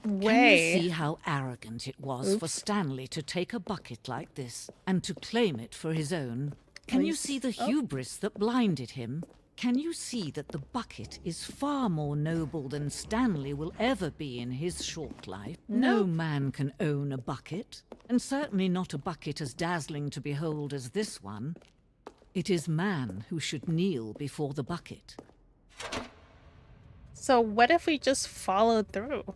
way. Can you see how arrogant it was for Stanley to take a bucket like this and to claim it for his own? Can you see the hubris that blinded him? Can you see that the bucket is far more noble than Stanley will ever be in his short life? No man can own a bucket, and certainly not a bucket as dazzling to behold as this one. It is man who should kneel before the bucket. So what if we just followed through?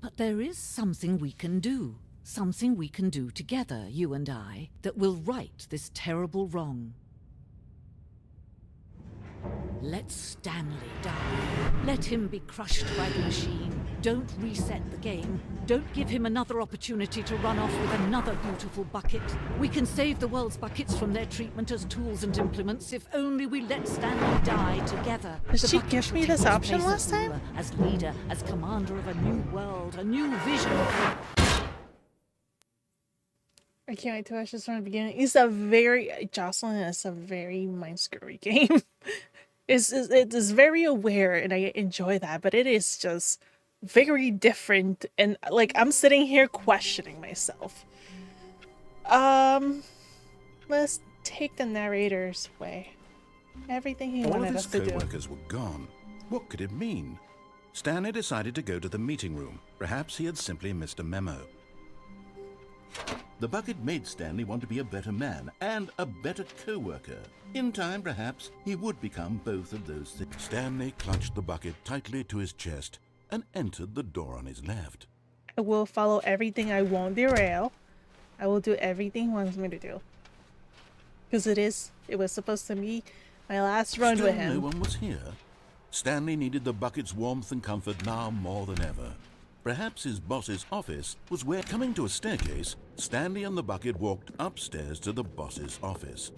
But there is something we can do. Something we can do together, you and I, that will right this terrible wrong. Let Stanley die. Let him be crushed by the machine. Don't reset the game. Don't give him another opportunity to run off with another beautiful bucket. We can save the world's buckets from their treatment as tools and implements if only we let Stanley die together. Did The she bucket give me will this take his option place last as time? ruler, as leader, as commander of a new world, a new vision. I can't wait to watch this from the beginning. It's a very Jocelyn is a very mind screwy game. It is very aware, and I enjoy that, but it is just very different, and like I'm sitting here questioning myself. Let's take the narrator's way. Everything he All of wanted his us to do. co-workers were gone. What could it mean? Stanley decided to go to the meeting room. Perhaps he had simply missed a memo. The bucket made Stanley want to be a better man and a better co-worker. In time, perhaps, he would become both of those things. Stanley clutched the bucket tightly to his chest and entered the door on his left. I will follow everything. I won't derail. I will do everything he wants me to do. Because it was supposed to be my last run Still with him. no one was here. Stanley needed the bucket's warmth and comfort now more than ever. Perhaps his boss's office was where, coming to a staircase, Stanley and the bucket walked upstairs to the boss's office.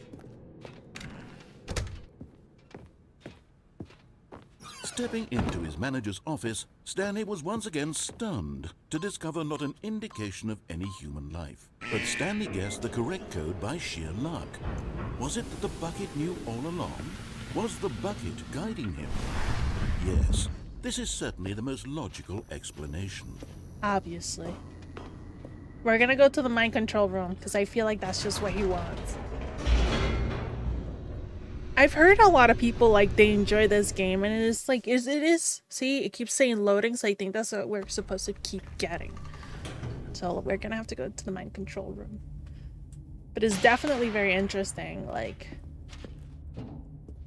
Stepping into his manager's office, Stanley was once again stunned to discover not an indication of any human life. But Stanley guessed the correct code by sheer luck. Was it that the bucket knew all along? Was the bucket guiding him? Yes, this is certainly the most logical explanation. Obviously. We're gonna go to the mind control room, because I feel like that's just what he wants. I've heard a lot of people like they enjoy this game, and it's like it is see, it keeps saying loading, so I think that's what we're supposed to keep getting. So we're gonna have to go to the mind control room. But it's definitely very interesting, like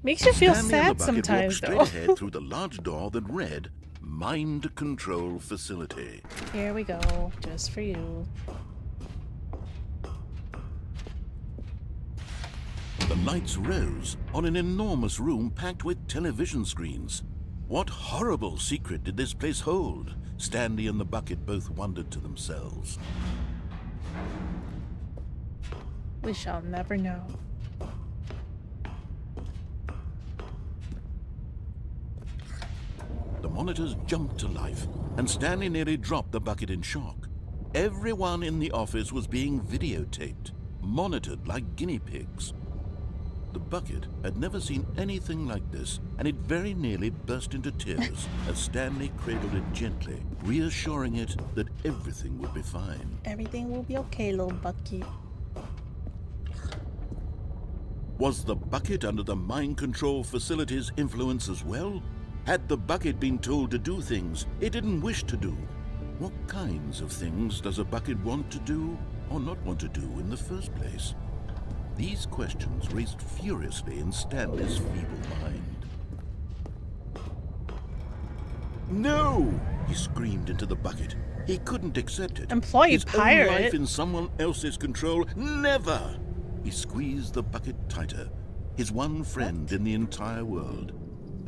makes you feel Stanley and sad the bucket sometimes walked though. straight ahead through the large door that read Mind Control Facility. Here we go, just for you. The lights rose on an enormous room packed with television screens. What horrible secret did this place hold? Stanley and the bucket both wondered to themselves. We shall never know. The monitors jumped to life, and Stanley nearly dropped the bucket in shock. Everyone in the office was being videotaped, monitored like guinea pigs. The bucket had never seen anything like this, and it very nearly burst into tears as Stanley cradled it gently, reassuring it that everything would be fine. Everything will be okay, little Bucky. Was the bucket under the mind control facility's influence as well? Had the bucket been told to do things it didn't wish to do? What kinds of things does a bucket want to do or not want to do in the first place? These questions raced furiously in Stanley's feeble mind. No! He screamed into the bucket. He couldn't accept it. Employee His pirate. own life in someone else's control? Never! He squeezed the bucket tighter. His one friend in the entire world.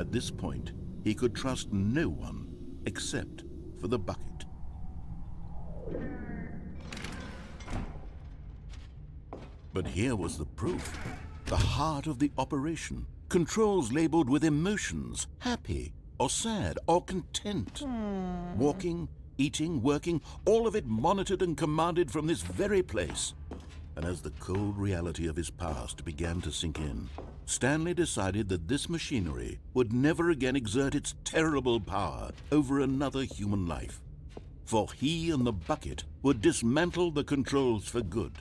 At this point, he could trust no one except for the bucket. But here was the proof. The heart of the operation. Controls labeled with emotions, happy or sad or content. Walking, eating, working, all of it monitored and commanded from this very place. And as the cold reality of his past began to sink in, Stanley decided that this machinery would never again exert its terrible power over another human life. For he and the bucket would dismantle the controls for good.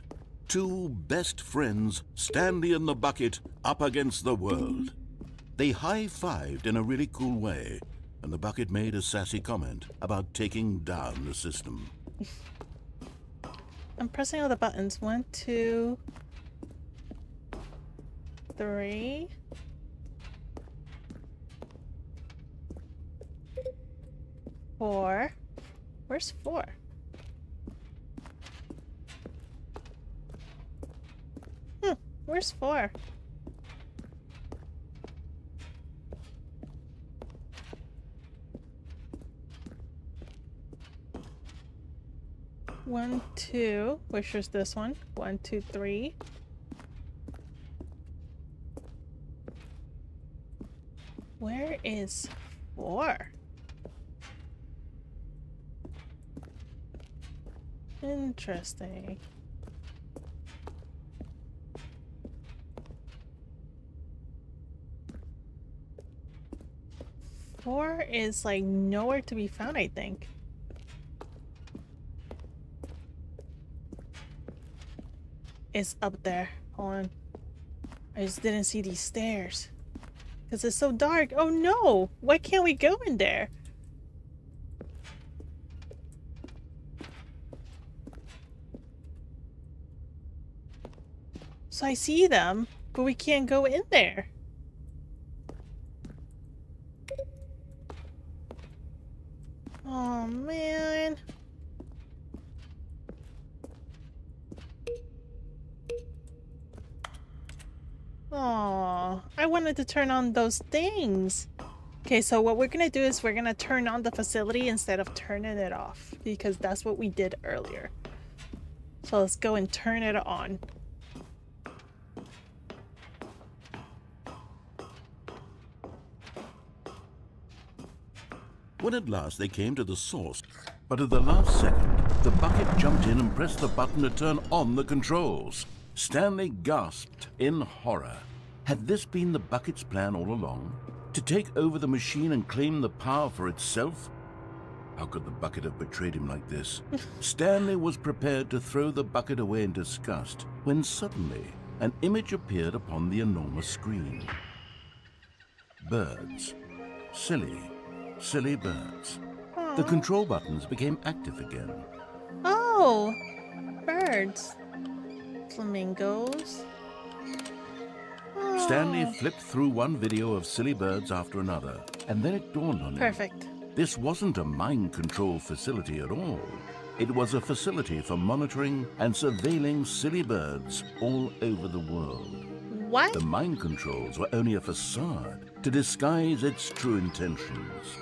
Two best friends, Stanley and the bucket, up against the world. They high-fived in a really cool way, and the bucket made a sassy comment about taking down the system. I'm pressing all the buttons. 1, 2, 3. 4. Where's 4? Where's 4? One, 2. Which is this one? 1, 2, 3. Where is 4? Interesting. Four is like nowhere to be found, I think. It's up there. Hold on. I just didn't see these stairs. Because it's so dark. Oh no! Why can't we go in there? So I see them, but we can't go in there. Oh man. Oh, I wanted to turn on those things. Okay, so what we're gonna do is we're gonna turn on the facility instead of turning it off, because that's what we did earlier. So let's go and turn it on. When at last they came to the source, but at the last second, the bucket jumped in and pressed the button to turn on the controls. Stanley gasped in horror. Had this been the bucket's plan all along? To take over the machine and claim the power for itself? How could the bucket have betrayed him like this? Stanley was prepared to throw the bucket away in disgust when suddenly an image appeared upon the enormous screen. Birds. Silly birds. The control buttons became active again. Oh, birds. Flamingos. Oh. Stanley flipped through one video of silly birds after another, and then it dawned on him. Perfect. This wasn't a mind control facility at all. It was a facility for monitoring and surveilling silly birds all over the world. What? The mind controls were only a facade to disguise its true intentions.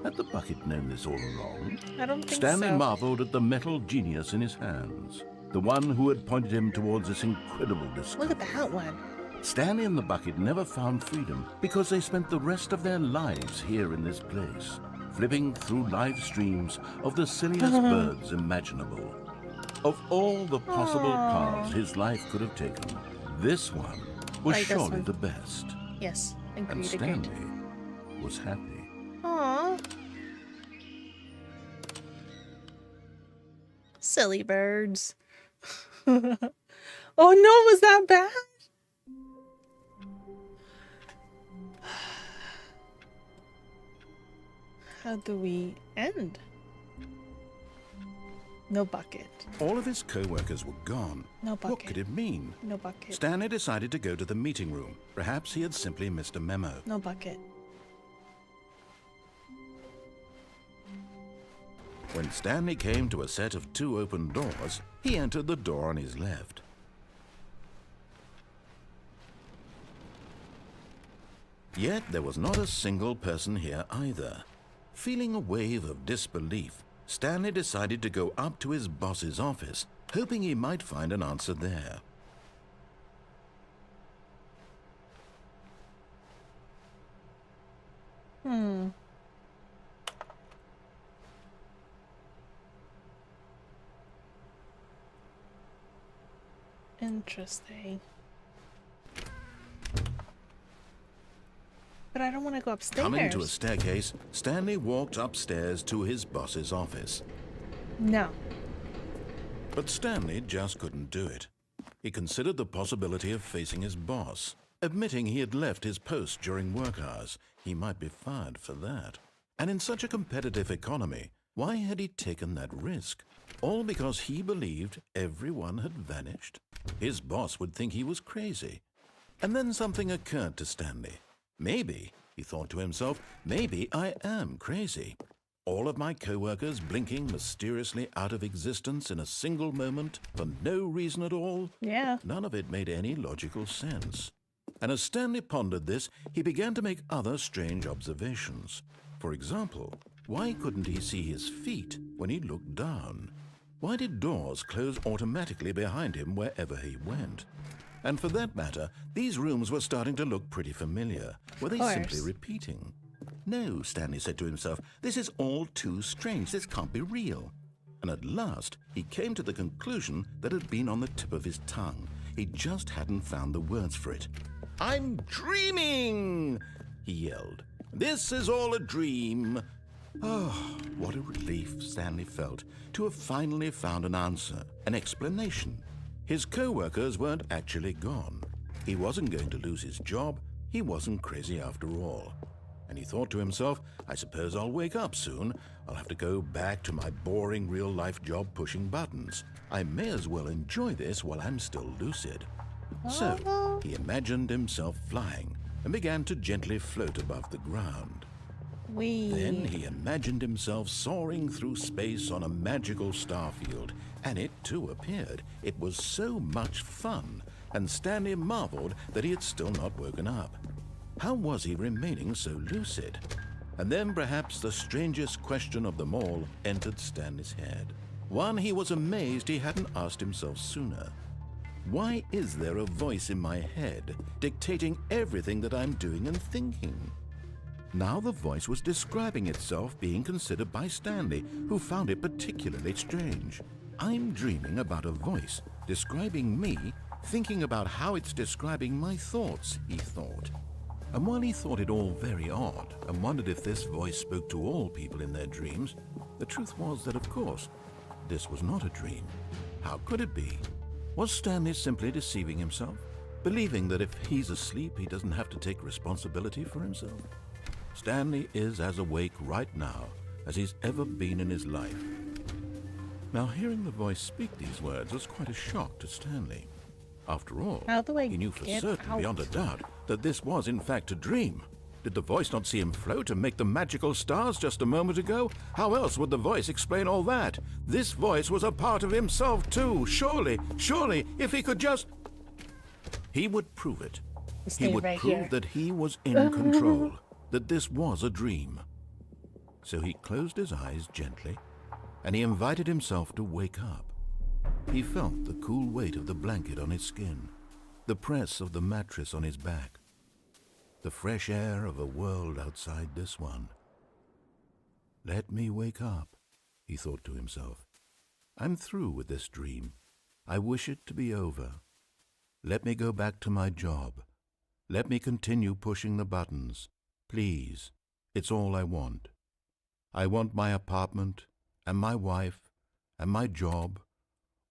Had the bucket known this all along? I don't think Stanley so. marveled at the metal genius in his hands, the one who had pointed him towards this incredible discovery. Look at that one. Stanley and the bucket never found freedom because they spent the rest of their lives here in this place, flipping through live streams of the silliest birds imaginable. Of all the possible paths his life could have taken, this one was like this surely one. the best, Yes, and agreed, Stanley agreed. was happy. Aww. Silly birds. Oh no, was that bad? How do we end? No bucket. All of his co-workers were gone. No What bucket. could it mean? No bucket. Stanley decided to go to the meeting room. Perhaps he had simply missed a memo. No bucket. When Stanley came to a set of 2 open doors, he entered the door on his left. Yet there was not a single person here either. Feeling a wave of disbelief, Stanley decided to go up to his boss's office, hoping he might find an answer there. Interesting. But I don't want to go upstairs. Coming to a staircase, Stanley walked upstairs to his boss's office. No. But Stanley just couldn't do it. He considered the possibility of facing his boss. Admitting he had left his post during work hours, he might be fired for that. And in such a competitive economy, why had he taken that risk? All because he believed everyone had vanished? His boss would think he was crazy. And then something occurred to Stanley. Maybe, he thought to himself, maybe I am crazy. All of my co-workers blinking mysteriously out of existence in a single moment for no reason at all? Yeah. None of it made any logical sense. And as Stanley pondered this, he began to make other strange observations. For example, why couldn't he see his feet when he looked down? Why did doors close automatically behind him wherever he went? And for that matter, these rooms were starting to look pretty familiar. Were they simply repeating? No, Stanley said to himself, this is all too strange. This can't be real. And at last, he came to the conclusion that had been on the tip of his tongue. He just hadn't found the words for it. I'm dreaming, he yelled. This is all a dream. Oh, what a relief Stanley felt to have finally found an answer, an explanation. His co-workers weren't actually gone. He wasn't going to lose his job. He wasn't crazy after all. And he thought to himself, I suppose I'll wake up soon. I'll have to go back to my boring real-life job pushing buttons. I may as well enjoy this while I'm still lucid. So he imagined himself flying and began to gently float above the ground. Then he imagined himself soaring through space on a magical starfield, and it too appeared. It was so much fun, and Stanley marveled that he had still not woken up. How was he remaining so lucid? And then perhaps the strangest question of them all entered Stanley's head. One he was amazed he hadn't asked himself sooner. Why is there a voice in my head dictating everything that I'm doing and thinking? Now the voice was describing itself being considered by Stanley, who found it particularly strange. I'm dreaming about a voice describing me, thinking about how it's describing my thoughts, he thought. And while he thought it all very odd and wondered if this voice spoke to all people in their dreams, the truth was that, of course, this was not a dream. How could it be? Was Stanley simply deceiving himself, believing that if he's asleep, he doesn't have to take responsibility for himself? Stanley is as awake right now as he's ever been in his life. Now, hearing the voice speak these words was quite a shock to Stanley. After all, he knew for certain, beyond a doubt, that this was in fact a dream. Did the voice not see him float and make the magical stars just a moment ago? How else would the voice explain all that? This voice was a part of himself too. Surely, if he could just... He would prove it. He would prove that he was in control, that this was a dream. So he closed his eyes gently, and he invited himself to wake up. He felt the cool weight of the blanket on his skin, the press of the mattress on his back, the fresh air of a world outside this one. Let me wake up, he thought to himself. I'm through with this dream. I wish it to be over. Let me go back to my job, Let me continue pushing the buttons. Please. It's all I want. I want my apartment, and my wife, and my job.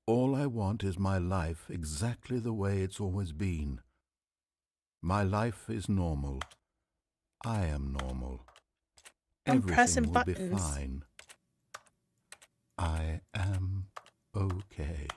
All I want is my life exactly the way it's always been. My life is normal. I am normal. I'm pressing Everything will buttons. be fine. I am okay.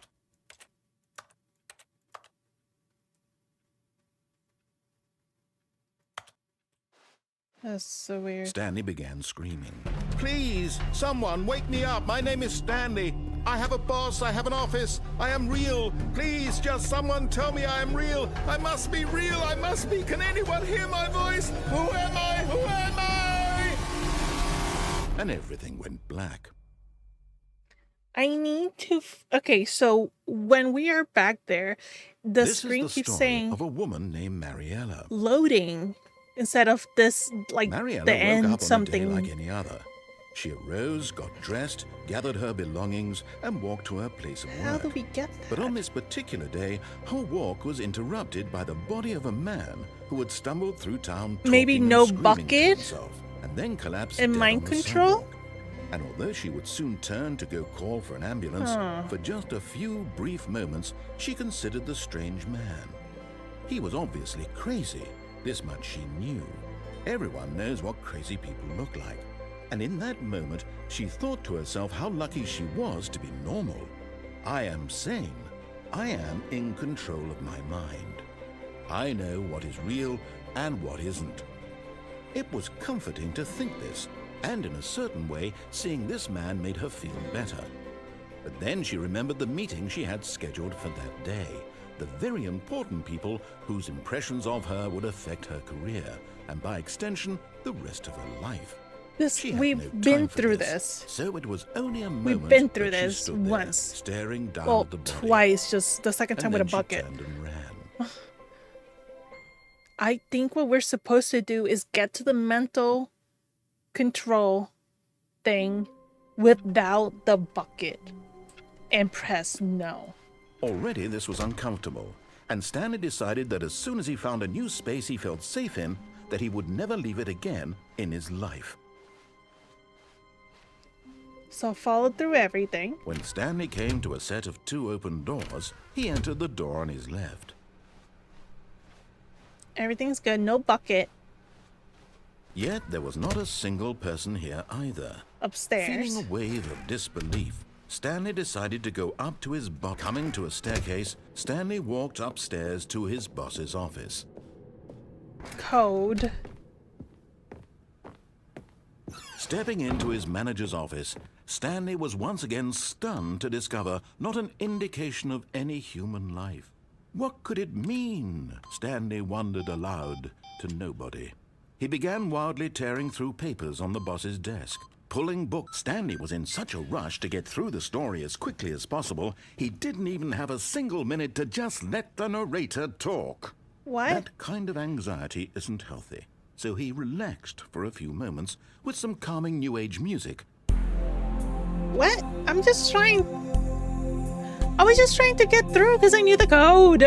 That's so weird. Stanley began screaming. Please, someone, wake me up. My name is Stanley. I have a boss. I have an office. I am real. Please, just someone tell me I am real. I must be real. I must be. Can anyone hear my voice? Who am I? Who am I? And everything went black. I need to. Okay, so when we are back there, the This screen is the keeps story saying of a woman named Mariella. loading instead of this, like Mariella the woke end up on a day something. like any other. She arose, got dressed, gathered her belongings, and walked to her place of How work. do we get that? But on this particular day, her walk was interrupted by the body of a man who had stumbled through town Maybe talking and no screaming to bucket? himself, and then collapsed And dead mind on the control? sidewalk. And although she would soon turn to go call for an ambulance, for just a few brief moments, she considered the strange man. He was obviously crazy. This much she knew. Everyone knows what crazy people look like. And in that moment, she thought to herself how lucky she was to be normal. I am sane. I am in control of my mind. I know what is real and what isn't. It was comforting to think this, and in a certain way, seeing this man made her feel better. But then she remembered the meeting she had scheduled for that day, the very important people whose impressions of her would affect her career, and by extension, the rest of her life. She had We've no time been for through this, this. so it was only a moment We've been through that she this stood there, once. staring down Well, at the body, twice, just the second time and with a then bucket. she turned and ran. I think what we're supposed to do is get to the mental control thing without the bucket and press no. Already this was uncomfortable, and Stanley decided that as soon as he found a new space he felt safe in, that he would never leave it again in his life. So follow through everything. When Stanley came to a set of 2 open doors, he entered the door on his left. Everything's good. No bucket. Yet there was not a single person here either. Upstairs. Feeling a wave of disbelief, Stanley decided to go up to his boss. Coming to a staircase, Stanley walked upstairs to his boss's office. Code. Stepping into his manager's office, Stanley was once again stunned to discover not an indication of any human life. What could it mean? Stanley wondered aloud to nobody. He began wildly tearing through papers on the boss's desk, pulling books. Stanley was in such a rush to get through the story as quickly as possible, he didn't even have a single minute to just let the narrator talk. What? That kind of anxiety isn't healthy, so he relaxed for a few moments with some calming New Age music. What? I was just trying to get through because I knew the code.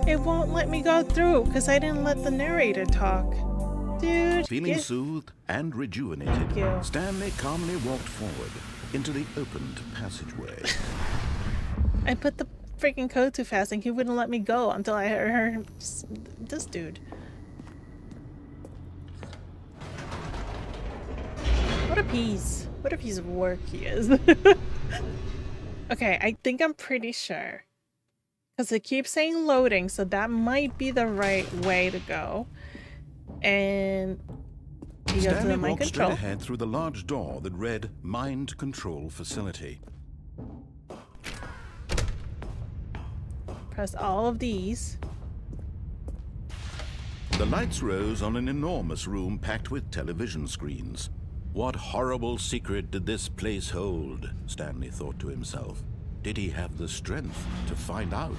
It won't let me go through because I didn't let the narrator talk. Dude. Feeling soothed and rejuvenated, Thank you. Stanley calmly walked forward into the opened passageway. I put the freaking code too fast and he wouldn't let me go until I heard him. This dude. What a piece. What a piece of work he is. Okay, I think I'm pretty sure. Because it keeps saying loading, so that might be the right way to go. And you go to Stanley the mind walked straight control. ahead through the large door that read Mind Control Facility. Press all of these. The lights rose on an enormous room packed with television screens. What horrible secret did this place hold? Stanley thought to himself. Did he have the strength to find out?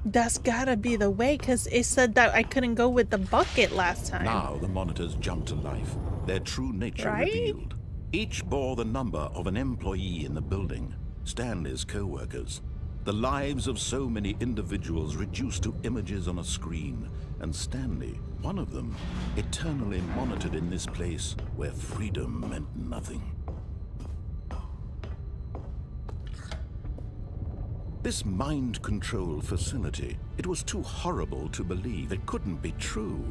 That's gotta be the way, because it said that I couldn't go with the bucket last time. Now the monitors jumped to life, their true nature Right? revealed. Each bore the number of an employee in the building, Stanley's co-workers. The lives of so many individuals reduced to images on a screen, and Stanley, one of them, eternally monitored in this place where freedom meant nothing. This mind control facility, it was too horrible to believe. It couldn't be true.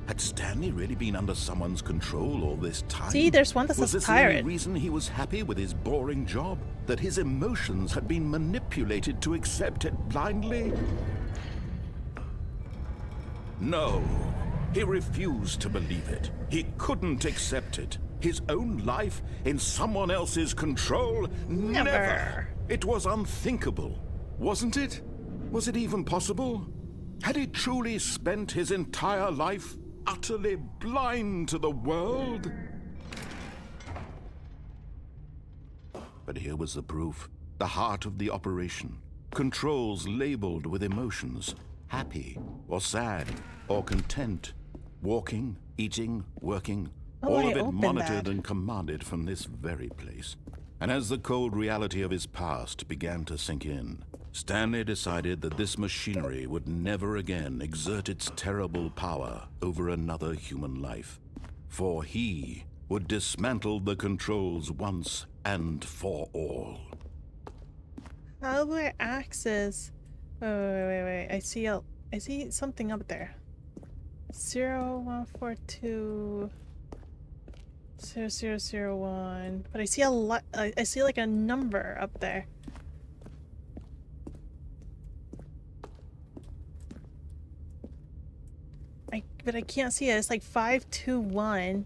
Had Stanley really been under someone's control all this time? See, there's one that Was says this the only pirate. reason he was happy with his boring job? That his emotions had been manipulated to accept it blindly? No, he refused to believe it. He couldn't accept it. His own life in someone else's control? Never. It was unthinkable, wasn't it? Was it even possible? Had he truly spent his entire life utterly blind to the world? But here was the proof. The heart of the operation. Controls labeled with emotions. Happy, or sad, or content. Walking, eating, working. Oh, all I of it opened monitored that. and commanded from this very place. And as the cold reality of his past began to sink in, Stanley decided that this machinery would never again exert its terrible power over another human life. For he would dismantle the controls once and for all. How do I access? Wait. I see something up there. 0142 0001. But I see a lot. I see like a number up there. But I can't see it. It's like 521.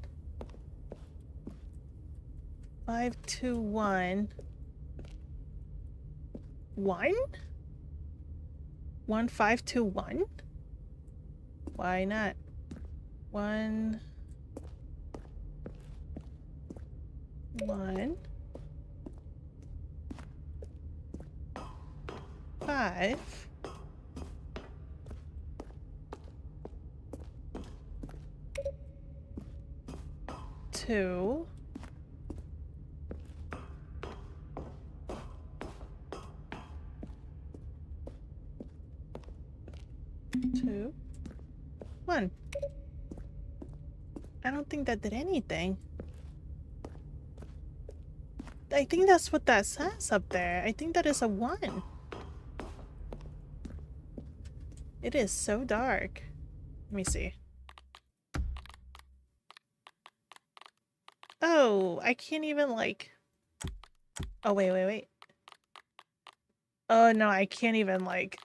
521. 1? 1521? Why not? 1 1 5 2 2 1. I don't think that did anything. I think that's what that says up there. I think that is a 1. It is so dark. Let me see. Oh, I can't even like... Oh, wait. Oh, no, I can't even like...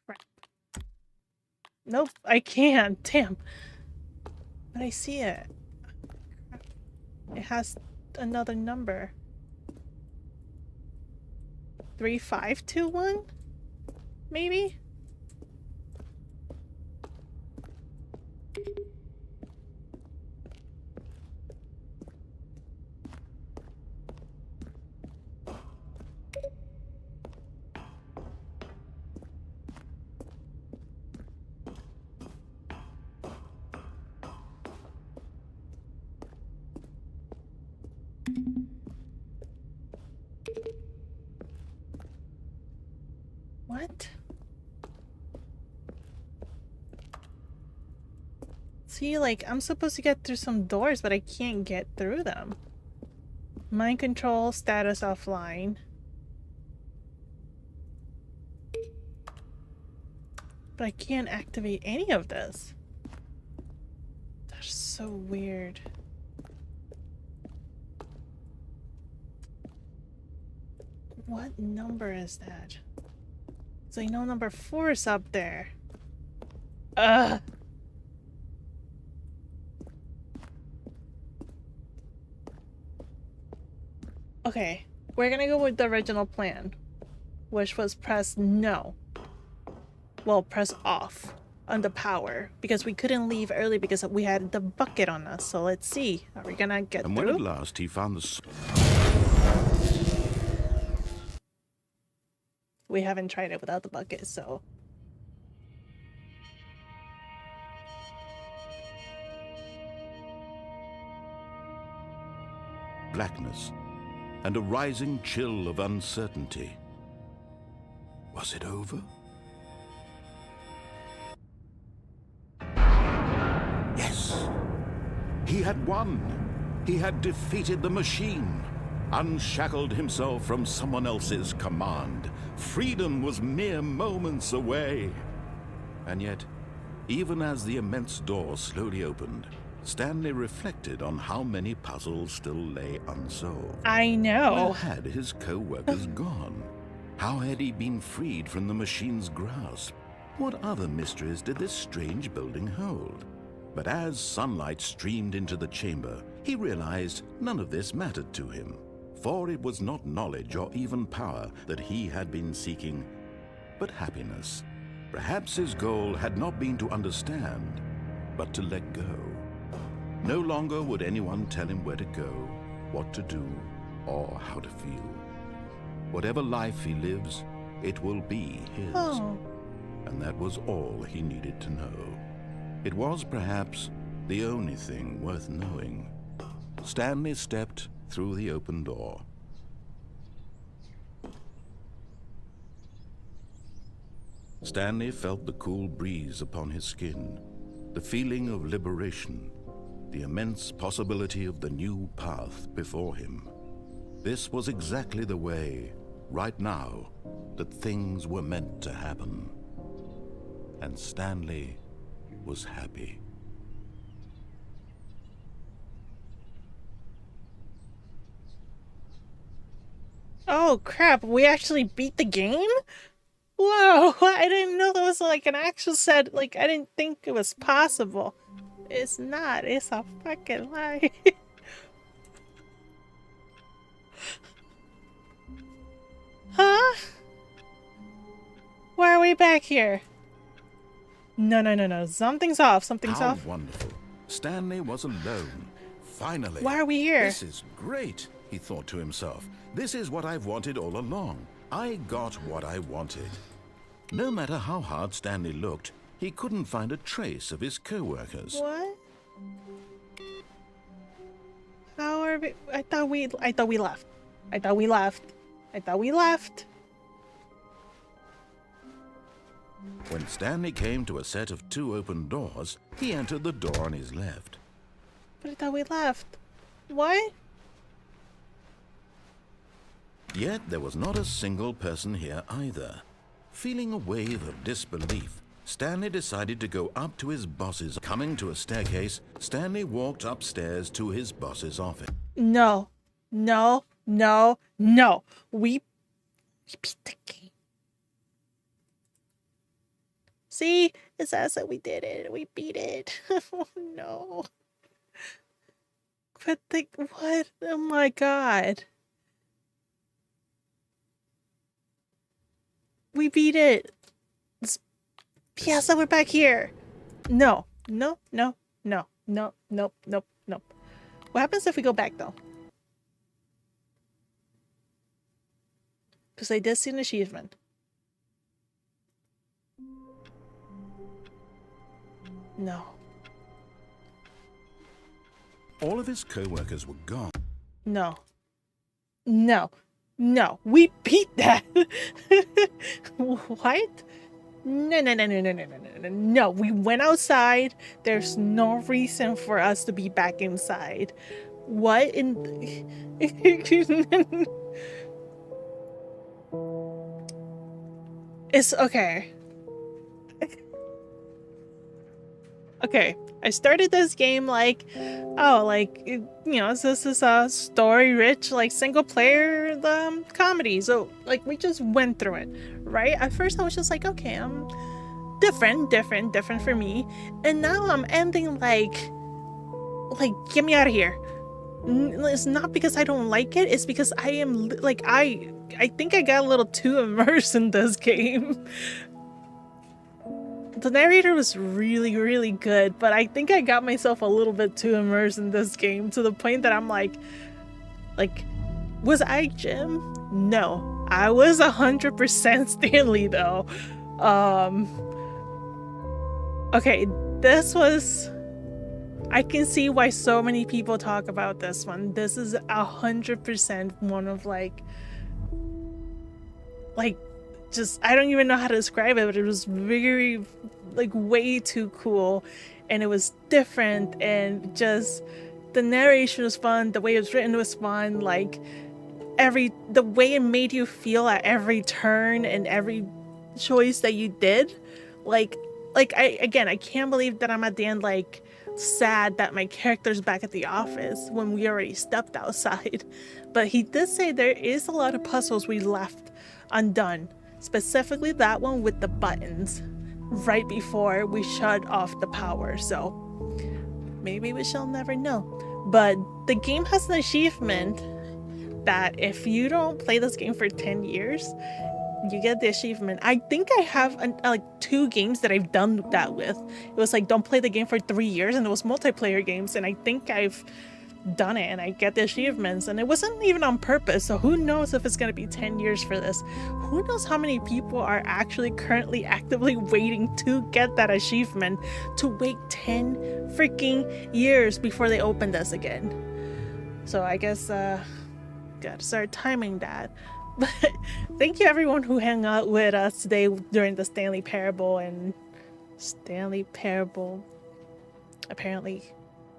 Crap. Nope, I can't. Damn. But I see it. Crap. It has another number. 3521? Maybe? What? See, like, I'm supposed to get through some doors, but I can't get through them. Mind control, status offline. But I can't activate any of this. That's so weird. What number is that? So I know number 4 is up there. Ugh. Okay, we're gonna go with the original plan, which was press no. Well, press off on the power, because we couldn't leave early because we had the bucket on us. So let's see, are we gonna get And through? when at last he found the... We haven't tried it without the bucket, so... blackness, and a rising chill of uncertainty. Was it over? Yes! He had won! He had defeated the machine, unshackled himself from someone else's command. Freedom was mere moments away. And yet, even as the immense door slowly opened, Stanley reflected on how many puzzles still lay unsolved. I know. Where had his co-workers gone? How had he been freed from the machine's grasp? What other mysteries did this strange building hold? But as sunlight streamed into the chamber, he realized none of this mattered to him, for it was not knowledge or even power that he had been seeking, but happiness. Perhaps his goal had not been to understand, but to let go. No longer would anyone tell him where to go, what to do, or how to feel. Whatever life he lives, it will be his. Oh. And that was all he needed to know. It was perhaps the only thing worth knowing. Stanley stepped through the open door. Stanley felt the cool breeze upon his skin, the feeling of liberation, the immense possibility of the new path before him. This was exactly the way, right now, that things were meant to happen. And Stanley was happy. Oh crap, we actually beat the game? Whoa, I didn't know that was like an actual set. Like, I didn't think it was possible. It's not, it's a fucking lie. Huh? Why are we back here? No. Something's off. Something's How off. wonderful. Stanley was alone. Finally. Why are we here? This is great, he thought to himself. This is what I've wanted all along. I got what I wanted. No matter how hard Stanley looked, he couldn't find a trace of his co-workers. What? How are we? I thought we left. I thought we left. When Stanley came to a set of 2 open doors, he entered the door on his left. But I thought we left. What? Yet there was not a single person here either. Feeling a wave of disbelief, Stanley decided to go up to his boss's. Coming to a staircase, Stanley walked upstairs to his boss's office. No. We beat the game. See? It says that we did it. We beat it. Oh, no. But what? Oh my god. We beat it. Yeah, so we're back here. No. What happens if we go back, though? Because I did see an achievement. No. All of his co-workers were gone. No. We beat that. What? No. We went outside. There's no reason for us to be back inside. What in... It's okay. Okay, I started this game like, oh, like, this is a story-rich, like, single-player comedy. So, like, we just went through it, right? At first, I was just like, okay, I'm different for me. And now I'm ending like, get me out of here. It's not because I don't like it. It's because I am, like, I think I got a little too immersed in this game. The narrator was really, really good, but I think I got myself a little bit too immersed in this game to the point that I'm like, was I Jim? No, I was 100% Stanley though. Okay, this was, I can see why so many people talk about this one. This is 100% one of like just, I don't even know how to describe it, but it was very, like, way too cool, and it was different, and just the narration was fun, the way it was written was fun, like the way it made you feel at every turn and every choice that you did, like I can't believe that I'm at the end like sad that my character's back at the office when we already stepped outside. But he did say there is a lot of puzzles we left undone, specifically that one with the buttons right before we shut off the power, so maybe we shall never know. But the game has an achievement that if you don't play this game for 10 years, you get the achievement. I think I have like 2 games that I've done that with. It was like, don't play the game for 3 years, and it was multiplayer games, and I think I've done it and I get the achievements, and it wasn't even on purpose, so who knows if it's going to be 10 years for this. Who knows how many people are actually currently actively waiting to get that achievement, to wait 10 freaking years before they open this again. So I guess gotta start timing that. But thank you everyone who hung out with us today during the Stanley Parable and Stanley Parable apparently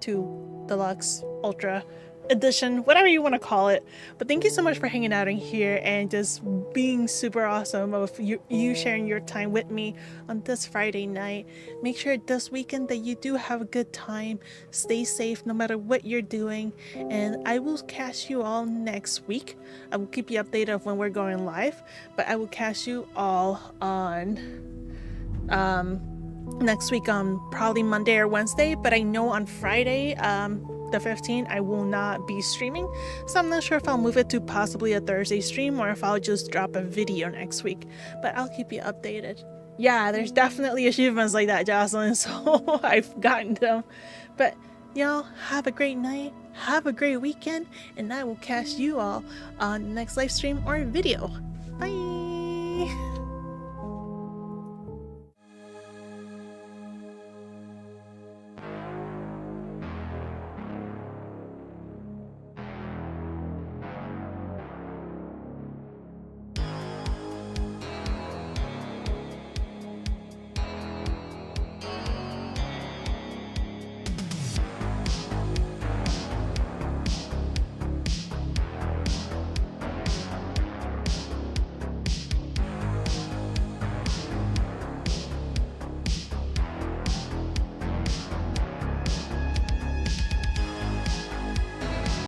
2 Deluxe Ultra Edition, whatever you want to call it. But thank you so much for hanging out in here and just being super awesome of you sharing your time with me on this Friday night. Make sure this weekend that you do have a good time. Stay safe no matter what you're doing, and I will catch you all next week. I will keep you updated of when we're going live, but I will catch you all on next week on probably Monday or Wednesday. But I know on Friday the 15th I will not be streaming, so I'm not sure if I'll move it to possibly a Thursday stream or if I'll just drop a video next week, but I'll keep you updated. Yeah, there's definitely achievements like that, Jocelyn, so I've gotten them. But y'all have a great night, have a great weekend, and I will catch you all on the next live stream or video. Bye.